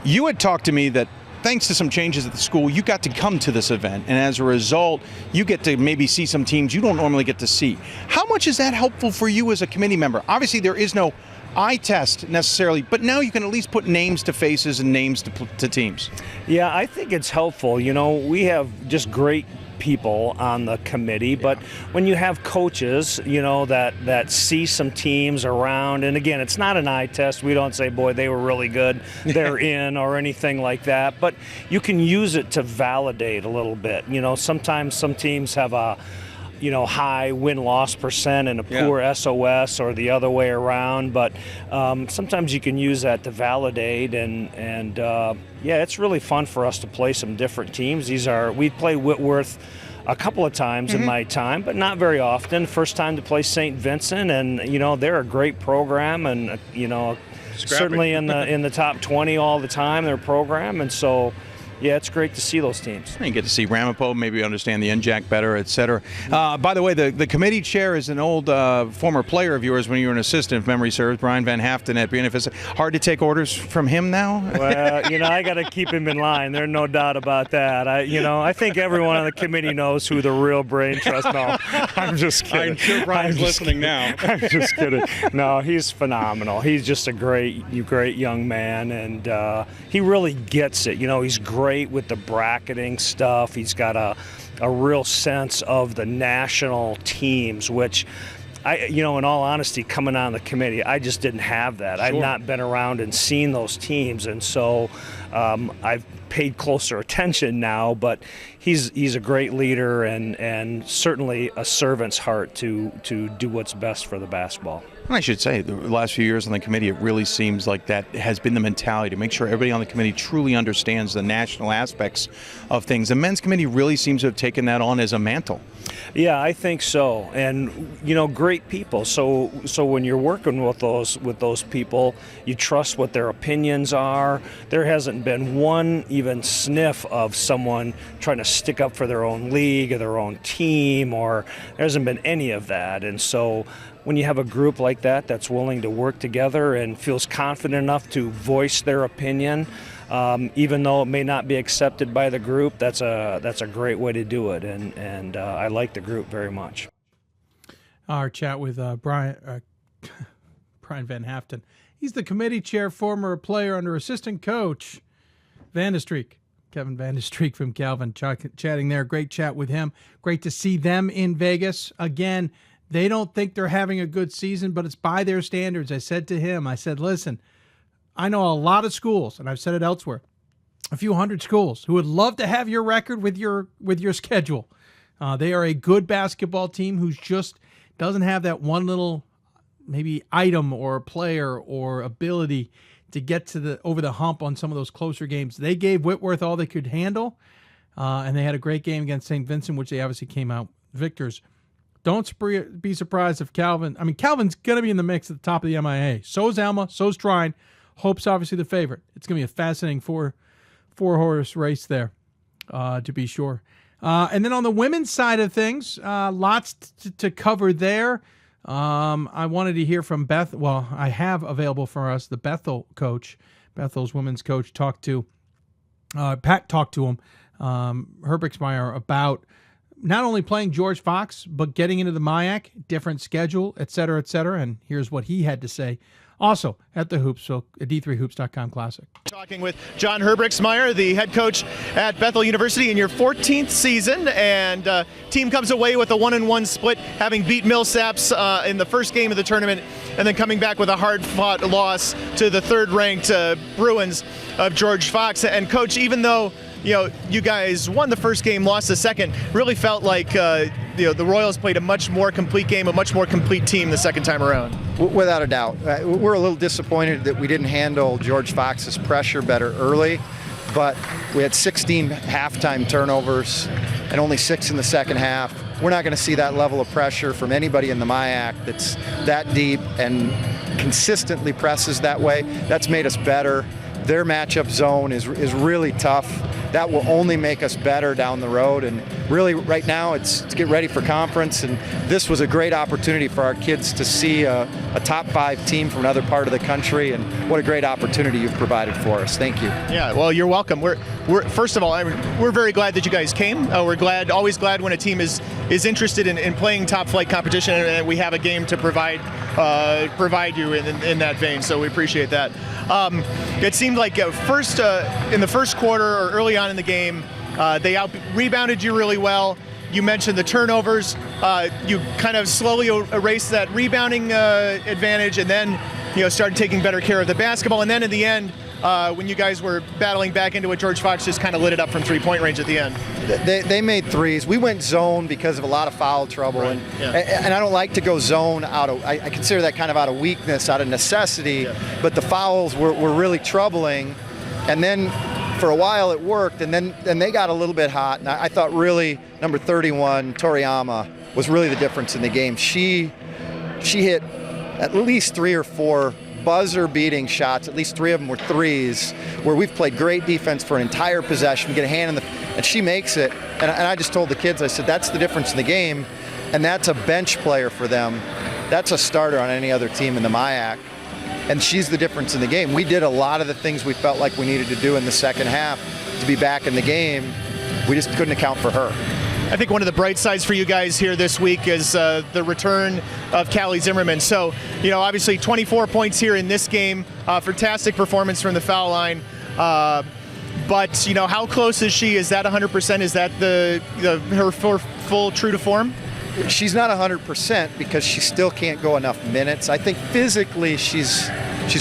You had talked to me that thanks to some changes at the school, you got to come to this event, and as a result, you get to maybe see some teams you don't normally get to see. How much is that helpful for you as a committee member? Obviously, there is no eye test necessarily, but now you can at least put names to faces and names to teams. Yeah, I think it's helpful. You know, we have just great people on the committee, but when you have coaches, you know, that see some teams around, and again, it's not an eye test. We don't say, boy, they were really good, they're in, or anything like that, but you can use it to validate a little bit. You know, sometimes some teams have a high win-loss percent and a poor SOS, or the other way around. But sometimes you can use that to validate, and it's really fun for us to play some different teams. We played Whitworth a couple of times in my time, but not very often. First time to play St. Vincent, and they're a great program, and certainly in the top 20 all the time, their program, and so. Yeah, it's great to see those teams. You get to see Ramapo, maybe understand the NJAC better, et cetera. By the way, the committee chair is an old former player of yours when you were an assistant, if memory serves, Brian Van Haften at BNFS. Hard to take orders from him now? Well, I got to keep him in line. There's no doubt about that. I think everyone on the committee knows who the real brain trust. No, I'm just kidding. I'm sure Brian's listening now. I'm just kidding. No, he's phenomenal. He's just a great young man, and he really gets it. He's great with the bracketing stuff. He's got a real sense of the national teams, which in all honesty, coming on the committee, I just didn't have that. Sure. I've not been around and seen those teams, and so I've paid closer attention now, but he's a great leader and certainly a servant's heart to do what's best for the basketball. And I should say, the last few years on the committee, it really seems like that has been the mentality to make sure everybody on the committee truly understands the national aspects of things. The men's committee really seems to have taken that on as a mantle. Yeah, I think so. And great people. So when you're working with those people, you trust what their opinions are. There hasn't hasn't been one even sniff of someone trying to stick up for their own league or their own team, or there hasn't been any of that. And so when you have a group like that that's willing to work together and feels confident enough to voice their opinion, even though it may not be accepted by the group, that's a great way to do it, and I like the group very much. Our chat with Brian Van Haften. He's the committee chair, former player under assistant coach Van de Streek, Kevin Van de Streek from Calvin, chatting there. Great chat with him. Great to see them in Vegas again. They don't think they're having a good season, but it's by their standards. I said to him, listen, I know a lot of schools, and I've said it elsewhere, a few hundred schools who would love to have your record with your schedule. They are a good basketball team who's just doesn't have that one little maybe item or player or ability to get to over the hump on some of those closer games. They gave Whitworth all they could handle, and they had a great game against St. Vincent, which they obviously came out victors. Don't be surprised if Calvin's going to be in the mix at the top of the MIA. So is Alma. So is Trine. Hope's obviously the favorite. It's going to be a fascinating four-horse race there, to be sure. And then on the women's side of things, lots to cover there. I wanted to hear from Beth. Well, I have available for us the Bethel coach, Bethel's women's coach, Pat talked to him, Herbichsmeyer, about not only playing George Fox, but getting into the MIAC, different schedule, et cetera, and here's what he had to say. Also at the Hoopsville, D3Hoops.com Classic. Talking with John Herbichsmeyer, the head coach at Bethel University in your 14th season, and team comes away with a 1-1 split, having beat Millsaps in the first game of the tournament, and then coming back with a hard-fought loss to the third-ranked Bruins of George Fox. And Coach, even though you guys won the first game, lost the second, really felt like the Royals played a much more complete game, a much more complete team the second time around. Without a doubt. We're a little disappointed that we didn't handle George Fox's pressure better early, but we had 16 halftime turnovers and only 6 in the second half. We're not going to see that level of pressure from anybody in the MIAC that's that deep and consistently presses that way. That's made us better. Their matchup zone is really tough. That will only make us better down the road. And really, right now, it's to get ready for conference. And this was a great opportunity for our kids to see a top 5 team from another part of the country. And what a great opportunity you've provided for us. Thank you. Yeah, well, you're welcome. We're first of all, we're very glad that you guys came. We're always glad when a team is interested in playing top flight competition, and we have a game to provide you in that vein. So we appreciate that. It seemed like in the first quarter or early on in the game, they rebounded you really well. You mentioned the turnovers. You kind of slowly erased that rebounding advantage, and then started taking better care of the basketball. And then in the end, when you guys were battling back into it, George Fox just kind of lit it up from three-point range at the end. They made threes. We went zone because of a lot of foul trouble, right. And I don't like to go zone out of. I consider that kind of out of weakness, out of necessity. Yeah. But the fouls were really troubling, and then for a while it worked, and then they got a little bit hot. And I thought really number 31 Toriyama was really the difference in the game. She hit at least 3 or 4 buzzer-beating shots. At least 3 of them were threes, where we've played great defense for an entire possession. We get a hand in and she makes it. And I just told the kids, I said, that's the difference in the game, and that's a bench player for them. That's a starter on any other team in the MIAC, and she's the difference in the game. We did a lot of the things we felt like we needed to do in the second half to be back in the game. We just couldn't account for her. I think one of the bright sides for you guys here this week is the return of Callie Zimmerman. So, obviously 24 points here in this game. Fantastic performance from the foul line. But, how close is she? Is that 100%? Is that her full true to form? She's not 100% because she still can't go enough minutes. I think physically she's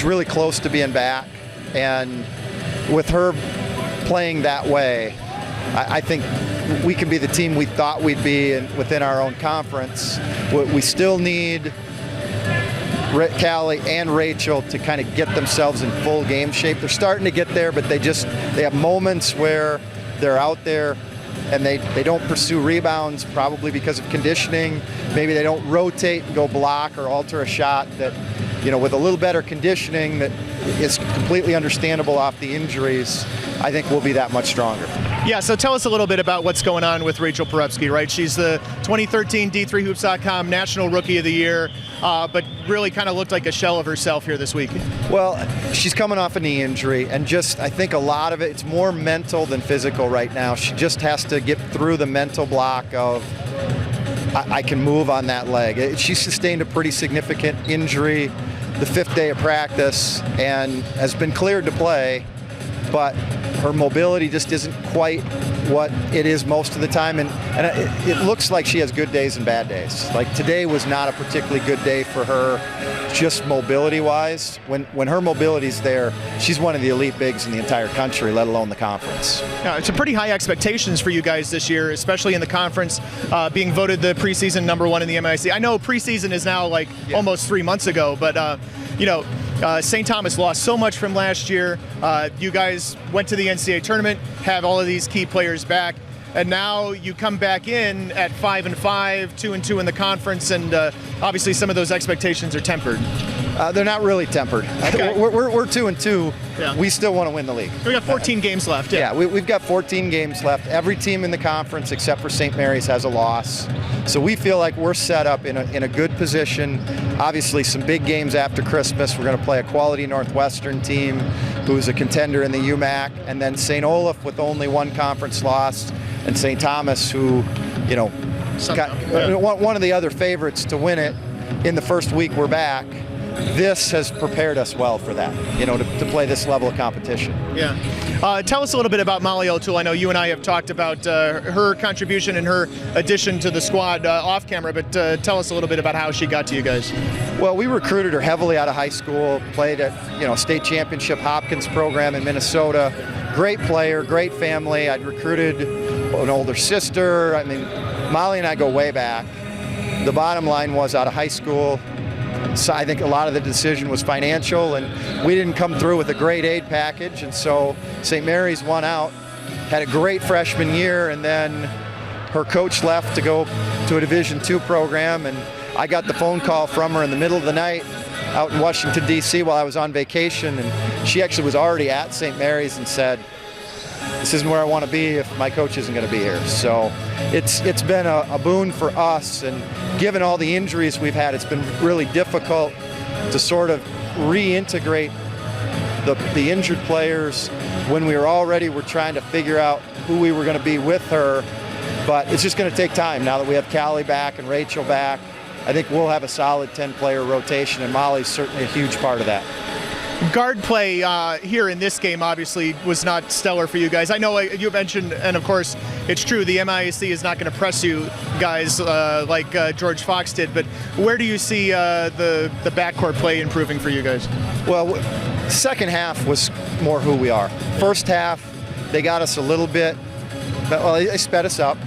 really close to being back. And with her playing that way, I think we can be the team we thought we'd be within our own conference. We still need Callie and Rachel to kind of get themselves in full game shape. They're starting to get there, but they have moments where they're out there and they don't pursue rebounds, probably because of conditioning. Maybe they don't rotate and go block or alter a shot that with a little better conditioning that is completely understandable off the injuries, I think we'll be that much stronger. Yeah, so tell us a little bit about what's going on with Rachel Porepsky, right? She's the 2013 D3Hoops.com National Rookie of the Year, but really kind of looked like a shell of herself here this week. Well, she's coming off a knee injury, and I think a lot of it's more mental than physical right now. She just has to get through the mental block of, I can move on that leg. She sustained a pretty significant injury the 5th day of practice and has been cleared to play, but her mobility just isn't quite what it is most of the time, and it looks like she has good days and bad days. Like today was not a particularly good day for her, just mobility-wise. When her mobility's there, she's one of the elite bigs in the entire country, let alone the conference. Yeah, it's a pretty high expectations for you guys this year, especially in the conference, being voted the preseason #1 in the MIC. I know preseason is now almost 3 months ago, but St. Thomas lost so much from last year. You guys went to the NCAA tournament, have all of these key players back, and now you come back in at 5-5, 2-2 in the conference, and obviously some of those expectations are tempered. They're not really tempered. Okay. We're 2-2. Yeah. We still want to win the league. We got 14 games left. Yeah, we've got 14 games left. Every team in the conference except for St. Mary's has a loss. So we feel like we're set up in a good position. Obviously, some big games after Christmas. We're going to play a quality Northwestern team who's a contender in the UMAC, and then St. Olaf with only one conference loss, and St. Thomas who, got one of the other favorites to win it in the first week we're back. This has prepared us well for that, to play this level of competition. Yeah. Tell us a little bit about Molly O'Toole. I know you and I have talked about her contribution and her addition to the squad off camera, but tell us a little bit about how she got to you guys. Well, we recruited her heavily out of high school, played at, state championship Hopkins program in Minnesota. Great player, great family. I'd recruited an older sister. I mean, Molly and I go way back. The bottom line was out of high school, so I think a lot of the decision was financial, and we didn't come through with a great aid package, and so St. Mary's won out, had a great freshman year, and then her coach left to go to a Division II program, and I got the phone call from her in the middle of the night out in Washington, D.C. while I was on vacation, and she actually was already at St. Mary's and said, this isn't where I want to be if my coach isn't going to be here. So it's been a boon for us, and given all the injuries we've had, it's been really difficult to sort of reintegrate the injured players when we're trying to figure out who we were going to be with her. But it's just going to take time now that we have Callie back and Rachel back. I think we'll have a solid 10-player rotation, and Molly's certainly a huge part of that. Guard play here in this game obviously was not stellar for you guys. I know you mentioned, and of course it's true, the MIAC is not going to press you guys like George Fox did, but where do you see the backcourt play improving for you guys? Well, second half was more who we are. First half, they got us a little bit, they sped us up,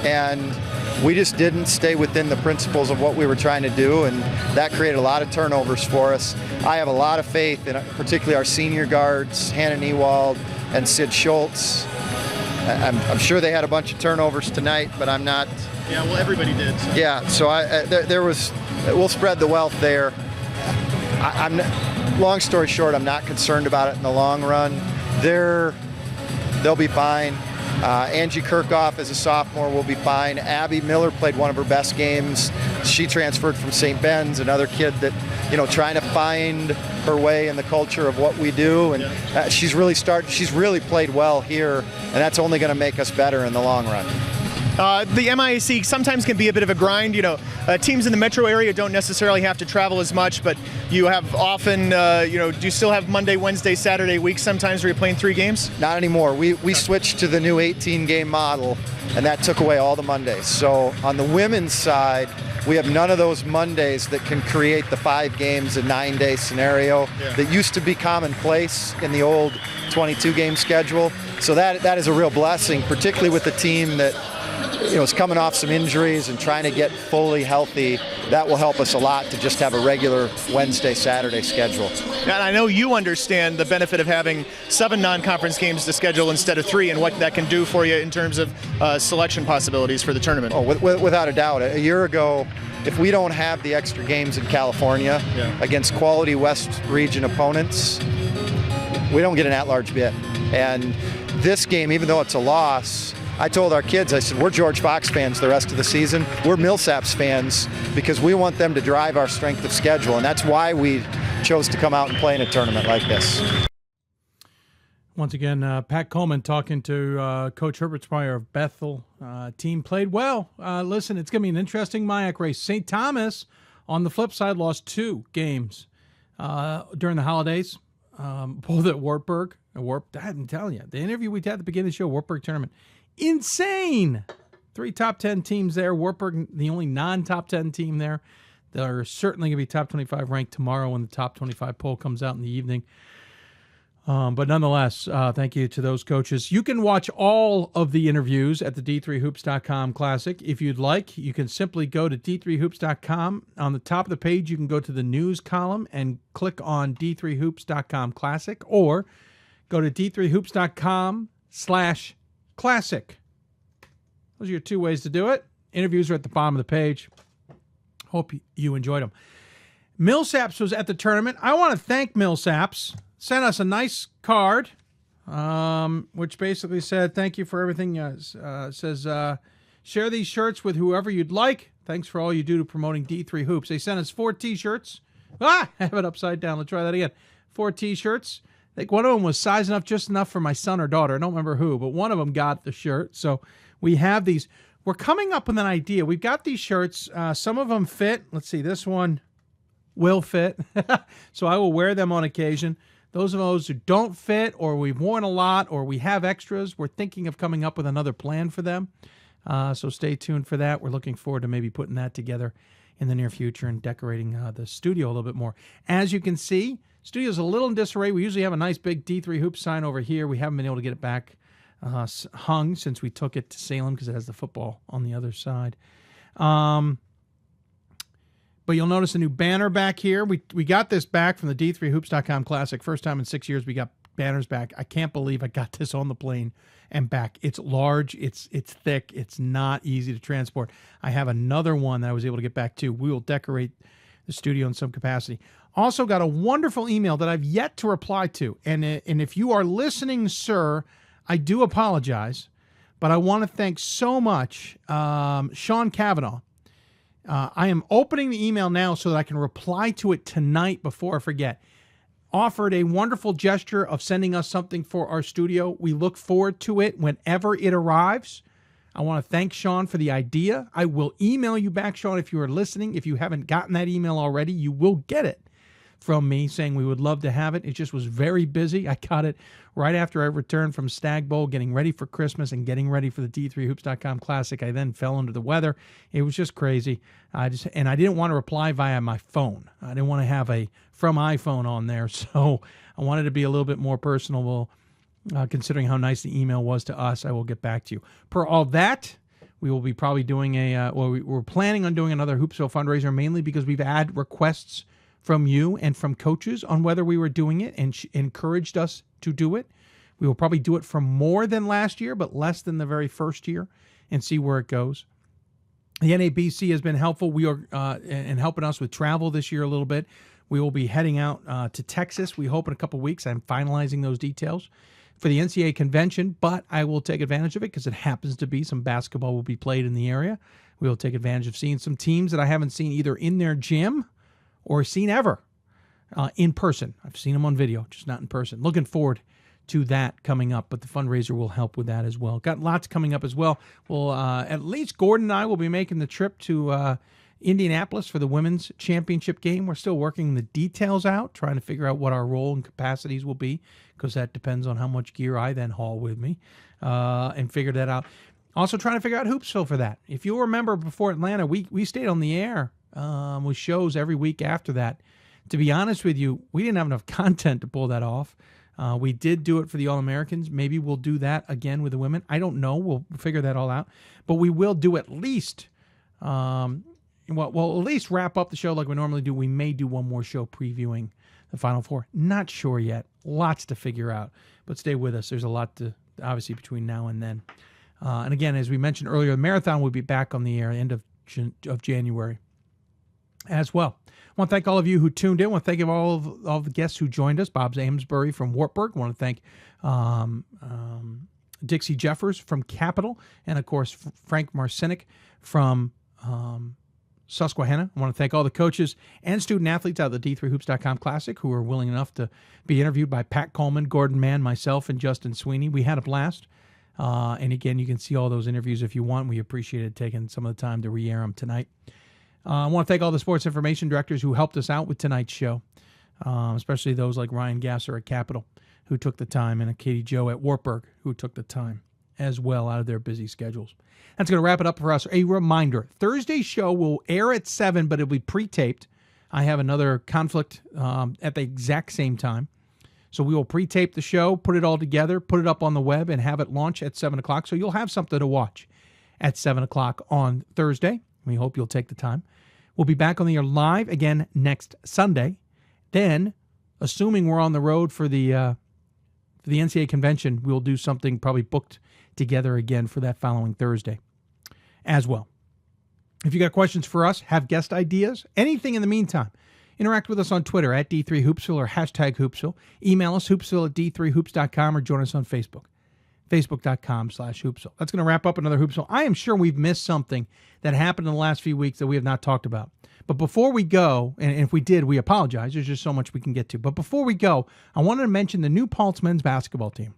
and we just didn't stay within the principles of what we were trying to do, and that created a lot of turnovers for us. I have a lot of faith in particularly our senior guards, Hannah Newald and Sid Schultz. I'm sure they had a bunch of turnovers tonight, but I'm not. Yeah, well, everybody did. So. Yeah, so we'll spread the wealth there. Long story short, I'm not concerned about it in the long run. They'll be fine. Angie Kirchhoff as a sophomore will be fine. Abby Miller played one of her best games. She transferred from St. Ben's, another kid that, trying to find her way in the culture of what we do. And she's really played well here, and that's only going to make us better in the long run. The MIAC sometimes can be a bit of a grind. Teams in the metro area don't necessarily have to travel as much, but you have often, do you still have Monday, Wednesday, Saturday weeks sometimes where you're playing 3 games? Not anymore. We switched to the new 18-game model, and that took away all the Mondays. So on the women's side, we have none of those Mondays that can create the 5 games, a 9-day scenario that used to be commonplace in the old 22-game schedule. So that is a real blessing, particularly with a team that is coming off some injuries and trying to get fully healthy, that will help us a lot to just have a regular Wednesday, Saturday schedule. And I know you understand the benefit of having 7 non-conference games to schedule instead of 3 and what that can do for you in terms of selection possibilities for the tournament. Oh, without a doubt. A year ago, if we don't have the extra games in California against quality West region opponents, we don't get an at-large bid. And this game, even though it's a loss, I told our kids, I said, we're George Fox fans the rest of the season. We're Millsaps fans because we want them to drive our strength of schedule, and that's why we chose to come out and play in a tournament like this. Once again, Pat Coleman talking to Coach Herbert Sprier of Bethel. Team played well. Listen, it's going to be an interesting MIAC race. St. Thomas, on the flip side, lost 2 games during the holidays, both at Wartburg. I didn't tell you. The interview we had at the beginning of the show, Wartburg tournament. Insane. 3 top 10 teams there. Wartburg, the only non-top 10 team there. They're certainly going to be top 25 ranked tomorrow when the top 25 poll comes out in the evening. But nonetheless, thank you to those coaches. You can watch all of the interviews at the D3Hoops.com Classic. If you'd like, you can simply go to D3Hoops.com. On the top of the page, you can go to the news column and click on D3Hoops.com Classic, or go to D3Hoops.com/Classic. Those are your 2 ways to do it. Interviews are at the bottom of the page. Hope you enjoyed them. Millsaps was at the tournament. I want to thank Millsaps. Sent us a nice card, which basically said, thank you for everything. Says, share these shirts with whoever you'd like. Thanks for all you do to promoting D3 Hoops. They sent us 4 T-shirts. I have it upside down. Let's try that again. 4 T-shirts. I think one of them was size enough, just enough for my son or daughter. I don't remember who, but one of them got the shirt. So we have these. We're coming up with an idea. We've got these shirts. Some of them fit. Let's see. This one will fit. So I will wear them on occasion. Those of those who don't fit, or we've worn a lot, or we have extras, we're thinking of coming up with another plan for them. So stay tuned for that. We're looking forward to maybe putting that together in the near future and decorating the studio a little bit more. As you can see, studio's a little in disarray. We usually have a nice big D3 Hoops sign over here. We haven't been able to get it back hung since we took it to Salem because it has the football on the other side. But you'll notice a new banner back here. We got this back from the D3Hoops.com Classic. First time in 6 years we got banners back. I can't believe I got this on the plane and back. It's large. It's thick. It's not easy to transport. I have another one that I was able to get back too. We will decorate the studio in some capacity. Also got a wonderful email that I've yet to reply to. And if you are listening, sir, I do apologize. But I want to thank so much Sean Kavanaugh. I am opening the email now so that I can reply to it tonight before I forget. Offered a wonderful gesture of sending us something for our studio. We look forward to it whenever it arrives. I want to thank Sean for the idea. I will email you back, Sean, if you are listening. If you haven't gotten that email already, you will get it from me saying we would love to have it. It just was very busy. I got it right after I returned from Stag Bowl, getting ready for Christmas and getting ready for the D3Hoops.com Classic. I then fell under the weather. It was just crazy. I didn't want to reply via my phone. I didn't want to have a from iPhone on there, so I wanted to be a little bit more personable, considering how nice the email was to us. I will get back to you. Per all that, we will be probably doing we're planning on doing another Hoopsville fundraiser, mainly because we've had requests from you and from coaches on whether we were doing it and encouraged us to do it. We will probably do it for more than last year, but less than the very first year, and see where it goes. The NABC has been helpful. We are in helping us with travel this year a little bit. We will be heading out to Texas, we hope, in a couple weeks. I'm finalizing those details for the NCAA convention, but I will take advantage of it because it happens to be some basketball will be played in the area. We will take advantage of seeing some teams that I haven't seen either in their gym or seen ever in person. I've seen them on video, just not in person. Looking forward to that coming up, but the fundraiser will help with that as well. Got lots coming up as well. Well, at least Gordon and I will be making the trip to Indianapolis for the women's championship game. We're still working the details out, trying to figure out what our role and capacities will be, because that depends on how much gear I then haul with me, and figure that out. Also trying to figure out Hoopsville for that. If you'll remember, before Atlanta, we stayed on the air with shows every week after that. To be honest with you, we didn't have enough content to pull that off. We did do it for the All-Americans. Maybe we'll do that again with the women. I don't know. We'll figure that all out. But we will do at least, we'll at least wrap up the show like we normally do. We may do one more show previewing the Final Four. Not sure yet. Lots to figure out. But stay with us. There's a lot to, obviously, between now and then. And again, as we mentioned earlier, the marathon will be back on the air end of January as well. I want to thank all of you who tuned in. I want to thank all the guests who joined us. Bob Amesbury from Wartburg. I want to thank Dixie Jeffers from Capital. And, of course, Frank Marcinick from Susquehanna. I want to thank all the coaches and student athletes out of the D3Hoops.com Classic who were willing enough to be interviewed by Pat Coleman, Gordon Mann, myself, and Justin Sweeney. We had a blast. And, again, you can see all those interviews if you want. We appreciated taking some of the time to re-air them tonight. I want to thank all the sports information directors who helped us out with tonight's show, especially those like Ryan Gasser at Capital, who took the time, and Katie Joe at Wartburg, who took the time as well out of their busy schedules. That's going to wrap it up for us. A reminder, Thursday's show will air at 7, but it'll be pre-taped. I have another conflict at the exact same time. So we will pre-tape the show, put it all together, put it up on the web, and have it launch at 7 o'clock. So you'll have something to watch at 7 o'clock on Thursday. We hope you'll take the time. We'll be back on the air live again next Sunday. Then, assuming we're on the road for the NCAA convention, we'll do something probably booked together again for that following Thursday as well. If you got questions for us, have guest ideas, anything in the meantime, interact with us on Twitter at D3Hoopsville or hashtag Hoopsville. Email us, hoopsville@d3hoops.com, or join us on Facebook. Facebook.com/Hoopsville. That's going to wrap up another Hoopsville. I am sure we've missed something that happened in the last few weeks that we have not talked about. But before we go, and if we did, we apologize. There's just so much we can get to. But before we go, I wanted to mention the New Paltz men's basketball team.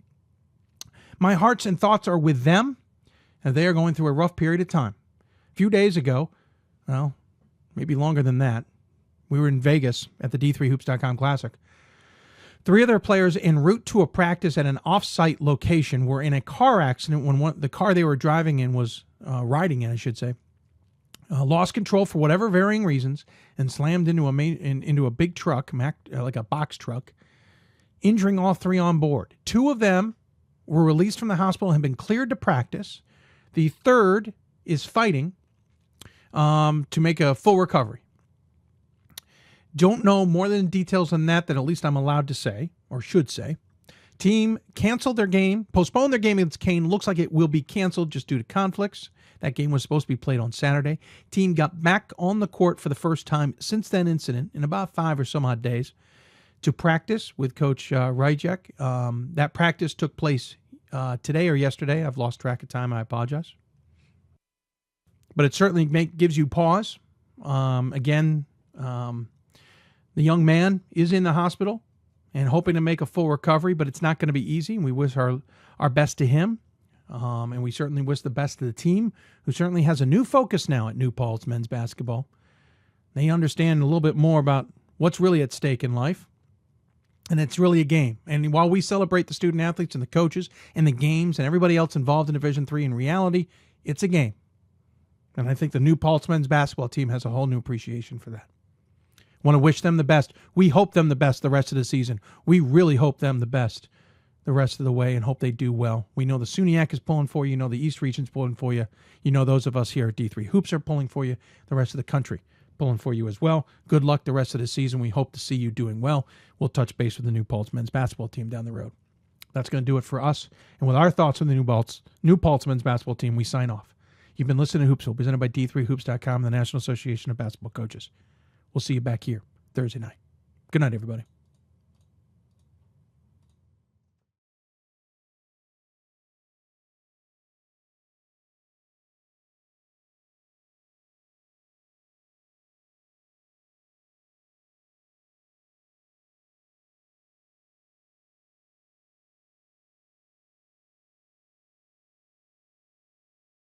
My hearts and thoughts are with them, and they are going through a rough period of time. A few days ago, well, maybe longer than that, we were in Vegas at the D3Hoops.com Classic. 3 of their players en route to a practice at an off-site location were in a car accident when the car they were driving in was riding in, I should say, lost control for whatever varying reasons and slammed into a big truck, like a box truck, injuring all 3 on board. 2 of them were released from the hospital and have been cleared to practice. The 3rd is fighting to make a full recovery. Don't know more than details on that at least I'm allowed to say, or should say. Team canceled their game, postponed their game against Kane. Looks like it will be canceled just due to conflicts. That game was supposed to be played on Saturday. Team got back on the court for the first time since that incident in about 5 or some odd days to practice with Coach Ryjek. That practice took place today or yesterday. I've lost track of time. I apologize. But it certainly gives you pause. The young man is in the hospital and hoping to make a full recovery, but it's not going to be easy. We wish our best to him, and we certainly wish the best to the team, who certainly has a new focus now at New Paltz men's basketball. They understand a little bit more about what's really at stake in life, and it's really a game. And while we celebrate the student athletes and the coaches and the games and everybody else involved in Division III, in reality, it's a game. And I think the New Paltz men's basketball team has a whole new appreciation for that. Want to wish them the best. We hope them the best the rest of the season. We really hope them the best the rest of the way and hope they do well. We know the SUNYAC is pulling for you. You know the East Region's pulling for you. You know those of us here at D3 Hoops are pulling for you. The rest of the country pulling for you as well. Good luck the rest of the season. We hope to see you doing well. We'll touch base with the New Paltz men's basketball team down the road. That's going to do it for us. And with our thoughts on the New Paltz men's basketball team, we sign off. You've been listening to Hoopsville, presented by D3Hoops.com, the National Association of Basketball Coaches. We'll see you back here Thursday night. Good night, everybody.